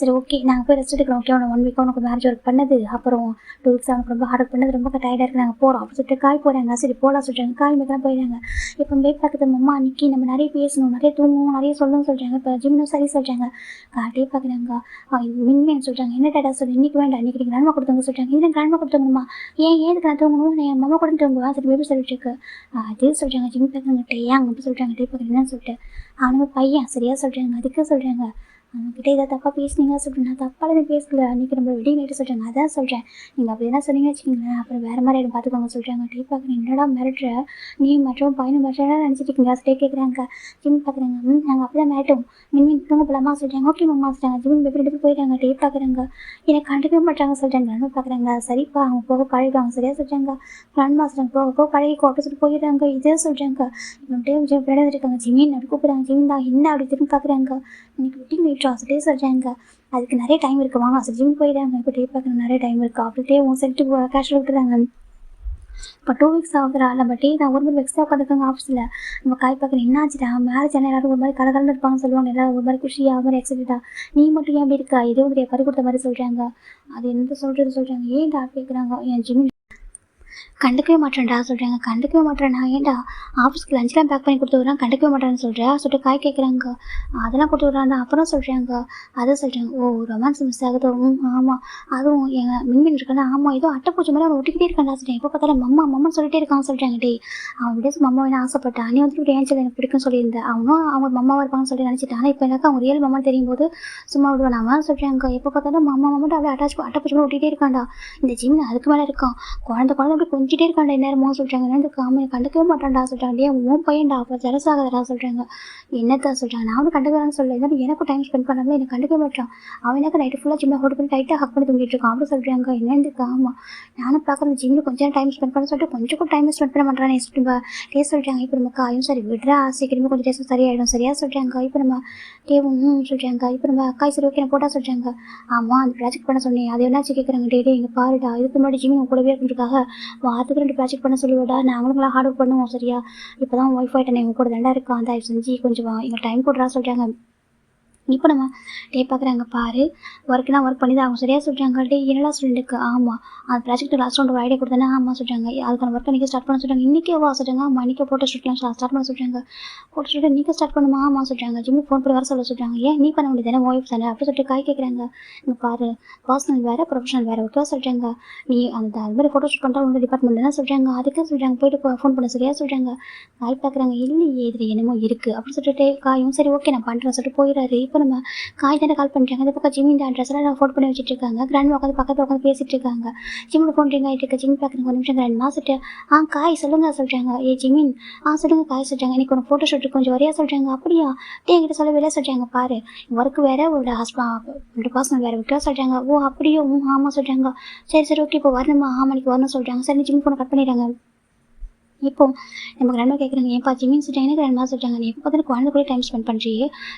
சரி ஓகே நாங்கள் போய் ரெஸ்ட் எடுக்கிறோம், ஓகே அவனை 1 வீக் உனக்கு மேரேஜ் ஒர்க் பண்ணது, அப்புறம் 2 வீக்ஸ் அவனுக்கு ரொம்ப ஹார்ட் ஒர்க் பண்ணது, ரொம்ப டயர்டாக இருக்குது, நாங்கள் போகிறோம் அப்படி சொல்லிட்டு காய் போகிறாங்க. சரி போகலாம் சொல்கிறாங்க. காய் மேலாம் போயிடுறாங்க. இப்போ பேபி பார்க்குறது அம்மா அன்றைக்கி நம்ம நிறைய பேசணும், நிறைய தூங்கணும், நிறைய சொல்லணும்னு சொல்கிறாங்க. இப்போ ஜிம்னும் சரி சொல்கிறாங்க. காட்டே பார்க்குறாங்க, மின்மேன் சொல்கிறாங்க. என்ன டேட்டா சொல்லி இன்றைக்கி வேண்டாம், இன்றைக்கி நீங்கள் கிராண்ட்மா கொடுத்தவங்க சொல்கிறாங்க. இது கிராண்ட்மா கொடுத்தவங்கம்மா ஏதுக்கு நான் தூங்கணும், என் மாமா கூட தூங்குவா சரி பேபி சொல்லிட்டு இருக்கு. அதே சொல்கிறாங்க. ஜிம் பார்க்குறாங்க, ஏன் அங்கே போய் சொல்கிறாங்க. டே பார்க்குறீங்கன்னு சொல்லிட்டு அவனுங்க பையன் சரியாக சொல்கிறாங்க. அதுக்கு சொல்கிறாங்க அவங்ககிட்ட ஏதாவது தப்பாக பேசுனீங்க சொல்கிறேன். நான் தப்பாக எதுவும் பேசல, அன்றைக்கி நம்ம வெட்டிங் நைட்டு சொல்கிறாங்க. அதான் சொல்கிறேன், நீங்கள் அப்படி என்ன சொன்னீங்கன்னு வச்சுக்கோங்களேன் அப்புறம் வேறு மாதிரி எதுவும் பார்த்துக்கோங்க சொல்கிறாங்க. டே பார்க்குறேன், என்னடா மிரட்டுற நீ மற்றும் பையனும் மிரட்டா நினச்சிட்டு இருக்கீங்க ஸ்டே கேட்குறாங்க. ஜிம் பார்க்குறாங்க, நாங்கள் அப்படி தான் மிரட்டும் மின்மின் தூங்க போலாமா சொல்கிறாங்க. ஓகே மாமா சொல்கிறாங்க. ஜிம் பேபி 2 பேர் போயிட்டாங்க. டே பார்க்குறாங்க, எனக்கு கண்டுக்கவே மாட்டாங்க சொல்கிறாங்க. கிராண்ட்மா பார்க்குறாங்க, சரிப்பா அவங்க போக பழகிடுவாங்க சரியாக சொல்கிறாங்க. கிராண்ட்மா சொல்கிறாங்க போக பழகிக்கோ அப்படி சொல்லிட்டு போயிடுறாங்க. இதே சொல்கிறாங்க. இவன்ட்டே விளையாட இருக்காங்க. ஜிமின் அப்படி கூப்பிட்றாங்க. ஜிமின் தான் என்ன அப்படி திரும்பி பார்க்குறாங்க. இன்னைக்கு வெட்டிங் நைட் சொல்லிட்டே சொல்கிறாங்க. அதுக்கு நிறைய டைம் இருக்குது வாங்க அசல் ஜிம் போயிடுறாங்க. இப்போ டே பார்க்குறாங்க நிறைய டைம் இருக்குது அப்படின்ட்டே உன் செட்டு கேஷுவல் விட்டுறாங்க. இப்போ 2 வீக்ஸ் ஆகுதுடா நம்ம டே நான் ஒரு மாதிரி வெக்ஸாக உட்காந்துருக்காங்க ஆஃபீஸில். நம்ம காய் பார்க்குறேன், என்னாச்சுடா மேரேஜ் ஆனால் எல்லாரும் ஒரு மாதிரி கலகலன்னு இருப்பாங்கன்னு சொல்லுவாங்க, எல்லாரும் ஒரு மாதிரி குஷியாக ஒரு மாதிரி எக்ஸைட்டடா, நீ மட்டும் ஏன் அப்படி இருக்கா இதே ஒரு பறி கொடுத்த மாதிரி சொல்கிறாங்க. அது என்ன சொல்கிறாங்க ஏன்டா கேட்குறாங்க. என் ஜிம் கண்டுக்கவே மாட்டேன்டா சொல்கிறாங்க. கண்டுக்கவே மாட்டேன்டா ஏன்டா ஆஃபீஸ்க்கு லஞ்செலாம் பேக் பண்ணி கொடுத்து விட்றான் கண்டுக்கவே மாட்டேன்னு சொல்கிறேன் சொல்லிட்டு காய் கேட்குறாங்க. அதெல்லாம் கொடுத்து விட்றாங்க அப்புறம் சொல்கிறாங்க. அதை சொல்கிறாங்க. ஓ ரொமான்ஸ் மிஸ் ஆகுது. ஆமாம் அதுவும் எங்கள் மின்மின் இருக்கானா ஆமாம் ஏதோ அட்டைப்பூச்சி மாதிரி அவன் ஒட்டிக்கிட்டே இருக்கான்டா சொல்கிறேன். எப்போ பார்த்தாலும் மம்மா சொல்லிட்டே இருக்கான்னு சொல்கிறாங்க. டே அவன் டேஸ் மம்மா வேணும் ஆசைப்பட்டான், நீ வந்துட்டு ஏன் சொல்லி எனக்கு பிடிக்குன்னு சொல்லியிருந்தேன். அவனும் அவங்க மம்மாவாக இருப்பாங்கன்னு சொல்லி நினச்சிட்டான். ஆனால் இப்போ எனக்கு அவங்க ரியல் மம்மா தெரியும் போது சும்மா விடுவேன் அவன் சொல்கிறாங்க. எப்போ பார்த்தாலும் மம்மா அப்படியே அட்டைப்பூச்சி மாதிரி ஒட்டிகிட்டே இருக்கான்டா. இந்த ஜிம் அதுக்கு மேலே இருக்கான், குழந்தை அப்படி கொஞ்சிட்டே இருக்காண்டா நேரமோ சொல்கிறாங்க. என்னது காம கண்டுக்கவே மாட்டான்டா சொல்கிறாங்க. டே உன் பையன்டா அப்போ ஜெலஸ் ஆகாதடா சொல்கிறாங்க. என்னத்தான் சொல்கிறாங்க. நான் அவனும் கண்டுக்கிறான்னு சொல்ல இருந்தாலும் எனக்கும் டைம் ஸ்பெண்ட் பண்ணாமல் எனக்கு கண்டுக்க மாட்டான். அவன் எனக்கு நைட்டு ஃபுல்லாக ஜிம்மில் ஹோல்ட் பண்ணி டைட்டாக ஹக் பண்ணி தூங்கிட்டு இருக்கான் அப்படி சொல்கிறாங்க. என்னது ஆமாம் நானும் பார்க்குறேன் ஜிம்மில் கொஞ்சம் டைம் ஸ்பெண்ட் பண்ண சொல்லிட்டு கொஞ்சம் கூட டைம் ஸ்பெண்ட் பண்ண மாட்டானே டே சொல்கிறாங்க. இப்போ நம்ம காயும் சரி விட்றா சீக்கிரமே கொஞ்சம் டேஸ்ட் சரியாயிடும் சரியாக சொல்கிறாங்க. இப்போ நம்ம டேவும் சொல்கிறாங்க. இப்போ நம்ம அக்காய் சரி ஓகே நான் போட்டா சொல்கிறாங்க. ஆமாம் அந்த ப்ராஜெக்ட் பண்ண சொன்னேன் அது என்னாச்சு கேட்குறாங்க. டே இங்கே பாருடா இதுக்கு முன்னாடி ஜிம் கூடவே இருக்கிறதுக்காக வாரத்துக்கு 2 ப்ராஜெக்ட் பண்ண சொல்லுவாடா, நாங்களும் ஹார்ட் ஒர்க் பண்ணுவோம் சரியா. இப்போ தான் ஒய்ஃப் ஆகிட்டேன் உங்க கூட தாண்டா இருக்கான், தயவு செஞ்சு கொஞ்சம் எங்கள் டைம் கொடுறா சொல்கிறாங்க. இப்போ நம்ம டே பார்க்குறாங்க பாரு ஒர்க்னா ஒர்க் பண்ணி தான் அவங்க சரியாக சொல்கிறாங்க. டே என்னடா சொல்லிட்டு ஆமாம் அந்த ப்ராஜெக்ட் லாஸ்ட் ஒரு ஐடியா கொடுத்தேன்னா ஆமாம் சொல்கிறாங்க. அதுக்கான ஒர்க் இன்றைக்கி ஸ்டார்ட் பண்ண சொல்கிறாங்க. இன்றைக்கே வா சொல்கிறாங்க. ஆமாம் இன்றைக்கி ஃபோட்டோ ஷூட்லாம் ஸ்டார்ட் பண்ண சொல்கிறாங்க. ஃபோட்டோ ஷூட் இன்றைக்கி ஸ்டார்ட் பண்ணுமா ஆமாம் சொல்கிறாங்க. ஜிம்முக்கு ஃபோன் பண்ணி வர சொல்கிறாங்க. ஏன் நீ பண்ண முடியாது தானே ஒய்ஃப் தானே அப்படி சொல்லிட்டு காய் கேட்குறாங்க. இங்கே பாரு பர்சனல் வேறு ப்ரொஃபஷனல் வேறு ஓகே சொல்கிறாங்க. நீ அந்த அது மாதிரி ஃபோட்டோ ஷூட் பண்ணுற உங்கள் டிபார்ட்மெண்ட் தானே சொல்கிறாங்க. அதுக்கே சொல்கிறாங்க போய்ட்டு ஃபோன் பண்ண சரியாக சொல்கிறாங்க. காய் பார்க்குறாங்க. இல்லையே இது என்னமோ இருக்குது அப்படி சொல்லிட்டு காயும் சரி ஓகே நான் பண்ணுறேன் சொல்லிட்டு போயிடாரு. இப்போ நம்ம காய் தானே கால் பண்ணுறாங்க. இந்த பக்கம் ஜிம்மின் அட்ரஸ்லாம் நான் ஃபோன் பண்ணி வச்சுட்டு இருக்காங்க. கிராண்ட் உட்காந்து பக்கத்தில் உட்காந்து பேசிட்டு இருக்காங்க. ஜிம்மில் ஃபோன் ரிங் ஆகிட்டு இருக்கு. ஜிம் பார்க்குறேன் ஒரு நிமிஷம் கிராண்ட் மாசிட்டு காய் சொல்லுங்க சொல்கிறாங்க. ஏ ஜிமின் சொல்லுங்க காய் சொல்கிறாங்க. இன்றைக்கி ஒரு ஃபோட்டோ ஷூட்டு கொஞ்சம் வரையா சொல்கிறாங்க. அப்படியா டே என்கிட்ட சொல்ல வெளியே சொல்கிறாங்க. பாரு ஒர்க்கு வேறு ஒரு ஹஸ்பண்ட் பர்சனல் வேறு விட்டா சொல்கிறாங்க. ஓ அப்படியோ ஆமாம் சொல்கிறாங்க. சரி ஓகே இப்போ வரணுமா ஆமாம் வரணும் சொல்கிறாங்க. சரி ஜிம் ஃபோனை கட் பண்ணிடுறாங்க. இப்போ நம்ம கிராண்ட்மா கேட்குறாங்க, "ஏன்பா ஜிம்மின்னு சொல்லிட்டாங்க, என்ன கிராண்ட்மா சொல்லிட்டாங்க, நீ எப்போ பார்த்தாலும் குழந்தை கூட டைம் ஸ்பெண்ட் பண்ணுறியே,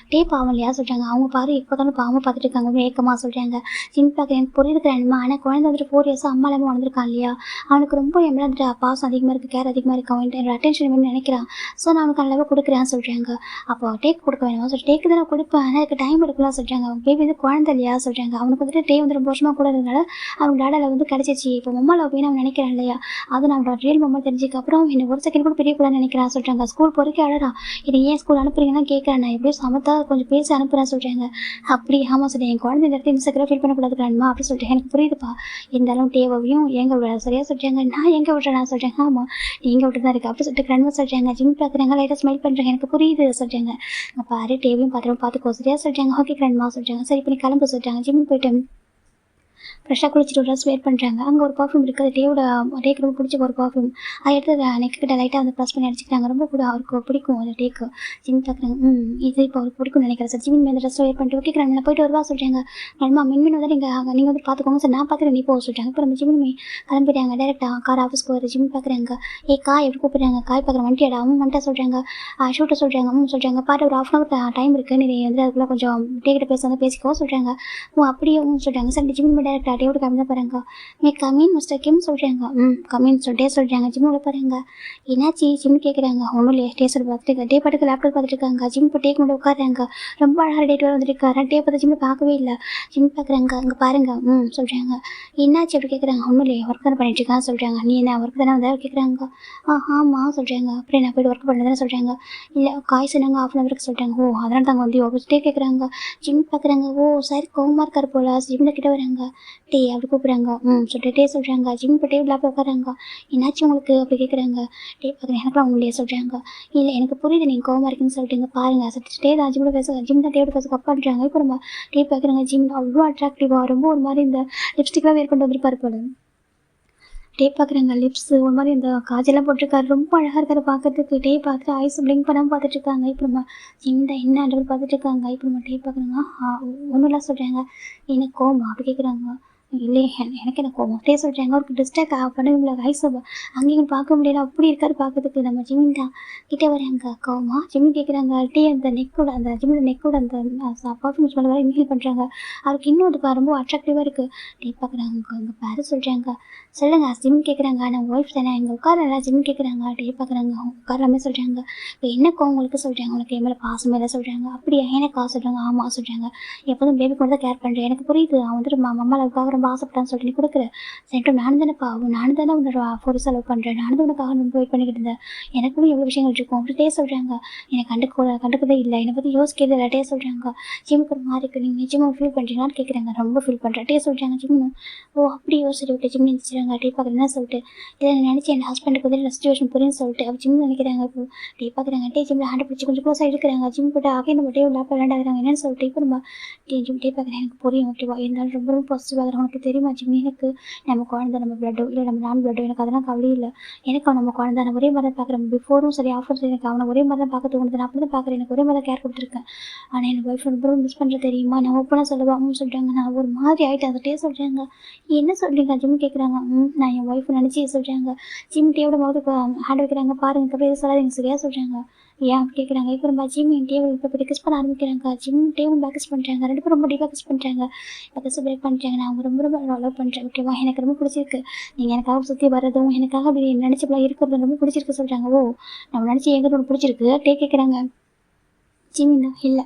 பாவம் இல்லையா?" சொல்லிட்டாங்க. அவங்க பாரு எப்போ பார்த்தாலும் பாவமாக பார்த்துட்டு இருக்காங்க அப்படின்னு ஏக்கமாக சொல்கிறாங்க. ஜிம் பார்க்குறேன், எனக்கு புரியுது கிராண்ட்மா, ஆனால் குழந்தை வந்துட்டு 4 இயர்ஸாக அம்மா இல்லாமல் வளர்ந்துருக்கான் இல்லையா, அவனுக்கு ரொம்ப என் மேலே வந்துட்டு பாசம் அதிகமாக இருக்குது, கேர் அதிகமாக இருக்குது, அவன் என்னோட அட்டென்ஷன் வேணும்னு நினைக்கிறான். ஸோ நான் அவனுக்கு அளவாக கொடுக்குறேன்னு சொல்கிறாங்க. அப்போ டேக் கொடுக்க வேணுமா சொல்லி, டேக்கு தான் நான் கொடுப்பேன், ஆனால் அதுக்கு டைம் எடுக்கலாம் சொல்கிறாங்க. அவங்க பேபி வந்து குழந்தை இல்லையா சொல்கிறாங்க. அவனுக்கு வந்துட்டு வந்து ரொம்ப வருஷமாக கூட இருந்தனால அவங்க டாடாவில் வந்து கிடச்சிச்சு. இப்போ மம்மா லவ் வேணும் அவன் நினைக்கிறான் இல்லையா, அது நான் அவனோட ரியல் மம்மா தெரிஞ்சுக்க அப்புறம் என்ன ஒரு செகண்ட் கூட பிரியக்கூடாதுன்னு நினைக்கிறான் சொல்கிறாங்க. ஸ்கூல் போகிறக்கே அழறான், என்னை ஏன் ஸ்கூல் அனுப்புறீங்கன்னா கேட்குறேன், நான் எப்படியும் சமத்தா கொஞ்சம் பேசி அனுப்புகிறேன் சொல்கிறாங்க. அப்படி ஆமாம் சொல்லி, என் குழந்தை இந்த இடத்துல இன்செக்யூராக ஃபீல் பண்ணக்கூடாது கிராண்ட்மா அப்படி சொல்லிட்டு, எனக்கு புரியுதுப்பா, இருந்தாலும் தேவையும் எங்கே விட சரியாக சொல்கிறாங்க, நான் எங்கே விட்றேன் நான் சொல்கிறேன். ஆமாம் நீங்கள் விட்டு தான் இருக்குது அப்படி சொல்லிட்டு கிராண்ட்மா சொல்கிறாங்க. ஜிம் பார்க்குறாங்க, லைட்டாக ஸ்மைல் பண்ணுறாங்க, எனக்கு புரியுது சொல்கிறாங்க. பாரு டேவையும் பார்த்துக்கோ சரியா சொல்கிறாங்க. ஓகே கிராண்ட்மா சொல்கிறாங்க. சரி இப்போ நீ கிளம்பு சொல்கிறாங்க. ஜிம் போயிட்டு ஃப்ரெஷ்ஷாக குளிச்சுட்டு ஒரு ட்ரெஸ் வேர் பண்ணுறாங்க. அங்கே ஒரு பர்ஃப்யூம் இருக்குது, டேக்கு ரொம்ப பிடிச்ச ஒரு பர்ஃப்யூம். அதை எடுத்து நெக்கு கிட்ட லைட்டாக வந்து ப்ரெஸ் பண்ணி அடிச்சுக்கிறாங்க. ரொம்ப கூட அவருக்கு பிடிக்கும் அந்த டேக்கு. ஜிம் பார்க்குறாங்க, இது இப்போ அவருக்கு பிடிக்கும்னு நினைக்கிறேன் சார். ஜிமின் அந்த ட்ரெஸ் வேர் பண்ணிட்டு ஓகே கிராண்ட் நான் போயிட்டு வருவா சொல்கிறாங்க. கிராண்ட்மா மின்மின் வந்து நீங்கள் வந்து பார்த்துக்கோங்க சார், நான் பார்த்துக்கிறேன் நீ போக சொல்கிறாங்க. இப்போ நம்ம ஜிமின் கிளம்பிட்டாங்க டேரெக்டாக கார் ஆஃபீஸ்க்கு வர. ஜிம் பார்க்குறாங்க, காய் எப்படி கூப்பிட்றாங்க, காய் பார்க்குற வண்டியாடா அவன் வந்துட்டா சொல்கிறாங்க. ஷூட்டை சொல்கிறாங்க. சொல்கிறாங்க பாரு ஒரு 1/2 hour டைம் இருக்குது, நீ வந்து அதுக்குள்ளே கொஞ்சம் டேக்கிட்ட பேசிக்கோ சொல்கிறாங்க. அப்படியே சொல்கிறாங்க. சார் ஜிமின் டேரக்டா டேவோட கம்மி பாருங்க, மே கமின் மிஸ்டர் கிம் சொல்கிறாங்க. கமின் சொல்லிட்டே சொல்கிறாங்க. ஜிம்மோட பாருங்க, என்னாச்சு ஜிம் கேட்குறாங்க. ஒன்றும் இல்லையா, டேஸ்ட் பார்த்துட்டு டே பாட்டுக்கு லேப்டாப் பார்த்துட்டு இருக்காங்க. ஜிம் இப்போ டேக் மட்டும் உட்காடுறாங்க. ரொம்ப அழகாக டேட் வர வந்துருக்காரு. டே பார்த்து ஜிம்மில் பார்க்கவே இல்லை. ஜிம் பார்க்குறாங்க, அங்கே பாருங்க சொல்கிறாங்க. என்னாச்சு அப்படி கேட்குறாங்க. ஒன்றும் இல்லையா, ஒர்க் தானே பண்ணிட்டு இருக்கான்னு சொல்கிறாங்க. நீ என்ன ஒர்க் தானே வந்தால் கேட்குறாங்க. ஆமாம் சொல்கிறாங்க. அப்படியே நான் போய்ட்டு ஒர்க் பண்ணுறதுன்னு சொல்கிறாங்க. இல்லை காய் சொன்னாங்க 1/2 hour சொல்கிறாங்க. ஓ அதனால் தாங்க வந்து ஒப்பிட்டே கேட்குறாங்க. ஜிம் பார்க்குறாங்க. ஓ சார் கோவமாக இருக்கார் போல. ஜிம்மில் கிட்ட வராங்க. அப்படி கூப்பிட்றாங்க. சொல்லிட்டு சொல்கிறாங்க. ஜிம் இப்போ லேப்டாப் உட்காராங்க. என்னாச்சு உங்களுக்கு அப்படி கேட்குறாங்க. பார்க்குறேன், எனக்குலாம் உங்களையே சொல்கிறாங்க. இல்லை எனக்கு புரியுது நீங்கள் கோவமாக இருக்குன்னு சொல்லிட்டு பாருங்கள் சொல்லிட்டு தான் ஜிம்மோட ஜிம் தான் டேவோட பேச கப்பாடுறாங்க. இப்போ நம்ம பார்க்குறாங்க. ஜிம் அவ்வளோ அட்ராக்டிவாக ரொம்ப ஒரு மாதிரி இந்த லிப்ஸ்டிக்லாம் வேர் கொண்டு வந்திருப்பாரு போல. பார்க்குறாங்க. லிப்ஸு ஒரு மாதிரி இந்த காஜெல்லாம் போட்டிருக்காரு. ரொம்ப அழகாக இருக்காரு பார்க்கறதுக்கு. பார்த்துட்டு ஐஸ் பிளிங்க் பண்ணாமல் பார்த்துட்ருக்காங்க. இப்போ நம்ம ஜிம் தான் என்னன்ற பார்த்துட்ருக்காங்க. இப்போ நம்ம பார்க்குறாங்க. ஒன்றும்லாம் சொல்கிறாங்க. எனக்கு கோவமா அப்படி கேட்குறாங்க. இல்லையே எனக்கு என்ன கோவம் சொல்கிறாங்க. அவருக்கு டிஸ்ட்ராக்ட் பண்ண முடியல. ஐஸ் அங்கேயும் பார்க்க முடியல. அப்படி இருக்காரு பார்க்கறதுக்கு. நம்ம ஜிமின் தான் கிட்டே வராங்க. கோவமா ஜிமின் கேட்குறாங்க. அந்த நெக்கோட அந்த ஜிம்மோட நெக்கோட அந்த பர்ஃப்யூம் ஸ்மெல் வர இன்ஹேல் பண்ணுறாங்க. அவருக்கு இன்னும் அது ரொம்ப அட்ராக்டிவாக இருக்குது. பார்க்குறாங்க. அங்கே பேர சொல்கிறாங்க. சொல்லுங்க ஜிம் கேட்குறாங்க. நான் ஒய்ஃப் தானே இங்கே உட்காரல ஜிம் கேட்குறாங்க. பார்க்குறாங்க. உட்காராமே சொல்கிறாங்க. இப்போ என்னக்கோ உங்களுக்கு சொல்கிறாங்க. உனக்கு என் மேலே பாசம் மேலே சொல்கிறாங்க. அப்படியா எனக்கா சொல்கிறாங்க. ஆமாம் சொல்கிறாங்க. எப்போதும் பேபி கூட தான் கேர் பண்ணுறேன், எனக்கு புரியுது. அவன் வந்துட்டு மம்மாவுக்காக ரொம்ப ஆசைப்பட்டான்னு சொல்லிட்டு நீ கொடுக்குற சென்ட்ரு நானும் தானேப்பா, நானும் தானே உன்னோட ஃபோர் செலவு பண்ணுறேன், நானும் தான் உனக்காக ரொம்ப வெயிட் பண்ணிக்கிட்டு இருந்தேன், எனக்கும் எவ்வளோ விஷயங்கள் இருக்கும் அப்படியே சொல்கிறாங்க. என்னை கண்டுக்கதே இல்லை, என்னை பற்றி யோசிக்கிறது இல்லாட்டே சொல்கிறாங்க. ஜிம்முக்கு ஒரு மாதிரி இருக்குது, நீங்கள் நிஜமாக ஃபீல் பண்ணுறீங்களான்னு கேட்குறாங்க. ரொம்ப ஃபீல் பண்ணுறே சொல்கிறாங்க. ஜிம்மும் ஓ அப்படி யோசிச்சு விட்டு ஜிம் நினச்சிடுறாங்க. பார்க்குறேன்னா சொல்லிட்டு இதை நான் நினச்சி என் ஹஸ்பண்டுக்கு வந்து சுச்சுவேஷன் புரியுன்னு சொல்லிட்டு அவர் ஜிம் நினைக்கிறாங்க. இப்போ பார்க்குறாங்க. ஜிம்மில் ஹேண்ட் பிடிச்சி கொஞ்சம் க்ளோஸாக எடுக்கிறாங்க. ஜிம் போட்டு ஆகே நம்ம லேப் விளையாண்டாங்க என்னன்னு சொல்லிட்டு இப்போ நம்ம ஜிம் பார்க்குறேன். எனக்கு புரியும் ஓகேவா, இருந்தாலும் ரொம்ப ரொம்ப பாசிட்டிவாக ஆகிறேன். உனக்கு தெரியுமா ஜிம், எனக்கு நம்ம குழந்தை நம்ம பிளட்டோ இல்லை நம்ம நான் பிளட்டோ எனக்கு அதெல்லாம் கவலையும் இல்லை. எனக்கு அவன் நம்ம குழந்தை நான் ஒரே மாதிரி தான் பார்க்குறேன். பிஃபோரும் சரி ஆஃப்டரும் சரி எனக்கு அவனை ஒரே மாதிரி தான் பார்க்க தோணுது. நான் அப்படி தான் பார்க்குறேன். எனக்கு ஒரே மாதிரி தான் கேர் கொடுத்துருக்கேன். ஆனால் எனக்கு ஒய்ஃப் ரொம்ப மிஸ் பண்ணுறது தெரியுமா, நான் ஓப்பனாக சொல்லுவாங்கன்னு சொல்கிறாங்க. நான் ஒரு மாதிரி ஆகிட்டு அதட்டே சொல்கிறாங்க. என்ன சொல்கிறீங்க ஜிம் கேட்குறாங்க. நான் என் ஒய்ஃப் நினச்சி சொல்கிறாங்க. ஜிம் டேவோட போது ஹேண்ட் வைக்கிறாங்க. பாருங்க அப்படியே சொல்லாதீங்க சரியா சொல்கிறாங்க. ஏன் கேட்குறாங்க. இப்போ நம்ம ஜிம் என் டேபிள் இப்போ போய் கிஸ் பண்ண ஆரம்பிக்கிறாங்க. ஜிம் டேபிள் பேக் கிஸ் பண்ணுறாங்க. 2 பேரும் ரொம்ப டீப்பாக கிஸ் பண்ணுறாங்க. இப்போ கிஸ் பிரேக் பண்ணுறாங்க. நான் அவங்க ரொம்ப ரொம்ப லவ் பண்ணுறேன் ஓகேவா, எனக்கு ரொம்ப பிடிச்சிருக்கு. நீங்கள் எனக்காக சுற்றி வர்றதும் எனக்காக அப்படி நினச்சப்பெல்லாம் இருக்கிறது ரொம்ப பிடிச்சிருக்கு சொல்கிறாங்க. ஓ நம்ம நினச்சி எங்களுக்கு ஒன்று பிடிச்சிருக்கு கேட்குறாங்க. ஜிமின் தான் இல்லை,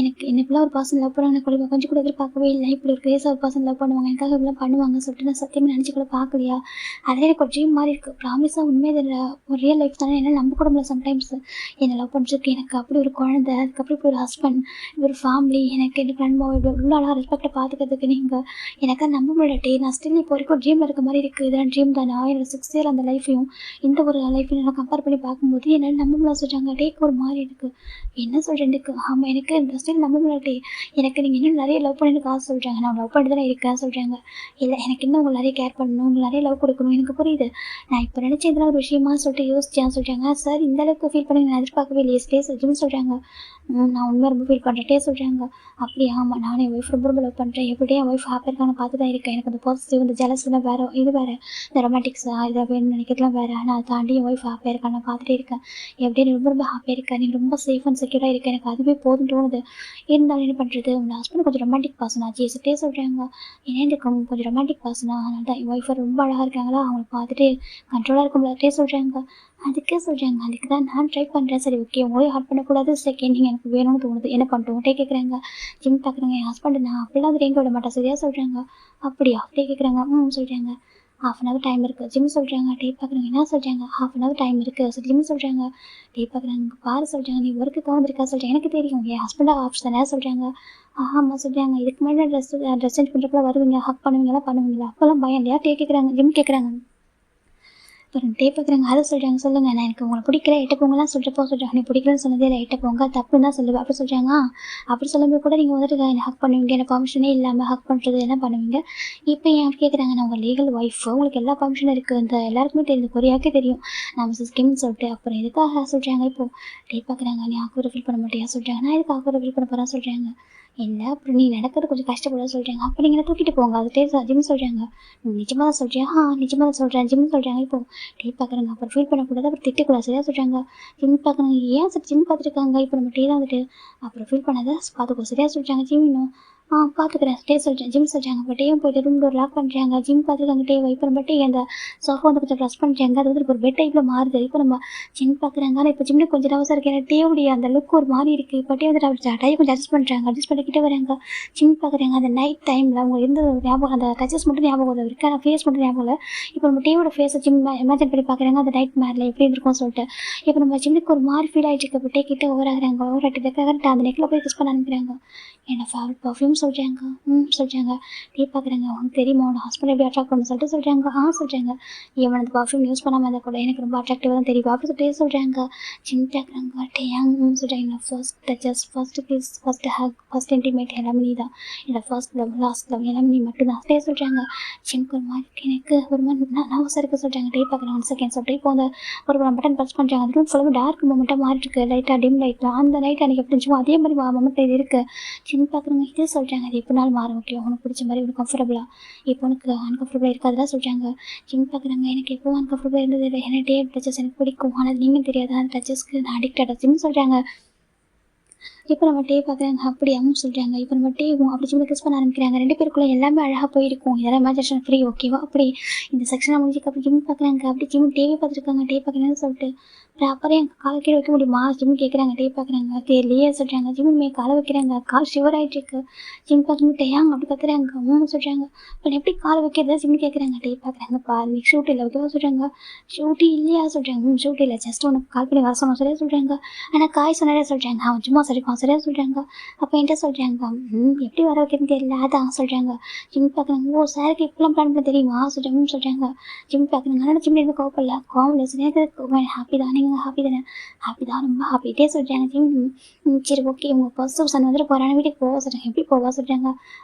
எனக்குலாம் ஒரு பர்சன் லவ் பண்ணுவாங்க கூட கொஞ்சம் கூட எதிர்பார்க்கவே இல்லை. இப்படி ஒரு கிரேஸாக ஒரு பர்சன் லவ் பண்ணுவாங்க, எனக்காக இப்படிலாம் பண்ணுவாங்க சொல்லிட்டு நான் சத்தியமாக நினச்சி கூட பார்க்கலையா. அதே எனக்கு ஒரு ட்ரீம் மாதிரி இருக்குது. ப்ராமிஸாக உண்மையாக இதில் ஒரு ரியல் லைஃப் தானே, என்ன நம்ப கூட முடியல. சம்டைம்ஸ் என்னை லவ் பண்ணிருக்கு, எனக்கு அப்படி ஒரு குழந்தை, அதுக்கப்புறம் இப்படி ஒரு ஹஸ்பண்ட், ஒரு ஃபேமிலி, எனக்கு நண்பா இவ்வளோ அழகாக ரெஸ்பெக்டை பார்த்துக்கிறதுக்கு நீங்கள் எனக்காக நம்ப முடியல. நான் ஸ்டில் இப்போ வரைக்கும் ஒரு ட்ரீமில் இருக்க மாதிரி இருக்குது. இதெல்லாம் ட்ரீம் தானே. என்னோட 6 year அந்த லைஃப்பையும் இந்த ஒரு லைஃப்பையும் நான் கம்பேர் பண்ணி பார்க்கும்போது என்னால் நம்ப முடியல சொல்கிறாங்க. டேக்கு ஒரு மாதிரி இருக்குது. என்ன சொல்கிறாங்க 2க்கு. ஆமாம், எனக்கு இந்த ஸ்டில் நம்ப முடியாட்டி, எனக்கு நீங்கள் இன்னும் நிறைய லவ் பண்ணிட்டு காசு சொல்கிறாங்க, நான் லவ் பண்ணிட்டு தானே இருக்கேன் சொல்கிறாங்க. இல்லை, எனக்கு இன்னும் உங்களை நிறைய கேர் பண்ணணும், உங்களுக்கு நிறைய லவ் கொடுக்கணும், எனக்கு புரியுது. நான் இப்போ நினச்ச இதெல்லாம் ஒரு விஷயமா சொல்லிட்டு யோசிச்சேன் சொல்கிறாங்க. சார் இந்த அளவுக்கு ஃபீல் பண்ணி நான் எதிர்பார்க்கவே இல்லையே ஸ்டே அப்படின்னு சொல்கிறாங்க. நான் உண்மையாக ரொம்ப ஃபீல் பண்ணுறேன்ட்டே சொல்கிறாங்க. அப்படியா? ஆமாம், நானும் என் ஒய்ஃப் ரொம்ப ரொம்ப லவ் பண்ணுறேன். எப்படியே என் ஒய்ஃப் ஹாப்பியாக இருக்கான்னு பார்த்து தான் இருக்கேன். எனக்கு அந்த பாசிட்டிவ், இந்த ஜெலஸ்லாம் வேறு, இது வேறு, இந்த ரொமான்டிக்ஸா இதை வேணும்னு நினைக்கிறதுலாம் வேறு. ஆனால் அதை தாண்டி என் ஒய்ஃப் ஹாப்பியாக இருக்கான்னு நான் பார்த்துட்டே இருக்கேன். எப்படியே நீ ரொம்ப ரொம்ப ஹாப்பியாக இருக்கேன், நீ ரொம்ப சேஃப் அண்ட் செக்யூராக இருக்கேன், எனக்கு அதுவே போதும் தோணுது. இருந்தாலும் என்ன பண்ணுறது, உங்கள் ஹஸ்பண்ட் கொஞ்சம் ரொமான்டிக் பர்சன் ஆச்சு சிட்டே சொல்கிறாங்க. ஏன்னா எனக்கு கொஞ்சம் ரொமான்டிக் பர்சனா, அதனால தான் என் ஒய்ஃபை ரொம்ப அழகாக இருக்காங்களா, அவங்கள பார்த்துட்டு கண்ட்ரோலாக இருக்க முடியாதே சொல்கிறாங்க. அதுக்கே சொல்கிறாங்க, அதுக்கு தான் நான் ட்ரை பண்ணுறேன். சரி ஓகே, உங்களையும் ஹார்ட் பண்ணக்கூடாது, செகண்ட் நீங்கள் எனக்கு வேணும்னு தோணுது, என்ன பண்ணிட்டோம் உங்கள்கிட்ட கேட்குறாங்க. ஜிம் பார்க்குறாங்க. என் ஹஸ்பண்ட் நான் அப்படிலாம் அது ரேங்க விட மாட்டேன் சரியா சொல்கிறாங்க. அப்படியா அப்படியே கேட்குறாங்க. சொல்கிறாங்க. 1/2 டைம் இருக்குது ஜிம் சொல்கிறாங்க. டே பார்க்குறாங்க. என்ன சொல்கிறாங்க? 1/2 டைம் இருக்குது சரி ஜிம் சொல்கிறாங்க. டே பார்க்குறாங்க. பாரு சொல்கிறாங்க, நீ ஒர்க்குக்காக வந்திருக்கா சொல்கிறேன், எனக்கு தெரியும் என் ஹஸ்பண்டாக ஆப்ஸ் தானே சொல்கிறாங்க. ஆமாம் சொல்கிறாங்க. இதுக்கு முன்னாடி ட்ரெஸ் சேஞ்ச் பண்ணுறப்பெல்லாம் வருவீங்க, ஹக் பண்ணுவீங்களா பண்ணுவீங்களா, அப்போல்லாம் பயம் இல்லையா டே கேட்குறாங்க. ஜிம் கேட்குறாங்க. அப்புறம் டே பார்க்குறாங்க. அதை சொல்கிறாங்க. சொல்லுங்கள், நான் எனக்கு உங்களை பிடிக்கல எட்ட போங்கலாம் சொல்கிறப்போ சொல்கிறாங்க. நீ பிடிக்கலன்னு சொன்னதே இல்லை, எட்ட போங்க தப்புன்னு தான் சொல்லுவேன் அப்படி சொல்கிறாங்க. அப்படி சொல்லும்போது கூட நீங்கள் வந்துட்டு என்னை ஹக் பண்ணுவீங்க, எனக்கு பர்மிஷனே இல்லாமல் ஹக் பண்ணுறது என்ன பண்ணுவீங்க. இப்போ ஏன் கேட்குறாங்க, நான் உங்கள் லீகல் ஒய்ஃப், உங்களுக்கு எல்லா பர்மிஷனும் இருக்குது, இந்த எல்லாருக்குமே தெரியும், கொரியாவுக்கே தெரியும் நான் மிஸ்ஸஸ் கிம்னு சொல்லிட்டு. அப்புறம் எதுக்காக சொல்கிறாங்க. இப்போது டே பார்க்குறாங்க. நீ ஆக்குவரை ஃபீல் பண்ண மாட்டியா சொல்கிறாங்க. நான் எதுக்கு ஆக்குவரை ஃபீல் பண்ண போகிறேன் சொல்கிறாங்க. இல்லை, அப்புறம் நீ நடக்கிறது கொஞ்சம் கஷ்டப்பட சொல்கிறாங்க. அப்போ நீங்கள் தூக்கிட்டு போங்க அது ஜிம் சொல்கிறாங்க. நிஜமாக தான் சொல்கிறேன். நிஜமாக தான் சொல்கிறேன் ஜிம் சொல்கிறாங்க. இப்போது டீ பார்க்குறாங்க. அப்புறம் ஃபீல் பண்ணக்கூடாது, அப்புறம் திட்டக்கூடாது சரியா சொல்கிறாங்க. ஜிம் பார்க்குறாங்க. ஏன் சார் ஜிம் பார்த்துருக்காங்க, இப்போ நம்ம டீ தான் வந்துட்டு அப்புறம் ஃபீல் பண்ணாத பார்த்துக்கோ சரியா சொல்கிறாங்க. ஜிம் இன்னும் பார்த்துக்கிறேன் டே சொல்கிறேன் ஜிம் சொல்கிறாங்க. அப்போ டேயும் போய்ட்டு ரூம் டோர் லாக் பண்ணுறாங்க. ஜிம் பார்த்துருக்காங்க. டே இப்போ நம்ம டே அந்த சோஃபா வந்து கொஞ்சம் ப்ரெஸ் பண்ணுறாங்க. அது வந்து இப்போ ஒரு பெட் டைப்பில் மாறுது. இப்போ நம்ம ஜிம் பார்க்குறாங்க. ஆனால் இப்போ ஜிம்மில் கொஞ்சம் நவசாக இருக்குது, ஏன்னா டேவுடைய அந்த லுக் ஒரு மாதிரி இருக்குது. இப்போ டே வந்துட்டு அப்படி டையை கொஞ்சம் அட்ஜஸ்ட் பண்ணுறாங்க. அட்ஜஸ்ட் பண்ணிக்கிட்டே வராங்க. ஜிம் பார்க்குறாங்க. அந்த நைட் டைமில் அவங்க எந்த ஞாபகம், அந்த டச்சஸ் மட்டும் ஞாபகம் இருக்குது, ஆனால் ஃபேஸ் மட்டும் ஞாபகம் இல்லை. இப்போ நம்ம டேவோட ஃபேஸை ஜிம் இமேஜின் பண்ணி பார்க்குறாங்க. அந்த நைட் மேரில் எப்படி இருந்திருக்கும்னு சொல்லிட்டு இப்போ நம்ம ஜிம்முக்கு ஒரு மாதிரி ஃபீல் ஆகிட்டு இருக்கு. இப்போ டே கிட்ட ஓவராகிறாங்க. ஓவராட்டி கரெக்டாக அந்த நெக்கில் போய் கிஸ் பண்ண அனுப்புகிறாங்க. என்னோட ஃபேவரட் பர்ஃப்யூம் சொல்கிறாங்க. சொல்கிறாங்க. டீ பார்க்குறாங்க. உனக்கு தெரியுமா உன்னோட ஹஸ்பண்ட் எப்படி அட்ராக்ட் பண்ணு சொல்லிட்டு சொல்கிறாங்க. சொல்கிறாங்க. இவன் அந்த பர்ஃப்யூம் யூஸ் பண்ணாமல் இருந்தால் கூட எனக்கு ரொம்ப அட்ராக்டிவாக தான் தெரியும் அப்படி சொல்லிட்டு சொல்கிறாங்க. ஜிம் பார்க்குறாங்க. டேங் சொல்கிறாங்க. First touches, first kiss, first hug, first intimate எல்லாமே நீ தான், என்னோட ஃபர்ஸ்ட் லவ் லாஸ்ட் லவ் எல்லாமே நீ மட்டும் தான் அப்படியே சொல்கிறாங்க. ஜிம்க்கு ஒரு மாதிரி எனக்கு ஒரு மாதிரி நர்வஸாக இருக்குது சொல்கிறாங்க. டே பார்க்குறாங்க. 1 செகண்ட் சொல்லிட்டு இப்போ அந்த ஒரு பட்டன் ப்ரெஸ் பண்ணுறாங்க. அந்த ரூம் ஃபுல்லாக டார்க் மூமெண்ட்டாக மாறிட்டு இருக்குது, லைட்டாக டிம் லைட்டில். அந்த நைட் அன்றைக்கி எப்படி இருந்துச்சோ அதே மாதிரி மொமெண்ட் இது இருக்குது. ஜிம் பார்க்குறவங்க இதே சொல்கிறாங்க. அது எப்படினாலும் மாறும், ஓகே உனக்கு பிடிச்ச மாதிரி உனக்கு கம்ஃபர்டபுளாக, இப்போ உனக்கு அன்கம்ஃபர்டபுளாக இருக்காதுலாம் சொல்கிறாங்க. ஜிம் பார்க்குறாங்க. எனக்கு எப்போவும் அன்கம்ஃபர்டபுளாக இருந்தது இல்லை, என்ன டே டச்சஸ் எனக்கு பிடிக்கும், ஆனால் நீங்கள் தெரியாது அந்த டச்சஸ்க்கு நான் அடிக்டட் ஜிம் சொல்கிறாங்க. இப்போ நம்ம டே பார்க்குறாங்க. அப்படி சொல்கிறாங்க. இப்போ நம்ம டேவும் அப்படி ஜிம்மில் கிஸ் பண்ண ஆரம்பிக்கிறாங்க. 2 பேருக்குள்ளே எல்லாமே அழகாக போயிருக்கும், இதெல்லாம் இமேஜினேஷன் ஃப்ரீ ஓகேவா. அப்படி இந்த செக்ஷனாக முடிஞ்சுக்கு அப்படி ஜிம் பார்க்குறாங்க. அப்படி ஜிம் டேவே பார்த்துருக்காங்க. டே பார்க்குறேன்னு சொல்லிட்டு அப்புறம் என் காலை கீழே வைக்க முடியுமா ஜிம் கேட்குறாங்க. டே பார்க்குறாங்க. தெரியலையே சொல்கிறாங்க. ஜிம்மே காலை வைக்கிறாங்க. கால் ஷிவர் ஆகிட்டு இருக்கு. ஜிம் பார்க்குறது டேயாங்க அப்படி கத்துறாங்க. சொல்கிறாங்க. இப்போ எப்படி காலை வைக்கிறது ஜிம் கேட்குறாங்க. டே பார்க்குறாங்க. பாரு ஷூட் இல்லை ஓகேவா சொல்கிறாங்க. ஷூட்டி இல்லையா சொல்கிறாங்க. ஷூட் இல்லை, ஜஸ்ட் உனக்கு கால் பண்ணி வர சொன்னோம் சரியா சொல்கிறாங்க. ஆனால் காய் சொன்னாலே சொல்கிறாங்க. அவன் சும்மா சரிப்பான் சரியா சொல்கிறாங்க. அப்போ என்கிட்ட சொல்கிறாங்க. எப்படி வர வைக்கிறதுன்னு தெரியல அதான் சொல்கிறாங்க. ஜிம் பார்க்குறாங்க. சாருக்கு இப்பெல்லாம் பிளான் பண்ண தெரியுமா சொல்கிறாங்க. ஜிம் பார்க்குறாங்க. ஆனால் ஜிம் இருந்து கோவப்படல, கோவம் சரியாக ஹாப்பி தான், நீங்கள் ஹாப்பி தானே, ஹாப்பி தான் ரொம்ப ஹாப்பிட்டே சொல்கிறாங்க. ஜிம் சரி ஓகே உங்கள் ஃபர்ஸ்ட் சன் வந்துட்டு போகிறான வீட்டுக்கு போவா சொல்கிறாங்க. எப்படி போவா சொல்கிறாங்க.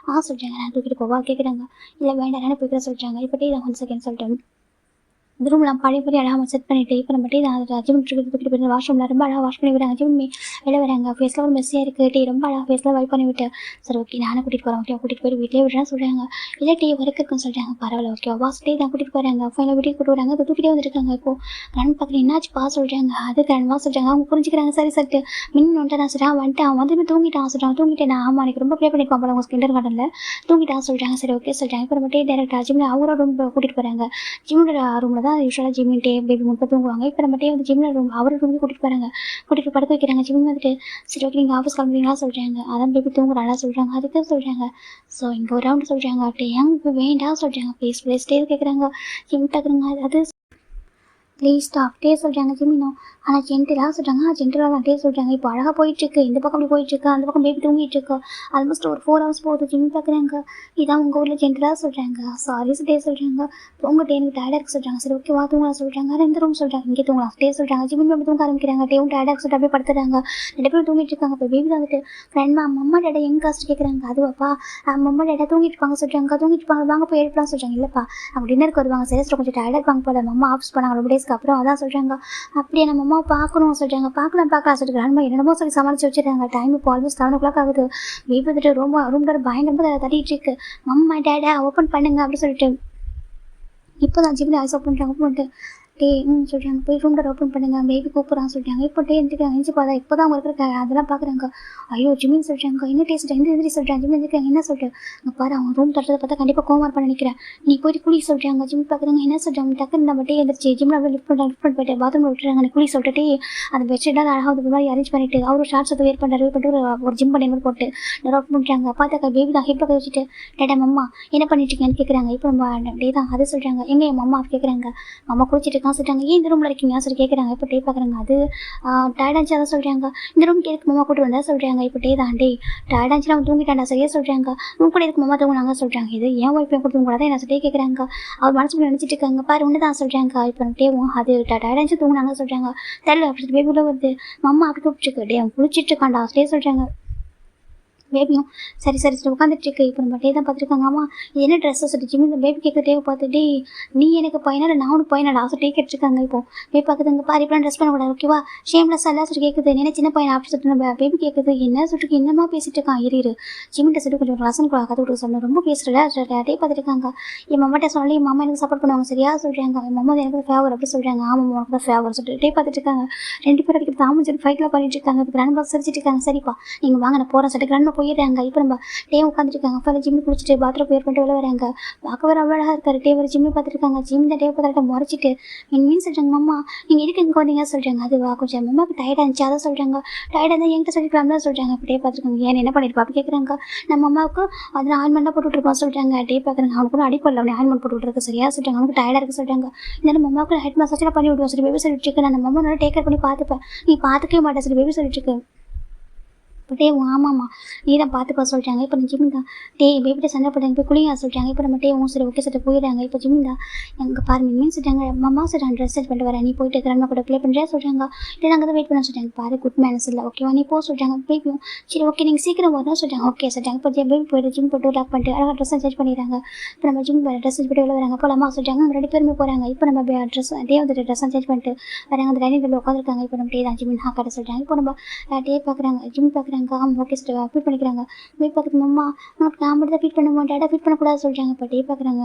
சொல்கிறாங்க. நான் தூக்கிட்டு போவா கேட்குறாங்க. இல்லை வேண்டாம் நானே போய்க்கிறேன் சொல்கிறாங்க. இப்போ டே 1 செகண்ட் சொல்லிட்டேன். இந்த ரூம்லாம் பழைய அழகாக செட் பண்ணிவிட்டு இப்போ நம்ம டீ ஜிம் தூக்கிட்டு போய் வாஷ்ரூமில் ரொம்ப அழகாக வாஷ் பண்ணி விடுறாங்க. ஜிம் வெளில வராங்க. ஃபேஸில் ஒரு மெஸ்ஸியாக இருக்குது. டீ ரொம்ப அழகாக ஃபேஸில் வைப் பண்ணி விட்டு சரி ஓகே நானே கூட்டிகிட்டு போகிறேன் ஓகே கூட்டிகிட்டு போய் வீட்டிலே விடுறேன்னு சொல்கிறாங்க. இல்லை டீ ஒர்க் இருக்குன்னு சொல்கிறாங்க. பரவாயில்ல ஓகே வாஸ் டீ தான் கூட்டிகிட்டு போகிறாங்க. ஃபைனல் வீட்டுக்கு கூட்டு வராங்க. அது தூக்கிட்டே வந்துருக்காங்க. இப்போது கண் பார்க்குறேன். என்னாச்சு பா சொல்கிறாங்க. அது கண்வா சொல்கிறாங்க. அவங்க புரிஞ்சுக்கிறாங்க. சரி சரிட்டு வந்துட்டு நான் சொல்கிறேன். வந்துட்டு அவன் வந்து தூங்கிட்டான் சொல்கிறாங்க. தூங்கிட்டேன் நான் ஆமாம் எனக்கு ரொம்ப ப்ளே பண்ணியிருப்பான் போல அவங்க கிண்டர் கார்டனில் தூங்கிட்டான் சொல்கிறாங்க. சரி ஓகே சொல்கிறாங்க. இப்போ நம்ம டீ டேரக்டாக ஜிம்மில் அவரோட ரூம் கூட்டிகிட்டு போகிறாங்க. ஜிம்மோட ரூமில் தான் யூஸ்வலாக ஜிம் பேபி மட்டும் தூங்குவாங்க. இப்போ நம்ம டே வந்து ஜிம்மில் ரூம் அவர் ரூமுக்கு கூட்டிகிட்டு போகிறாங்க. கூட்டிகிட்டு படுக்க வைக்கிறாங்க. ஜிம் வந்துட்டு சரி ஓகே நீங்கள் ஆஃபீஸ் கிளம்புறீங்களா சொல்கிறாங்க. அதான் பேபி தூங்குறாங்களா சொல்கிறாங்க. அதுக்கு சொல்கிறாங்க. ஸோ இங்கே ஒரு ரவுண்டு சொல்கிறாங்க. டே ஏன் இப்போ வேண்டாம் சொல்கிறாங்க. ப்ளீஸ் ப்ளீஸ் டே கேட்குறாங்க. ஜிம் டக்குறாங்க. அது ப்ளீஸ் ஸ்டாப் டே சொல்கிறாங்க ஜிமினும். ஆனால் ஜென்டிலாக சொல்கிறாங்க, ஜென்டிலாக தான் டே சொல்கிறாங்க. இப்போ அழகாக போயிட்டுருக்கு, இந்த பக்கம் அப்படி போயிட்டுருக்கு, அந்த பக்கம் பேபி தூங்கிட்டுருக்கு. ஆல்மோஸ்ட் ஒரு 4 ஹவர்ஸ் போகுது ஜிம் பார்க்குறாங்க. இதான் உங்கள் ஊரில் ஜென்டிலாக சொல்கிறாங்க. சாரி டே சொல்கிறாங்க. உங்கள் டே எனக்கு டயர்டாக இருக்கு சொல்கிறாங்க. சரி ஓகே வா தூங்கலாம் சொல்கிறாங்க. ஆனால் இந்த ரூம் சொல்கிறாங்க இங்கே தூங்கலாம் டே சொல்கிறாங்க. ஜிமின் அப்படி தூங்க ஆரம்பிக்கிறாங்க. டேவும் டயர்டாக சொல்லிட்டு அப்படியே படுத்துறாங்க. 2 பேரும் தூங்கிட்டு இருக்காங்க. இப்போ பேபி தான் வந்துட்டு ஃப்ரெண்ட் அம்மா டேடா எங்க காசு கேட்குறாங்க. அதுவாப்பா அம்மா டேடா தூங்கிட்டு இருப்பாங்க சொல்கிறாங்க. தூங்கிட்டு இருப்பாங்க வாங்க போய் எழுப்பலாம் சொல்கிறாங்க. இல்லைப்பா அவங்க டின்னருக்கு வருவாங்க. செலஸ்டர் கொஞ்சம் டயர்டாக இருப்பாங்க போல. அம்மா ஆஃபீஸ் போனாங்க 2 டேஸ்க்கு அப்புறம். அதான் சொல்கிறாங்க அப்படியே நம்ம அம்மா பார்க்கணும் சொல்கிறாங்க. பார்க்கலாம் சொல்லிட்டு அம்மா என்னமோ சொல்லி சமாளித்து வச்சுருக்காங்க. டைம் இப்போ ஆல்மோஸ்ட் 7 o'clock ஆகுது. பேபி வந்துட்டு ரூம் பயங்கரமாக தட்டிட்டு இருக்கு. மம்மா டேடா ஓப்பன் பண்ணுங்க அப்படின்னு சொல்லிட்டு இப்போ தான் ஜிம்மில் ஐஸ் ஓப்பன் பண்ணிட்டு டே சொல்கிறாங்க. போய் ரூம் டோர் ஓப்பன் பண்ணுங்க பேபி கூப்பிட்றான்னு சொல்லிட்டாங்க. இப்போ டே எந்திரிச்சு பார்த்தா இப்போ தான் அவங்க இருக்கிற அதெல்லாம் பார்க்குறாங்க. ஐயோ ஜிம்மின்னு சொல்கிறாங்க. என்ன டேஸ்ட் எந்திரி சொல்கிறாங்க. ஜிம் எந்திரிக்காங்க. என்ன சொல்லிட்டு அங்கே பாரு அவங்க ரூம் தட்டுறதை பார்த்தா கண்டிப்பாக கோமார் பண்ண நினைக்கிறேன். நீ போயிட்டு குளி சொல்கிறாங்க. ஜிம் பார்க்குறாங்க. என்ன சொல்கிறாங்க டக்குன்னு நம்ம டே எந்திரிச்சு ஜிம்மில் அப்படியே லிஃப்ட் போயிட்டு பாத்ரூமில் விட்டுறாங்க. அந்த குளி சொல்லிட்டு அந்த பெட்ஷீட்டால் அழகாக ஒரு மாதிரி அரேஞ்ச் பண்ணிட்டு அவரும் ஷார்ட்ஸ் எடுத்து வேர் பண்ணிட்டு ஒரு ஜிம் பண்ணி மாதிரி போட்டு டோர் ஓப்பன் பண்ணிட்டாங்க. பார்த்தாக்கா பேபி தான் ஹிப்பில் வச்சுட்டு டேடா மம்மா என்ன பண்ணிட்டுருக்கேன்னு கேட்குறாங்க. இப்போ நம்ம டே தான் அது சொல்கிறாங்க. எங்கே என் மம்மா கேட்குறாங்க. அம்மா குளிச்சுட்டு இருக்கான்னு சொல்கிறாங்க. ஏன் இந்த ரூமில் இருக்கீங்க சொல்லி கேட்குறாங்க. இப்போ டே பார்க்குறாங்க. அது டயர்டாச்சு அதான் சொல்கிறாங்க. இந்த ரூம்க்கு எதுக்கு மாமா கூட்டு வந்தா சொல்கிறாங்க. இப்போ டே தான் டே டயர்டாச்சு அவன் தூங்கிட்டாண்டா சரியா சொல்கிறாங்க. உன் கூட எதுக்கு மாமா தூங்கினாங்க சொல்கிறாங்க. இது ஏன் ஒய்ஃப் என் கொடுத்து கூடாது என்ன சொல்லி கேட்குறாங்க. அவர் மனசுக்குள்ள நினச்சிட்டு இருக்காங்க. பாரு ஒன்று தான் சொல்கிறாங்க. இப்போ டேவும் அது டயர்டாச்சு தூங்கினாங்க சொல்கிறாங்க. தெரியல அப்படி பேபியில் வருது. மம்மா அப்படி கூப்பிட்டுருக்கு. டே அவன் குளிச்சிட்டு இருக்காண்டா ஸ்டே சொல்கிறாங்க. பேபியும் சரி உட்காந்துட்டு இருக்கு. இப்போ நம்ம டே தான் பார்த்துருக்காங்க. அம்மா இது என்ன ட்ரெஸ்ஸை சொல்லி ஜிம்மி இந்த பேபி கேட்க டே பார்த்துட்டு நீ எனக்கு பையனா நான் உனக்கு பையனடா சொல்லி டே கேட்டுருக்காங்க. இப்போ பேபி பார்க்குதுங்க பாரு இப்பெல்லாம் ட்ரெஸ் பண்ணக்கூடாது ஓகேவா ஷேம்லெஸ் எல்லாம் சொல்லி கேட்குது. என்ன சின்ன பையன் அப்படி சொல்லிட்டு நம்ம பேபி கேட்குது. என்ன சொல்லிட்டு என்னமா பேசிட்டு இருக்கான் இரு ஜிம்மிட்ட சொல்லி கொஞ்சம் ரசன் கூட கற்று கொடுக்க சொன்ன ரொம்ப பேசுகிறல டே பார்த்துருக்காங்க. என் மாமாட்ட சொல்லி என் மாமா எனக்கு சப்போர்ட் பண்ணுவாங்க சரியா சொல்கிறாங்க. என் மாமா எனக்கு ஃபேவர் அப்படி சொல்கிறாங்க. ஆமாம் உனக்கு தான் ஃபேவர் சொல்லிட்டு டே பார்த்துட்டு இருக்காங்க. 2 பேரும் அடிக்கிறது ஆமாம் சொல்லி ஃபைட்லாம் பண்ணிட்டு இருக்காங்க. இப்போ கிராண்ட் பாக்ஸ் சிரிச்சிட்டு இருக்காங்க. சரிப்பா நீங்கள் வாங்க நான் போகிறேன் சொல்லிட்டு கிராண்ட் போயிடுறாங்க. இப்போ நம்ம டே உட்காந்துருக்காங்க. அப்போ ஜிம்மி குளிச்சுட்டு பாத்ரூம் போய் பண்ணிட்டு வெளில வராங்க. பார்க்க வர அவ்வளோ அழகாக இருக்காரு. டே வர ஜிம்மி பார்த்துருக்காங்க. ஜிம் தான் டே பார்த்துட்டு முறைச்சிட்டு மீன் சொல்கிறாங்க. அம்மா நீங்கள் எதுக்கு இங்கே வந்தீங்க சொல்கிறாங்க. அதுவா கொஞ்சம் அம்மாவுக்கு டயர்டாக இருந்துச்சு அதை சொல்கிறாங்க. டயர்டாக இருந்தால் என்கிட்ட சொல்லிக்கலாம்லாம் சொல்கிறாங்க. இப்போ டே பார்த்துருக்காங்க. ஏன் என்ன பண்ணியிருப்பா அப்படி கேட்குறாங்க. நம்ம அம்மாவுக்கு அதில் ஆயின்மெண்ட்டாக போட்டு விட்ருப்பான் சொல்கிறாங்க. டே பார்க்குறாங்க. அவனுக்கு கூட அடிப்படல அவனை ஆயின்மெண்ட் போட்டு விட்ருக்கு சரியா சொல்கிறாங்க. அவனுக்கு டயர்டாக இருக்குது சொல்கிறாங்க. இந்த நம்ம அம்மாவுக்கு ஹெட் மசாஜ்லாம் பண்ணி விடுவோம் சரி பேபி சொல்லிட்டு இருக்கு. நான் நம்ம அம்மா நல்லா டேக் கேர் பண்ணி பார்த்துப்பேன். நீ பார்த்துக்கவே மாட்டேன் சரி பேபி சொல்லிட்டு இருக்கு. இப்போ டே ஆமாம்மா நீ தான் பார்த்துப்பா சொல்லிட்டாங்க. இப்போ ஜிம்மி தான் டே பேபிட்ட சண்டை போட்டாங்க போய் குளிங்க சொல்லிட்டாங்க. இப்போ நம்ம டே சரி ஓகே சொல்லிட்டு போயிடுறாங்க. இப்போ ஜிம்மி தான் எங்கள் பாரு மீன் சொல்லிட்டாங்க. மம்மா சொல்லிட்டாங்க ட்ரெஸ் செட் பண்ணிட்டு வரேன் நீ போயிட்டு கிராண்ட்மா கூட ப்ளே பண்ணுறேன் சொல்கிறாங்க. இல்லை நாங்கள் தான் வெயிட் பண்ண சொல்லிட்டாங்க. பாரு குட் மேனஸ் இல்லை ஓகேவா நீ போக சொல்லிட்டாங்க. பேபியும் சரி ஓகே நீங்கள் சீக்கிரம் வரணும் சொல்லிட்டாங்க. ஓகே சொல்லிட்டாங்க. இப்போ பேபி போய்ட்டு ஜிம் போட்டு லாக் பண்ணிட்டு அழகாக ட்ரெஸ் சேஞ்ச் பண்ணிடுறாங்க. இப்போ நம்ம ஜிம் ட்ரெஸ் சேஞ்ச் பண்ணிட்டு வராங்க. அப்போ அம்மா சொல்லிட்டாங்க 2 பேருமே போகிறாங்க. இப்போ நம்ம ட்ரெஸ் டே வந்துட்டு ட்ரெஸ் சேஞ்ச் பண்ணிட்டு வராங்க. அந்த டைனிங் டேபிள் உட்காந்துருக்காங்க. இப்போ நம்ம டே தான் ஜிம் கட்ட சொல்லிட்டாங்க. இப்போ நம்ம டே பார்க்குறாங்க ஜிம் பார்க்குறாங்க. ஆமாம் ஓகே சொல்லிட்டு ஃபீட் பண்ணிக்கிறாங்க. போய் பார்க்குறது அம்மா உனக்கு நான் மட்டும் தான் ஃபீட் பண்ணுவோம் டேடா ஃபீட் பண்ணக்கூடாது சொல்கிறாங்க. இப்போ டே பார்க்குறாங்க.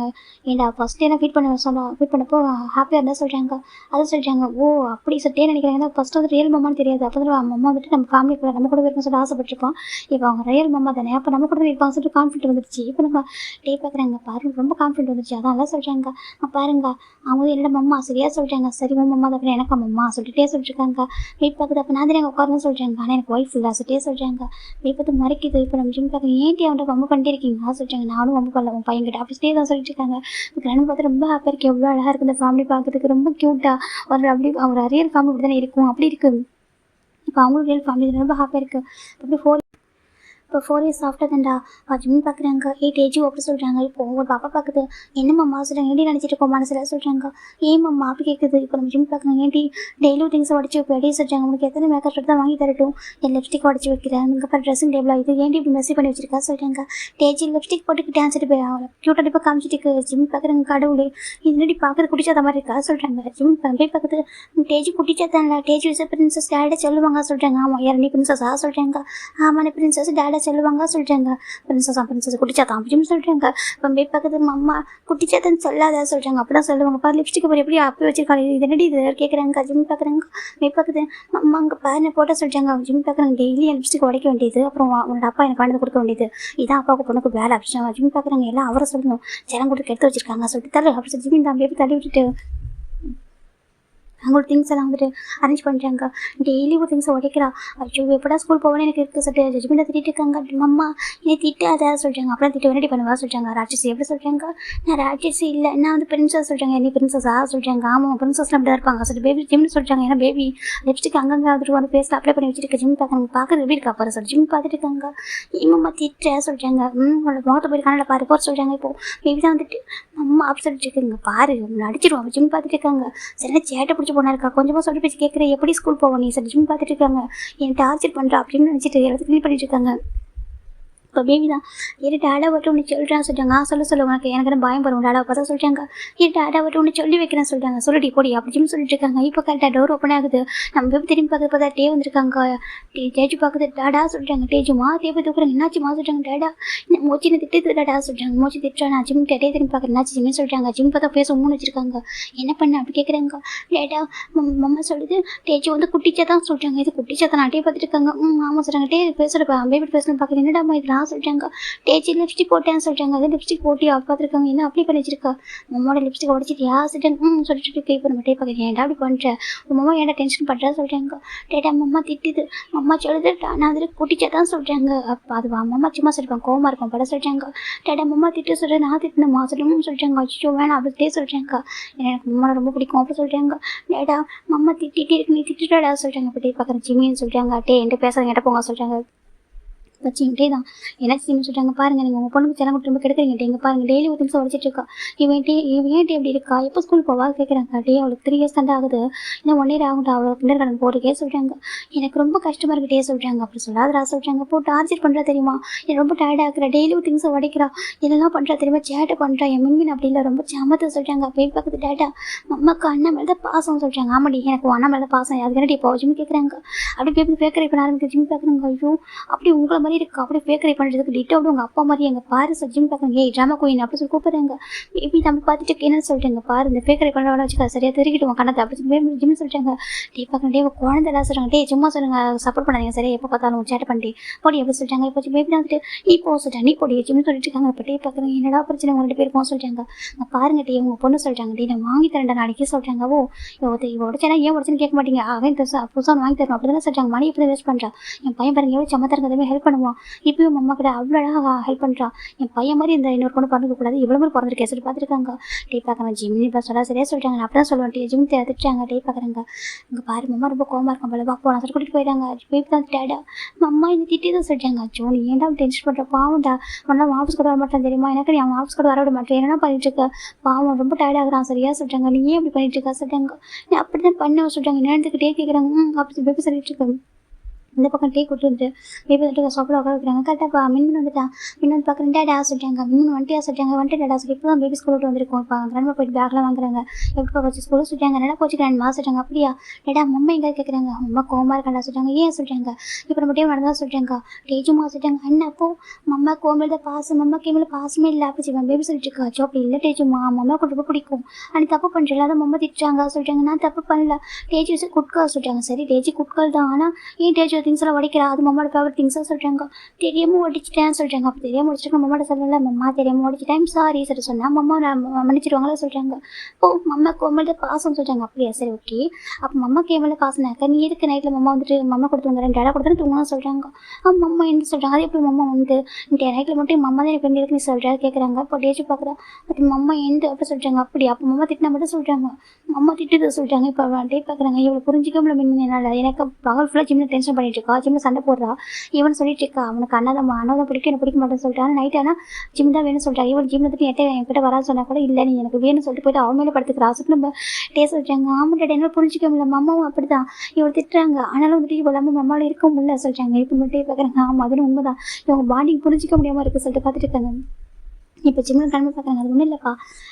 ஏன்டா ஃபஸ்ட் டே ஃபீட் பண்ண ஃபீட் பண்ணப்போ ஹாப்பியாக இருந்தால் சொல்கிறாங்க. அதை சொல்கிறாங்க. ஓ அப்படி சொல்லிட்டே நினைக்கிறாங்க. ஏன்னா ஃபஸ்ட்டு வந்து ரியல் மம்மான்னு தெரியாது. அப்போ தான் அம்மா வந்துட்டு நம்ம ஃபேமிலி கூட நம்ம கூட இருக்குன்னு சொல்லி ஆசைப்பட்டிருப்போம். இப்போ அவங்க ரியல் மம்மா தானே அப்போ நம்ம கூட இருப்பாங்க சொல்லிட்டு கான்ஃபிடென்ட் வந்துருச்சு. இப்போ நம்ம டே பார்க்குறாங்க. பாருங்க ரொம்ப கான்ஃபிடென்ட் வந்துருச்சு. அதான் சொல்கிறாங்க. பாருங்க அவங்க என்னோட மம்மா சரியா சொல்கிறாங்க. சரி மம்மா தான் எனக்கு மம்மா சொல்லிட்டே சொல்லிட்டுருக்காங்க. வெயிட் பார்க்குது. அப்போ நான் தான் எனக்கு உட்காருன்னு சொல்கிறாங்க. ஆனால் எனக்கு ஒய்ஃப் இல்லை சொல்லிட்டே சொல்கிறாங்க. வெயிட் பார்த்து மறைக்குது. இப்போ நம்ம ஜிம் பார்க்க ஏன்ட்டி அவன்கிட்ட வம்பு பண்ணிட்டே இருக்கீங்க சொல்லிட்டாங்க. நானும் வம்பு பண்ணல உன் பையன்கிட்ட அப்படியே தான் சொல்லிட்டு இருக்காங்க. கிராண்ட் பார்த்து ரொம்ப ஹாப்பியாக இருக்கு. எவ்வளோ அழகாக இருக்குது இந்த ஃபேமிலி பார்க்கறதுக்கு ரொம்ப க்யூட்டாக ஒரு அப்படி ஒரு ரியல் ஃபேமிலி அப்படி தானே இருக்கும் அப்படி இருக்குது. இப்போ அவங்களும் ரியல் ஃபேமிலி ரொம்ப ஹாப்பியாக இருக்குது. அப்படி இப்போ 4 இயர்ஸ் ஆஃப்டர் தான்டா ஜிம் பார்க்குறாங்க. 8 ஏஜ் அப்படி சொல்கிறாங்க. இப்போ ஒரு பாப்பா பார்க்குது. என்னம்மா சொல்கிறாங்க ஏன்டி நினச்சிட்டு இருக்கோம் மனசில் சொல்கிறாங்க. ஏம்மா அப்படி கேட்குது. இப்போ நம்ம ஜிம் பார்க்குறாங்க. ஏன்டி டெய்லியும் திங்ஸ் உடச்சி வைப்பேன் அப்படியே சொல்கிறாங்க. உனக்கு எத்தனை மேக்கப் ஷர்ட் தான் வாங்கி தரட்டும் என் லிப்ஸ்டிக் உடச்சி வைக்கிறேன். அதுக்கப்புறம் ட்ரெஸ்ஸிங் டேபிள் இது ஏன்டி இப்படி மெஸ்ஸி பண்ணி வச்சிருக்கா சொல்கிறாங்க. டேஜி லிப்ஸ்டிக் போட்டுக்கிட்டு டான்ஸ் போய் க்யூட்டாக இப்போ காமிச்சிட்டு ஜிம் பார்க்குறாங்க. கடவுளே இது பார்க்குறது குடிச்சாத மாதிரி இருக்கா சொல்கிறாங்க. ஜிம் போய் பார்க்குது. டேஜி குட்டிச்சாதான்ல டேஜி விச பிரின்சஸ் டேடா சொல்லுவாங்க சொல்கிறாங்க. ஆமாம் யார் நீ பிரின்சஸா சொல்கிறாங்க. ஆமாம் பிரின்சஸ் டேடா சொல்லுவாங்க சொல்கிறாங்க. பிரின்சஸ் குட்டிச்சாத்தான் அப்படின்னு சொல்கிறாங்க. இப்போ போய் பார்க்குறது அம்மா குட்டிச்சாத்தன்னு சொல்லாத சொல்கிறாங்க. அப்படி தான் சொல்லுவாங்க. பாரு லிப்ஸ்டிக் போய் எப்படி அப்படி வச்சிருக்காங்க. இது என்னடி இது கேட்குறாங்க. ஜிம் பார்க்குறாங்க. போய் பார்க்குது அம்மா அங்கே பாரு போட்ட சொல்கிறாங்க. ஜிம் பார்க்குறாங்க. டெய்லி என் லிப்ஸ்டிக் உடைக்க வேண்டியது அப்புறம் உன்னோட அப்பா எனக்கு வாங்கி கொடுக்க வேண்டியது இதான் அப்பாவுக்கு பொண்ணுக்கு வேலை அப்படின்னு ஜிம் பார்க்குறாங்க. எல்லாம் அவரை சொல்லணும் ஜலம் கொடுத்து எடுத்து வச்சிருக்காங்க சொல்லிட்டு தர அப்படி ஜிம் தான் பேபி தள்ளி விட்டுட்டு அவங்களோட திங்ஸ் எல்லாம் வந்துட்டு அரேஞ்ச் பண்ணுறாங்க. டெய்லி ஒரு திங்ஸை உடைக்கிறா. ஐயோ எப்படா ஸ்கூல் போவேன்னு எனக்கு இருக்குது சொல்லிட்டு ஜட்ஜ்மெண்ட்டை திட்டிட்டு இருக்காங்க. அம்மா என்னை திட்டாத சொல்கிறாங்க. அப்புறம் திட்ட வேண்டி பண்ணுவா சொல்கிறாங்க. ராட்சசி எப்படி சொல்கிறாங்க, நான் ராட்சசி இல்லை, நான் வந்து பிரின்சஸ் சொல்கிறாங்க. என்ன பிரின்சஸா சொல்கிறாங்க. ஆமாம் பிரின்சஸ்லாம் அப்படி தான் இருப்பாங்க சொல்லிட்டு பேபி ஜிம்னு சொல்கிறாங்க. ஏன்னா பேபி லிப்ஸ்டிக் அங்கங்கே வந்துட்டு ஒரு பேஸில் அப்ளை பண்ணி வச்சுருக்க. ஜிம் பார்க்குறது எப்படி இருக்கா பாரு சொல்லி ஜிம் பார்த்துட்டு இருக்காங்க. ஏமாம்மா திட்ட சொல்கிறாங்க. உங்களோட முகத்தை போய் கண்ணில் பாரு போகிற சொல்கிறாங்க. இப்போது பேபி தான் வந்துட்டு அம்மா அப்படி சொல்லிட்டு இருக்குங்க. பாரு உங்களை அடிச்சிருவோம் ஜிம் பார்த்துட்டு இருக்காங்க. சரி சேட்டை பிடிச்சி போனா இருக்கா, கொஞ்சமாக சொல்லி பேச்சு கேட்குறேன், எப்படி ஸ்கூல் போவோம் நீ சரி ஜிம் பார்த்துட்டு இருக்காங்க, என் டார்ச்சர் பண்ணுறா அப்படின்னு நினச்சிட்டு எல்லாத்தையும் க்ளீன் பண்ணிட்டு இருக்காங்க. இப்போ பேபி தான் ஏன் டேடா வட்டு ஒன்று சொல்கிறான்னு சொல்லிட்டாங்க. சொல்ல உனக்கு எனக்கு பயம் வரும் டேடா பார்த்தா சொல்லிட்டாங்க. ஏன் டேடா வட்டு ஒன்று சொல்லி வைக்கிறேன்னு சொல்லிட்டாங்க. சொல்லிட்டு போடி அப்படின்னு சொல்லிட்டு இருக்காங்க. இப்போ கரெக்டாக டோர் ஓப்பன் ஆகுது. நம்ம பேபி திரும்பி பார்த்தா டே வந்திருக்காங்க. டேஜு பார்க்குது. டேடா சொல்லிட்டாங்க. டேஜுமா தேவை தூக்குறாங்க. என்னாச்சுமா சொல்லிட்டாங்க. டேடா மூச்சின்னு திட்டு டேடா சொல்லிட்டாங்க. மூச்சு திட்டுறா. நான் ஜிம் டே திரும்பி பார்க்குறேன். என்னாச்சு ஜிம்னு சொல்லிட்டாங்க. ஜிம் பார்த்தா பேச மூணு வச்சிருக்காங்க. என்ன பண்ண அப்படி கேட்குறாங்க. டேடா மம்மா சொல்லுது டேஜு வந்து குட்டிச்சா தான் சொல்லிட்டாங்க. இது குட்டிச்சா தான் டே பார்த்துட்டு இருக்காங்க. ஆமாம் சொல்கிறாங்க. டே பேசுகிறப்ப பேபி பேசணும் பார்க்குறேன். என்னடா இதெல்லாம் சொல்லிட்டாங்க. டேச்சி லிப்ஸ்டிக் போட்டேன்னு சொல்லிட்டாங்க. அது லிப்ஸ்டிக் போட்டி பார்த்துருக்காங்க. என்ன அப்ளை பண்ணி வச்சிருக்கா. மம்மோட லிப்ஸ்டிக் உடச்சிட்டியா சொல்லிட்டாங்க. சொல்லிட்டு இப்போ நம்ம டே பார்க்குறேன். ஏன்டா அப்படி பண்ணுறேன் மம்மா ஏன்டா டென்ஷன் பண்ணுறா சொல்லிட்டாங்க. Data mamma திட்டுது. மம்மா சொல்லுது நான் அதில் குட்டிச்சா தான் சொல்கிறாங்க. அப்போ அது மம்மா சும்மா சொல்லிப்பாங்க கோவமாக இருக்கும் பட சொல்லிட்டாங்க. டேட்டா மம்மா திட்டு சொல்கிறேன். நான் திட்டுனம்மா சொல்லணும்னு சொல்லிட்டாங்க. அச்சோ வேணாம் அப்படியே சொல்லிட்டாங்க. எனக்கு மம்மா ரொம்ப பிடிக்கும் அப்படி சொல்லிட்டாங்க. டேட்டா மம்மா திட்டிகிட்டே இருக்கு நீ திட்டுடாடா சொல்லிட்டாங்க. அப்போ டே பார்க்குறேன் ஜிம்மின்னு சொல்லிட்டாங்க. டே என்கிட்ட பேசுகிறேன் என்கிட்ட போங்க சொல்லிட்டாங்க. வச்சுக்கிட்டே தான் என்ன செய்யணும்னு சொல்லிட்டாங்க. பாருங்கள் நீங்கள் உங்கள் பொண்ணுக்கு செல்லம் கொடுத்து ரொம்ப கெடுக்குறீங்க. இங்கே பாருங்கள் டெய்லி ஒரு திங்ஸ் உடச்சிட்டு இருக்கா. இவன் ஏன் எப்படி இருக்கா, எப்போ ஸ்கூல் போவா கேட்குறாங்க. டே அவளுக்கு 3 இயர்ஸ் தாண்டா ஆகுது, இன்னும் 1 இயர் ஆகும்டா அவளுக்கு கிண்டர் கடன் போட்டுக்கே சொல்லிட்டாங்க. எனக்கு ரொம்ப கஷ்டமாக இருக்குட்டே சொல்லிட்டாங்க. அப்படி சொல்லாதரா சொல்லிட்டாங்க. போட்டு டார்ச்சர் பண்ணுறா தெரியுமா, எனக்கு ரொம்ப டயர்டாக இருக்கிற, டெய்லி ஒரு திங்ஸை உடைக்கிறா, இதெல்லாம் பண்ணுறா தெரியுமா, சேட்டை பண்ணுறா, என் மின்மின் அப்படி இல்லை ரொம்ப சமத்தை சொல்லிட்டாங்க. போய் பார்க்குறது டேட்டா அம்மாக்கு அண்ணன் மேலே தான் பாசம் சொல்லிட்டாங்க. ஆமாடி எனக்கு அண்ணன் மேலே பாசம் அதுக்கு இப்போ ஜிம் கேட்குறாங்க. அப்படி போய் பேக்கரை பண்ண ஆரம்பிக்க ஜிம் பார்க்குறாங்க. ஐயோ அப்படி உங்களை மாதிரி இருக்கு, அப்படி பேக்கரை பண்ணுறதுக்கு டிட்டோட உங்கள் அப்பா மாதிரி எங்கள் பாரு சார் ஜிம் பார்க்குறாங்க. ஏய் ட்ராமா குயின் அப்படி சொல்லி கூப்பிட்றாங்க. மேபி நம்ம பார்த்துட்டு என்னன்னு சொல்லிட்டாங்க. பாரு இந்த பேக்கரை பண்ணுறவள வச்சுக்கா சரியாக தெரிவிக்கிட்டு கணத்தை அப்படி சொல்லி ஜிம் சொல்லிட்டாங்க. டே பார்க்குறேன். டே குழந்தை எல்லாம் சொல்கிறாங்க. டே சும்மா சொல்லுங்க சப்போர்ட் பண்ணாதீங்க சரியா, எப்போ பார்த்தாலும் சேட்டை பண்ணி போடி எப்படி சொல்லிட்டாங்க. இப்போ பேபி தான் வந்துட்டு நீ போ சொல்லிட்டேன், நீ போடி ஜிம் சொல்லிட்டு இருக்காங்க. இப்போ டே பார்க்குறேன். என்னடா பிரச்சனை உங்க 2 பேருக்கும் சொல்லிட்டாங்க. நான் பாருங்க டே உங்கள் பொண்ணு சொல்லிட்டாங்க. டே நான் வாங்கி தரேன் நாளைக்கு சொல்லிட்டாங்க. ஓ இவ உடச்சேன்னா ஏன் உடச்சுன்னு கேட்க மாட்டீங்க, அவன் புதுசாக வாங்கி தரணும் அப்படி தானே சொல்லிட்டாங்க. மணி எப்படி வேஸ்ட் பண்ணுறா, என் பையன் பாருங்க எவ்வளோ சமத்தா இருக்கிறதுமே ஹெல்ப் பண்ணுவான். இப்பயும் அம்மா கிட்ட அவ்வளோடா ஹெல்ப் பண்ணுறான். என் பையன் மாதிரி இந்த இன்னொரு பொண்ணு பிறந்துக்கூடாது, இவ்வளோ மாதிரி பிறந்திருக்கேன் சொல்லி பார்த்துருக்காங்க. டே பார்க்குறேன். ஜிம் இப்போ சொல்ல சரியாக சொல்லிட்டாங்க. நான் அப்படி தான் சொல்லுவேன். டே ஜிம் திட்டாங்க. டே பார்க்குறாங்க. இங்கே பாரு மம்மா ரொம்ப கோவமாக இருக்கும் போல பா நான் சொல்லி கூட்டிகிட்டு போயிட்டாங்க. பேபி தான் டேடா மம்மா இந்த திட்டி தான் சொல்லிட்டாங்க. அச்சோ நீ ஏன்டா டென்ஷன் பண்ணுற பாவம்டா, ஒன்றா ஆஃபீஸ் கூட வர மாட்டேன் தெரியுமா, எனக்கு நீ அவன் ஆஃபீஸ் கூட வர விட மாட்டேன், என்ன பண்ணிட்டு இருக்க பாவம் ரொம்ப டயர்டாகிறான் சரியா சொல்லிட்டாங்க. நீ ஏன் அப்படி பண்ணிட்டு இருக்கா சொல்லிட்டாங்க. நீ அப்படி தான் பண்ண சொல்லிட்டாங்க. நேரத்துக்கிட்டே கேட்குறாங்க. அப்படி பேபி சொல்லிட்டு இருக்காங்க. இந்த பக்கம் டீ கொடுத்து வந்துட்டு பேபி வந்துட்டு சாப்பிட உட்கார வைக்கிறாங்க. கரெக்டாக மின்மின் வந்துட்டான். மின் வந்து பார்க்குறேன். டேடா சொல்லிட்டாங்க. மின் வந்துட்டியா சொல்லிட்டாங்க. வந்துட்டு டேடா சொல்லி இப்போ தான் பேபி ஸ்கூல் விட்டு வந்திருக்கோம். இப்போ கிராண்ட்மா போயிட்டு பேக்லாம் வாங்குறாங்க. எப்போ வச்சு ஸ்கூலில் சொல்லிட்டாங்க. நல்லா போச்சு கிராண்ட்மா சொல்லிட்டாங்க. அப்படியா டேடா மம்மா எங்கே கேட்குறாங்க. அம்மா கோவமாக இருக்காண்டா சொல்லிட்டாங்க. ஏன் சொல்லிட்டாங்க. இப்போ நம்ம டே நடந்தா சொல்லிட்டாங்க. டேஜுமா சொல்லிட்டாங்க. அண்ணா அப்போ மம்மா கோமல் தான் பாசம், மம்மா கேமில் பாசமே இல்லை அப்படி செய்வேன் பேபி சொல்லிட்டு இருக்கா. அச்சோ அப்படி இல்லை டேஜுமா, மம்மாவுக்கு ரொம்ப பிடிக்கும், அன்னைக்கு தப்பு பண்ணுறல அதை மம்மா திட்டுறாங்க சொல்லிட்டாங்க. நான் தப்பு பண்ணல, டேஜி குட்கால் சொல்லிட்டாங்க. சரி டேஜி குட்கால் தான், ஆனால் ஏன் டேஜி திங்ஸ் எல்லாம் உடைக்கிறா, அது மம்மாவோட ஃபேவரட் திங்ஸாக சொல்கிறாங்க. தெரியாமல் ஒடிச்சிட்டேன்னு சொல்கிறாங்க. அப்போ தெரியாமல் முடிச்சிருக்க மம்மாட்ட சொல்லலை. மம்மா தெரியாமல் ஒடிச்சிட்டேன் சாரி சரி சொன்னால் மம்மா நான் மன்னிச்சிடுவாங்களா சொல்கிறாங்க. ஓ மம்மா கோமல்கிட்ட பாசம் சொல்கிறாங்க. அப்படியா சரி ஓகே. அப்போ மம்மா கேமல்ல பாசனாக்கா நீ எதுக்கு நைட்டில் மம்மா வந்துட்டு மம்மா கொடுத்துருங்க டேடா கொடுத்துட்டு தூங்கணும் சொல்கிறாங்க. மம்மா என்ன சொல்கிறாங்க. அது எப்படி மம்மா வந்து இந்த நைட்டில் மட்டும் மம்மா தான் எனக்கு எதுக்கு நீ சொல்கிறாரு கேட்குறாங்க. இப்போ டேஜி பார்க்குறேன். அது மம்மா எந்த அப்படி சொல்கிறாங்க. அப்படி அப்போ மம்மா திட்டினா மட்டும் சொல்கிறாங்க. மம்மா திட்டுதை சொல்கிறாங்க. இப்போ டே பார்க்குறாங்க. இவ்வளோ புரிஞ்சிக்க முடியல என்னால், எனக்கு பகல் ஃபுல்லாக ஜிம்மில் டென்ஷன் பண்ணிட்டு இருக்கா, ஜிம்மில் சண்டை போடுறா, இவன் சொல்லிட்டு இருக்கா அவனுக்கு அண்ணாதான் பிடிக்கும் எனக்கு பிடிக்க மாட்டேன்னு சொல்லிட்டு. ஆனால் நைட் ஆனால் ஜிம் தான் வேணும்னு சொல்லிட்டா. இவன் ஜிம் வந்துட்டு என்கிட்ட வராது சொன்னால் கூட இல்லை நீ எனக்கு வேணும்னு சொல்லிட்டு போயிட்டு அவன் மேலே படுத்துக்கிறா. அதுக்கு நம்ம டே சொல்லிட்டாங்க. ஆமாம் என்ன புரிஞ்சிக்க முடியல, மம்மாவும் அப்படி தான் இவள் திட்டுறாங்க, ஆனாலும் வந்துட்டு இவ்வளோ இல்லாமல் மம்மாவில் இருக்க முடியல சொல்லிட்டாங்க. இப்போ மட்டும் பார்க்குறாங்க. ஆமாம் அதுன்னு உண்மைதான், இவங்க பாண்டிங் புரிஞ்சிக்க முடியாமல் இருக்குது சொல்லிட்டு பார்த்துட்டு இருக்காங்க. இப்போ ஜிம்மில் கிளம்பி பார்க்குறாங்க. அது ஒன்றும் இல்லைப்பா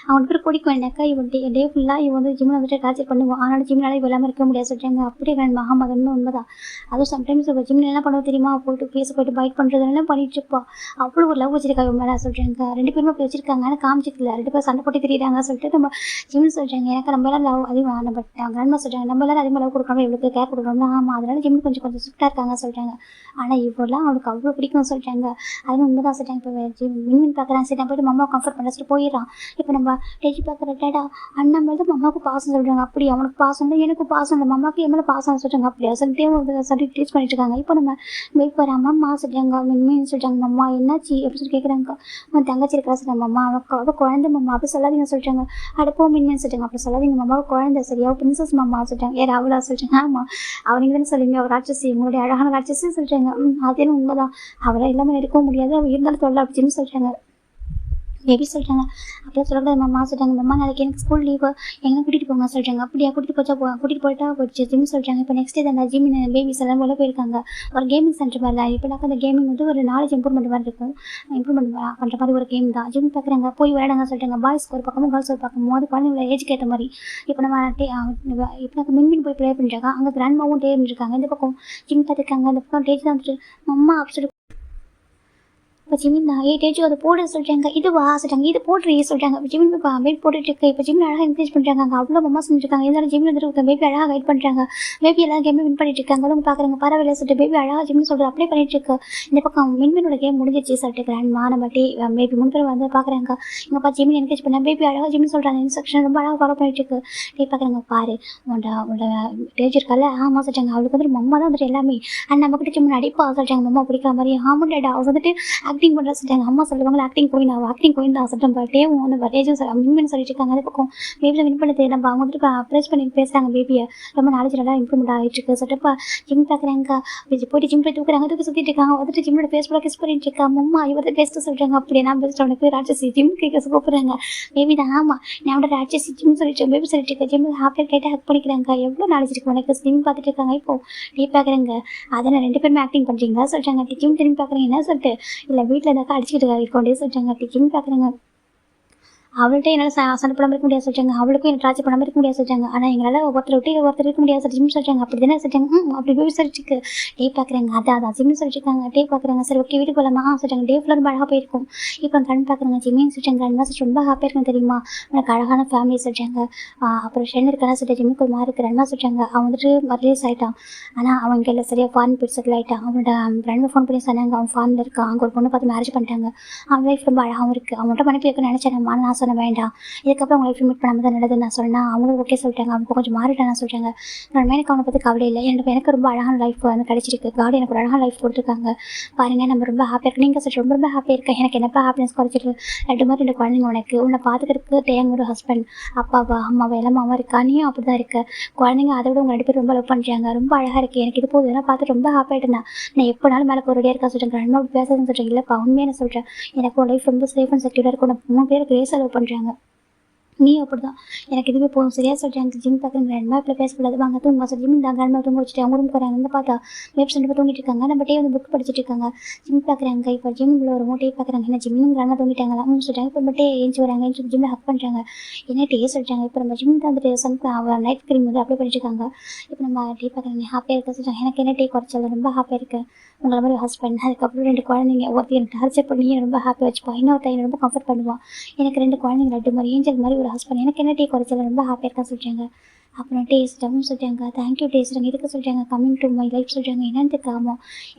அவனுக்கு பேர் பிடிக்கும் என்னக்கா, இவன் டே ஃபுல்லாக இவன் வந்து ஜிம்மில் வந்துட்டு டார்ச்சர் பண்ணுவான், ஆனால் ஜிம்னால இவ எல்லாமே இருக்க முடியாது சொல்லிட்டாங்க. அப்படியே கிளம்பி ஆமாம் அது உண்மைதான். அதுவும் சம்டைம்ஸ் இப்போ ஜிம்மில் என்ன பண்ணுவோம் தெரியுமா, போய்ட்டு பேச போய்ட்டு பைக் பண்ணுறதுனால பண்ணிட்டு இருப்பா. அவ்வளோ ஒரு லவ் வச்சிருக்கா இவன் மேலே சொல்கிறாங்க. 2 பேருமே அப்படி வச்சிருக்காங்க, ஆனால் காமிச்சிக்கல 2 பேரும் சண்டை போட்டு தெரியுறாங்க சொல்லிட்டு நம்ம ஜிம்னு சொல்கிறாங்க. எனக்கு நம்ம எல்லாம் லவ் அதிகமாக பட் கிராண்ட்மா சொல்கிறாங்க நம்ம எல்லாரும் அதிகமாக லவ் கொடுக்கணும் இவளுக்கு கேர் கொடுக்கணும். ஆமாம் அதனால ஜிம் கொஞ்சம் ஸ்ட்ரிக்டாக இருக்காங்க சொல்கிறாங்க. ஆனால் இவ்வளோலாம் அவனுக்கு அவ்வளோ பிடிக்கும் சொல்லிட்டாங்க. அது உண்மைதான் சொல்லிட்டாங்க. இப்போ மின்மின் பார்க்குறாங்க. சரி நான் போய்ட்டு வந்து மம்மா கம்ஃபர்ட் பண்ண சொல்லி போயிடறான். இப்போ நம்ம டேஜி பார்க்குற டேடா அண்ணன் மேலே மம்மாவுக்கு பாசம் சொல்கிறாங்க. அப்படி அவனுக்கு பாசம் இல்லை, எனக்கு பாசம் இல்லை, மம்மாவுக்கு என் மேலே பாசம் சொல்கிறாங்க. அப்படியா சொல்லிட்டே சொல்லி டீச் பண்ணிட்டு இருக்காங்க. இப்போ நம்ம வெயிட் போகிற அம்மா சொல்கிறாங்க, மின்மின்னு சொல்கிறாங்க. மம்மா என்னாச்சு அப்படின்னு சொல்லி கேட்குறாங்க. உன் தங்கச்சி இருக்கா சொல்கிறாங்க. மம்மா அவள் குழந்தை மம்மா அப்படி சொல்லாதீங்க சொல்கிறாங்க. அடுப்போ மின்மின்னு சொல்கிறாங்க. அப்படி சொல்லாதீங்க மம்மாவை குழந்தை சரியா பிரின்சஸ் மம்மா சொல்கிறாங்க. ஏன் அவளா சொல்கிறாங்க. ஆமாம் அவனுக்கு தானே சொல்லுவீங்க, அவர் ராட்சசி உங்களுடைய அழகான ராட்சசி சொல்கிறாங்க. அதே உண்மைதான், அவளை எல்லாமே இருக்கவும் முடியாது, அவள் இருந்தாலும் தொல்லை அப்படின்னு சொல்கிறாங்க. பேபி சொல்கிறாங்க. அப்படியே சொல்லக்கூடாது மம்மா சொல்கிறாங்க. மம்மா நாளைக்கு எனக்கு ஸ்கூல் லீவு, எங்கே கூட்டிகிட்டு போங்க சொல்கிறாங்க. அப்படியா கூட்டிகிட்டு கூட்டிகிட்டு போயிட்டா போச்சு ஜிம் சொல்கிறாங்க. இப்போ நெக்ஸ்ட் டே அந்த ஜிம் பேபிஸ் எல்லாம் போல போயிருக்காங்க. ஒரு கேமிங் சென்டர் மாதிரி தான். இப்போனாக்கா அந்த கேமிங் வந்து ஒரு நாலேஜ் இம்ப்ரூவ்மெண்ட் மாதிரி இருக்கும். இம்ப்ரூவ்மெண்ட் பண்ணுற மாதிரி ஒரு கேம் தான். ஜிம் பார்க்குறாங்க, போய் விளையாடுங்க சொல்கிறாங்க. பாய்ஸ்க்கு ஒரு பக்கமும் கேர்ள்ஸ் ஒரு பக்கமும், அது குழந்தைங்கள ஏஜுக்கு ஏற்ற மாதிரி. இப்போ நம்ம இப்போ மின்மின் போய் ப்ளே பண்ணிட்டாங்க. அங்கே கிராண்ட்மாவும் டே இருக்காங்க. இந்த பக்கம் ஜிம் பார்த்துருக்காங்க. அந்த பக்கம் டேஜ் தான் வந்துட்டு மம்மா அப்படி இப்போ ஜிமின் தான் டேஜு அதை போட சொல்கிறாங்க. இதுவா சொல்கிறாங்க, இது போடுறீ சொல்கிறாங்க. ஜிமின் இப்போ வெயிட் போட்டுட்டு இருக்கு. இப்போ ஜிமின் அழகாக என்கரேஜ் பண்ணுறாங்க. அங்கே அவ்வளோ மம்மா செஞ்சுருக்காங்க. இருந்தாலும் ஜிமின் வந்துட்டு பேபி அழகாக கைட் பண்ணுறாங்க. பேபி எல்லாம் கேமே வின் பண்ணிட்டு இருக்காங்க. அவங்க பார்க்குறாங்க பரவாயில்ல சொல்லிட்டு பேபி அழகாக ஜிமின் சொல்கிறது அப்படியே பண்ணிட்டு இருக்கு. இந்த பக்கம் மின்மினோட கேம் முடிஞ்சிச்சு சொல்லிட்டு கிராண்ட்மா நம்ம பேபி 3 பேர் வந்து பார்க்குறாங்க. இங்கேப்பா ஜிமின் என்கரேஜ் பண்ண பேபி அழகாக ஜிமின் சொல்கிறாங்க. இன்ஸ்ட்ரக்ஷன் ரொம்ப அழகாக ஃபாலோ பண்ணிட்டு இருக்கு. பார்க்குறாங்க பாரு உன்னோட டேஜ் இருக்கால. ஆமாம் சொல்கிறாங்க. அவளுக்கு வந்துட்டு மம்மா தான் வந்துட்டு எல்லாமே. அண்ட் நம்மக்கிட்ட ஜிமின் அடிப்பா சொல்கிறாங்க. மம்மா பிடிக்கிற மாதிரி. ஆமாம் டேடா அவள் வந்துட்டு ஆக்டிங் பண்ணுறா சொல்லிட்டாங்க. அம்மா சொல்லுவாங்களா ஆக்டிங் கோயின், அவள் ஆக்டிங் கோயின் தான் சொல்கிறேன். டேவும் வந்து டேஜும் வின் சொல்லிட்டு இருக்காங்க. அது பக்கம் பேபியில் வின் பண்ணது நம்ம அவங்க வந்துட்டு அப்ரோச் பண்ணி பேசுகிறாங்க. பேபியை ரொம்ப நாலேஜ் நல்லா இம்ப்ரூவ்மெண்ட் ஆகிட்டு இருக்கு சொல்லிட்டு ஜிம் பார்க்குறாங்க. போயிட்டு ஜிம் போய் தூக்குறாங்க. தூக்கி சுற்றிட்டு இருக்காங்க. வந்துட்டு ஜிம்மோட ஃபேஸ் கூட கிஸ் பண்ணிட்டு இருக்காங்க. அம்மா இவரது பேஸ்ட்டு சொல்கிறாங்க. அப்படியே நான் பெஸ்ட் அவனுக்கு ராட்சசி ஜிம் கேட்க கூப்பிட்றாங்க. பேபி தான் ஆமாம் நான் ராட்சசி ஜிம் சொல்லிட்டு பேபி சொல்லிட்டு இருக்கேன். ஜிம் ஹாப்பியாக கேட்டால் ஹக் பண்ணிக்கிறாங்க. எவ்வளோ நாலேஜ் இருக்கு உனக்கு ஜிம் பார்த்துட்டு இருக்காங்க. இப்போ டீ பார்க்குறாங்க. அதை நான் 2 பேருமே ஆக்டிங் பண்ணுறீங்களா சொல்கிறாங்க. ஜிம் திரும்பி பார்க்குறீங்க என்ன சொல்லிட்டு இல்லை வீட்டில் இருந்தாக்கா அடிச்சுக்கிட்டு இருக்கோண்டே சொல்கிறாங்க. ஜிம் பார்க்குறாங்க. அவள்கிட்ட என்னால் சண்டை போடாமல் இருக்க முடியாது சொல்கிறாங்க. அவளுக்கும் எனக்கு டார்ச்சர் பண்ணாமல் இருக்க முடியாது சொல்கிறாங்க. ஆனால் எங்களால் ஒருத்தர் விட்டு ஒருத்தர் இருக்க முடியாது சார் ஜிம் சொல்கிறாங்க. அப்படி தானே சொல்கிறாங்க. அப்படி போய் சொல்லிட்டு டே பார்க்குறாங்க. அதான் ஜிம்னு சொல்லிட்டுருக்காங்க. டே பார்க்குறாங்க. சரி ஓகே வீட்டுக்கு போகலாமா சொல்கிறாங்க. டே ஃபுல்லாக ரொம்ப அழகாக போயிருக்கும். இப்போ கண் பார்க்குறாங்க. ஜிம்மின்னு சொல்கிறாங்க. கண்ணா சொல்லிட்டு ரொம்ப ஹாப்பியாக இருக்கும் தெரியுமா, உனக்கு அழகான ஃபேமிலி சொல்கிறாங்க. அப்புறம் ஃப்ரெண்ட் இருக்கானா சொல்லிட்டு ஜிம்முக்கு ஒரு மாதிரி இருக்கிறான்னா சொல்கிறாங்க. அவன் வந்துட்டு ரிலீஸ் ஆகிட்டான். ஆனால் அவன் இங்கே இல்லை சரியாக ஃபாரின் போய் செட்டில் ஆகிட்டான். அவனோட ஃப்ரெண்டு ஃபோன் பண்ணி சொன்னாங்க அவன் ஃபாரினில் இருக்கான். அங்கே ஒரு பொண்ணு பார்த்து மேரேஜ் பண்ணிட்டாங்க. அவன் லைஃப் ரொம்ப அழகாகவும் இருக்குது. அவன்கிட்ட மனைவி இருக்குன்னு நினச்சேன். நான் சொன்ன வேண்டாம், இதுக்கப்புறம் அவங்க லைஃப் மீட் பண்ணாமல் தான் நல்லதுன்னு நான் சொன்னேன். அவங்களும் ஓகே சொல்லிட்டாங்க. அவங்க கொஞ்சம் மாறிட்டான்னு சொல்கிறாங்க. எனக்கு அவனை பற்றி கவலை இல்லை. எனக்கு ரொம்ப அழகான லைஃப் வந்து கிடச்சிருக்கு. காடு எனக்கு ஒரு அழகான லைஃப் கொடுத்துருக்காங்க. பாருங்கள் நம்ம ரொம்ப ஹாப்பியாக இருக்கு. நீங்கள் சொல்லிட்டு ரொம்ப ஹாப்பியாக இருக்கேன். எனக்கு என்னப்பா ஹாப்பினஸ் குறைச்சிருக்கு. 2 குழந்தைங்க உனக்கு. உன்னை பார்த்துக்கிறதுக்கு தேங்க ஒரு ஹஸ்பண்ட், அப்பாவா அம்மாவா எல்லாம் மாமா இருக்கா. நீயும் அப்படி தான் இருக்க. குழந்தைங்க அதை விட உங்கள் 2 பேர் ரொம்ப லவ் பண்ணுறாங்க. ரொம்ப அழகாக இருக்குது. எனக்கு இது போதும் இதெல்லாம் பார்த்து ரொம்ப ஹாப்பியாக இருந்தேன். நான் எப்போனாலும் மேலே போகிறதே இருக்கா சொல்கிறேன். ரொம்ப அப்படி பேசுறதுன்னு சொல்கிறேன். இல்லைப்பா உண்மையாக நான் சொல்கிறேன். எனக்கு ஒரு லைஃப் ரொம்ப சேஃப் அண்ட் செக்யூராக இருக்கும். 3 பேர் கிரேஸாக லவ் பண்ணுறாங்க. நீ அப்படி தான். எனக்கு இதுவே போதும் சரியாக சொல்கிறேன். ஜிம் பார்க்குறேன். கிராண்ட்மா இப்போ பேசக்கூடாது வாங்க தூங்க சொல்லி ஜிம் தான் கிராண்ட்மா தூங்க வச்சுட்டு அவங்க ரூம் போகிறாங்க. வந்து பார்த்தா வெப் சென்டர் தூங்கிட்டு இருக்காங்க. நம்ம டே வந்து புக் படிச்சுட்டு இருக்காங்க. ஜிம் பார்க்குறாங்க. இப்போ ஜிம் உள்ள ஒரு மூட்டையை பார்க்குறாங்க. என்ன ஜிம்மும் கிராண்ட்மா தூங்கிட்டாங்களா சொல்லிட்டாங்க. இப்போ நம்ம டே ஏஞ்சி வராங்க. ஏஞ்சி ஜிம்மில் ஹக் பண்ணுறாங்க. என்ன டே சொல்லிட்டாங்க. இப்போ நம்ம ஜிம் தான் வந்துட்டு நைட் க்ரீம் வந்து அப்ளை பண்ணிட்டு இருக்காங்க. இப்போ நம்ம டே பார்க்குறாங்க. ஹாப்பியாக இருக்க சொல்லிட்டாங்க. எனக்கு என்ன டே குறைச்சல ரொம்ப ஹாப்பியாக இருக்குது. உங்களை மாதிரி ஹஸ்பண்ட், அதுக்கப்புறம் 2 குழந்தைங்க. ஒருத்தி எனக்கு டார்ச்சர் பண்ணி ரொம்ப ஹாப்பியாக வச்சுப்பா. இன்னொருத்த என்ன ரொம்ப கம்ஃபர்ட் பண்ணுவான். எனக்கு 2 குழந்தைங்க 2 மாதிரி ஏஞ்சல் மாதிரி ஒரு ஹஸ்பண்ட். எனக்கு என்ன டீ குறைச்சல ரொம்ப ஹாப்பியாக இருக்கா சொல்கிறாங்க. அப்புறம் டேஸ்ட்டும் சொல்லிட்டாங்க. தேங்க்யூ டேஸ்ட்டாங்க. இதுக்கு சொல்கிறாங்க. கம்மிங் டு மை லைஃப் சொல்கிறாங்க. என்னென்னு காமோ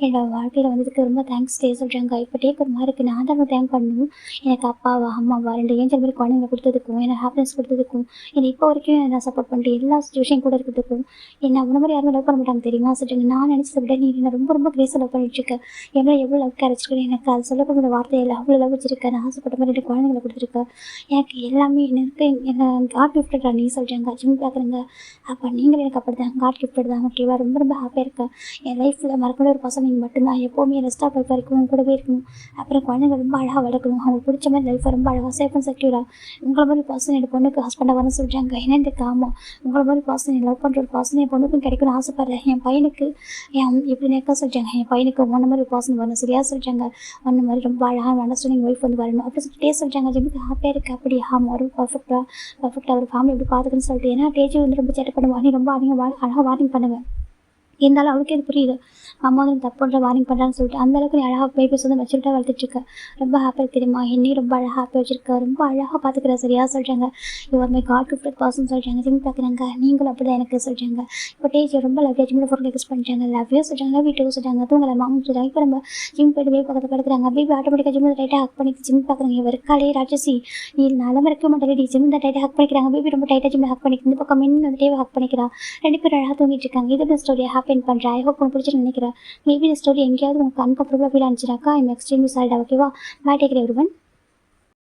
என்னோடய வாழ்க்கையில் வந்ததுக்கு ரொம்ப தேங்க்ஸ் டே சொல்கிறாங்க. இப்போ டேக் ஒரு மாதிரி இருக்குது. நான் தான் தேங்க் பண்ணணும். எனக்கு அப்பாவா அம்மாவா 2 ஏஞ்சல் மாதிரி குழந்தைங்க கொடுத்ததுக்கும் எனக்கு ஹாப்பினஸ் கொடுத்ததுக்கும் என்னை இப்போ வரைக்கும் நான் சப்போர்ட் பண்ணிட்டு எல்லா சுச்சுவேஷன் கூட இருக்கிறதுக்கும் என்ன உன மாதிரி யாரும் லவ் பண்ண மாட்டாங்க தெரியுமா சொல்கிறாங்க. நான் நினச்சதை விட நீ என்ன ரொம்ப ரொம்ப கிரேஸாக லவ் பண்ணிட்டுருக்கேன். எவ்வளோ லவ் கிடைச்சிருக்கேன். எனக்கு அது சொல்லக்கூடிய வார்த்தையில் அவ்வளோ லவ் வச்சிருக்கேன். நான் ஆசைப்பட்ட மாதிரி 2 குழந்தைங்களை கொடுத்துருக்கேன். எனக்கு எல்லாமே எனக்கு என்ன காட் கிஃப்டடா நீ சொல்கிறாங்க. ஜிம் பார்க்குறேங்க. அப்போ நீங்கள் எனக்கு அப்படி தான் காட் கிஃப்டட் தான். ஓகேவா ரொம்ப ரொம்ப ஹாப்பியாக இருக்கேன். என் லைஃப்பில் மறக்கக்கூடிய ஒரு பர்சன் நீங்கள் மட்டும்தான். எப்போவுமே ரெஸ்ட்டாக போய் வரைக்கும் கூடவே இருக்கணும். அப்புறம் குழந்தைங்க ரொம்ப அழகாக வளர்க்கணும். அவங்களுக்கு பிடிச்ச மாதிரி லைஃப்பை ரொம்ப அழகாக சேஃப் அண்ட் செக்யூராக உங்களை மாதிரி பர்சன் என் பொண்ணுக்கு ஹஸ்பண்டாக வரணும்னு சொல்கிறாங்க. என்னென்னு காமம் உங்களை மாதிரி பர்சன் லவ் பண்ணுற ஒரு பர்சன் என் பொண்ணுக்கும் கிடைக்கணும்னு ஆசைப்பட்றேன். என் பையனுக்கு எப்படி நேக்கா சொல்கிறாங்க. என் பையனுக்கு ஒன்றை மாதிரி பர்சன் வரணும் சரியாக சொல்கிறாங்க. ஒன்று மாதிரி ரொம்ப அழகாக அண்டர்ஸ்டாண்டிங் ஒய்ஃப் வந்து வரணும் அப்படி சொல்லிட்டு சொல்கிறாங்க. ஜிம்முக்கு ஹாப்பியாக இருக்குது. அப்படி ஆமாம் ஒரு பர்ஃபெக்டாக ஒரு ஃபேமிலி எப்படி பார்த்துக்கணும்னு சொல்லிட்டு. ஏன்னா டேஜி வந்து ரொம்ப சேட்டை பண்ணுவாங்க. நீ ரொம்ப அழகாக வார்னிங் பண்ணுவேன். இருந்தாலும் அவளுக்கு இது புரியுது. அம்மா வந்து தப்பு பண்ணுற வார்னிங் பண்ணுறான்னு சொல்லிட்டு அந்த அளவுக்கு நீ அழகாக பேபீஸ் வந்து மெச்சூரிட்டாக வளர்த்துட்ருக்க. ரொம்ப ஹாப்பியாக தெரியுமா? என்னையும் ரொம்ப அழகாக ஹாப்பியாக வச்சிருக்க. ரொம்ப அழகாக பார்த்துக்கிற சரியா சொல்கிறாங்க. Your my god gifted person சொல்கிறாங்க. ஜிம் பார்க்குறாங்க. நீங்களும் அப்படி தான் எனக்கு சொல்கிறாங்க. இப்போ டேஜ் ரொம்ப லவ்லியாக ஜிம்மில் ஃபோட்டோ எக்ஸ் பண்ணுறாங்க. லவ்யூ சொல்கிறாங்க, லவ் டூ சொல்கிறாங்க, தூங்கலை மாமும் சொல்கிறாங்க. இப்போ நம்ம ஜிம் போய்ட்டு பேபி பக்கத்தில் படுக்கிறாங்க. பேபி ஆட்டோமேட்டிக்காக ஜிம்மில் டைட்டாக ஹக் பண்ணி ஜிம் பார்க்குறாங்க. இவர் இருக்காளே ராட்சசி, நீ நல்லா இருக்க மாட்டேன். ஜிம்மில் டைட்டாக ஹக் பண்ணிக்கிறாங்க. பேபி ரொம்ப டைட்டாக ஜிம்மில் ஹக் பண்ணிக்கிறது. இந்த பக்கம் மின் வந்துட்டே ஹக் பண்ணிக்கிறா. 2 பேரும் அழகாக தூங்கிட்டு இருக்காங்க. இது ஸ்டோரியை ஹாப்பி பண்ணுறேன். ஐ ஹோப் உங்களுக்கு பிடிச்சிருன்னு நினைக்கிறேன். மேபி இந்த ஸ்டோரி எங்கேயாவது உங்களுக்கு அன்கம்ஃபர்டபுளாக ஃபீல் ஆனிச்சுனாக்கா ஐம் எக்ஸ்ட்ரீம்லி சாரிடா. ஓகேவா? Bye, take care everyone.